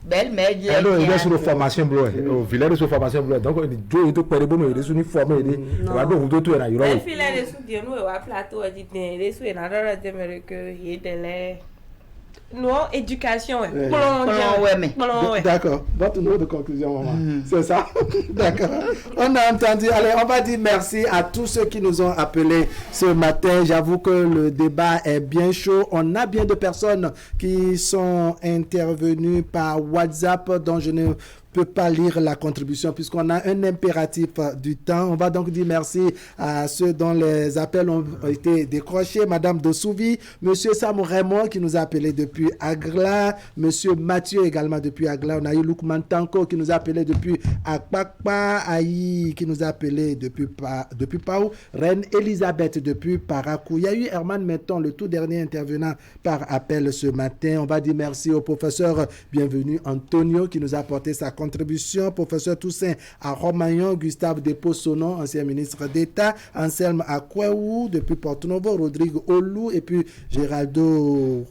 Belle-mère, il est sur la formation bleue. Au village sur la formation bleue. Donc, il dit que tu peux il est uniforme. Il va donc tout là. Elle file les sous-dieux, nous, à plateau, elle dit, les sous, il y a des non, éducation, D'accord. Votre mot de conclusion, maman. C'est ça? D'accord. On a entendu. Allez, on va dire merci à tous ceux qui nous ont appelés ce matin. J'avoue que le débat est bien chaud. On a bien de personnes qui sont intervenues par WhatsApp, dont je ne peux pas lire la contribution puisqu'on a un impératif du temps. On va donc dire merci à ceux dont les appels ont été décrochés. Madame Dosouvi, Monsieur Sam Raymond qui nous a appelé depuis Agla, Monsieur Mathieu également depuis Agla. On a eu Lukman Tanko qui nous a appelé depuis Akpakpa, Aïe qui nous a appelé depuis Pau, Reine Elisabeth depuis Parakou. Il y a eu Herman Metton, le tout dernier intervenant par appel ce matin. On va dire merci au professeur bienvenu Antonio qui nous a apporté sa contribution, professeur Toussaint à Romayon, Gustave Depossonon, ancien ministre d'État, Anselme Akwewou depuis Porto-Novo, Rodrigue Olou et puis Géraldo,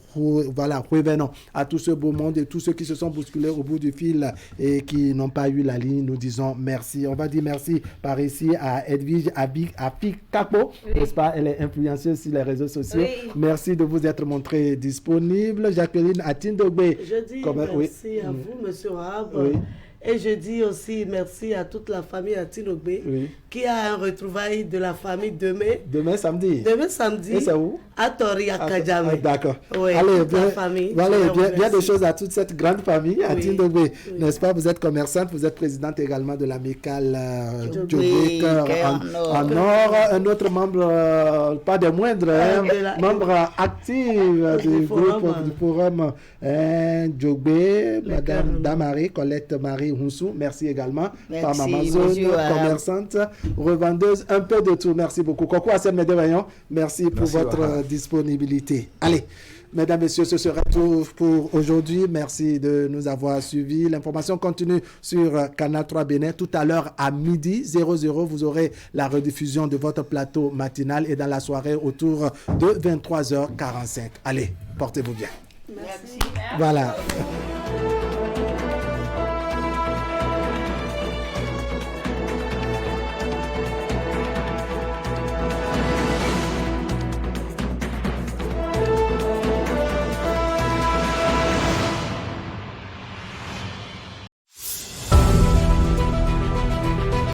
voilà, Revenons à tout ce beau monde et tous ceux qui se sont bousculés au bout du fil et qui n'ont pas eu la ligne, nous disons merci. On va dire merci par ici à Edwige Afik Kapo, n'est-ce pas? Elle est influenceuse sur les réseaux sociaux. Merci de vous être montré disponible. Jacqueline Atindogbe. Je dis merci à vous, monsieur Raab. Et je dis aussi merci à toute la famille à Tinogbe qui a un retrouvaille de la famille demain. Demain samedi. Demain samedi. Et c'est où? À Tori, à Kajame. D'accord. Oui, allez, toute la famille. Voilà, bien des choses à toute cette grande famille à Tinogbe. N'est-ce pas? Vous êtes commerçante, vous êtes présidente également de l'amicale Djogbe en or. Un autre membre, pas des moindres, membre actif du groupe du forum Djogbe, Madame Damari, Colette Marie Houssou. Merci également. Femme Amazon, commerçante, revendeuse, un peu de tout. Merci beaucoup. Coco Assel Medevayon, merci pour votre disponibilité. Allez. Mesdames, Messieurs, ce sera tout pour aujourd'hui. Merci de nous avoir suivis. L'information continue sur Canal 3 Bénin. Tout à l'heure, à midi 00, vous aurez la rediffusion de votre plateau matinal et dans la soirée autour de 23h45. Allez, portez-vous bien. Merci. Voilà.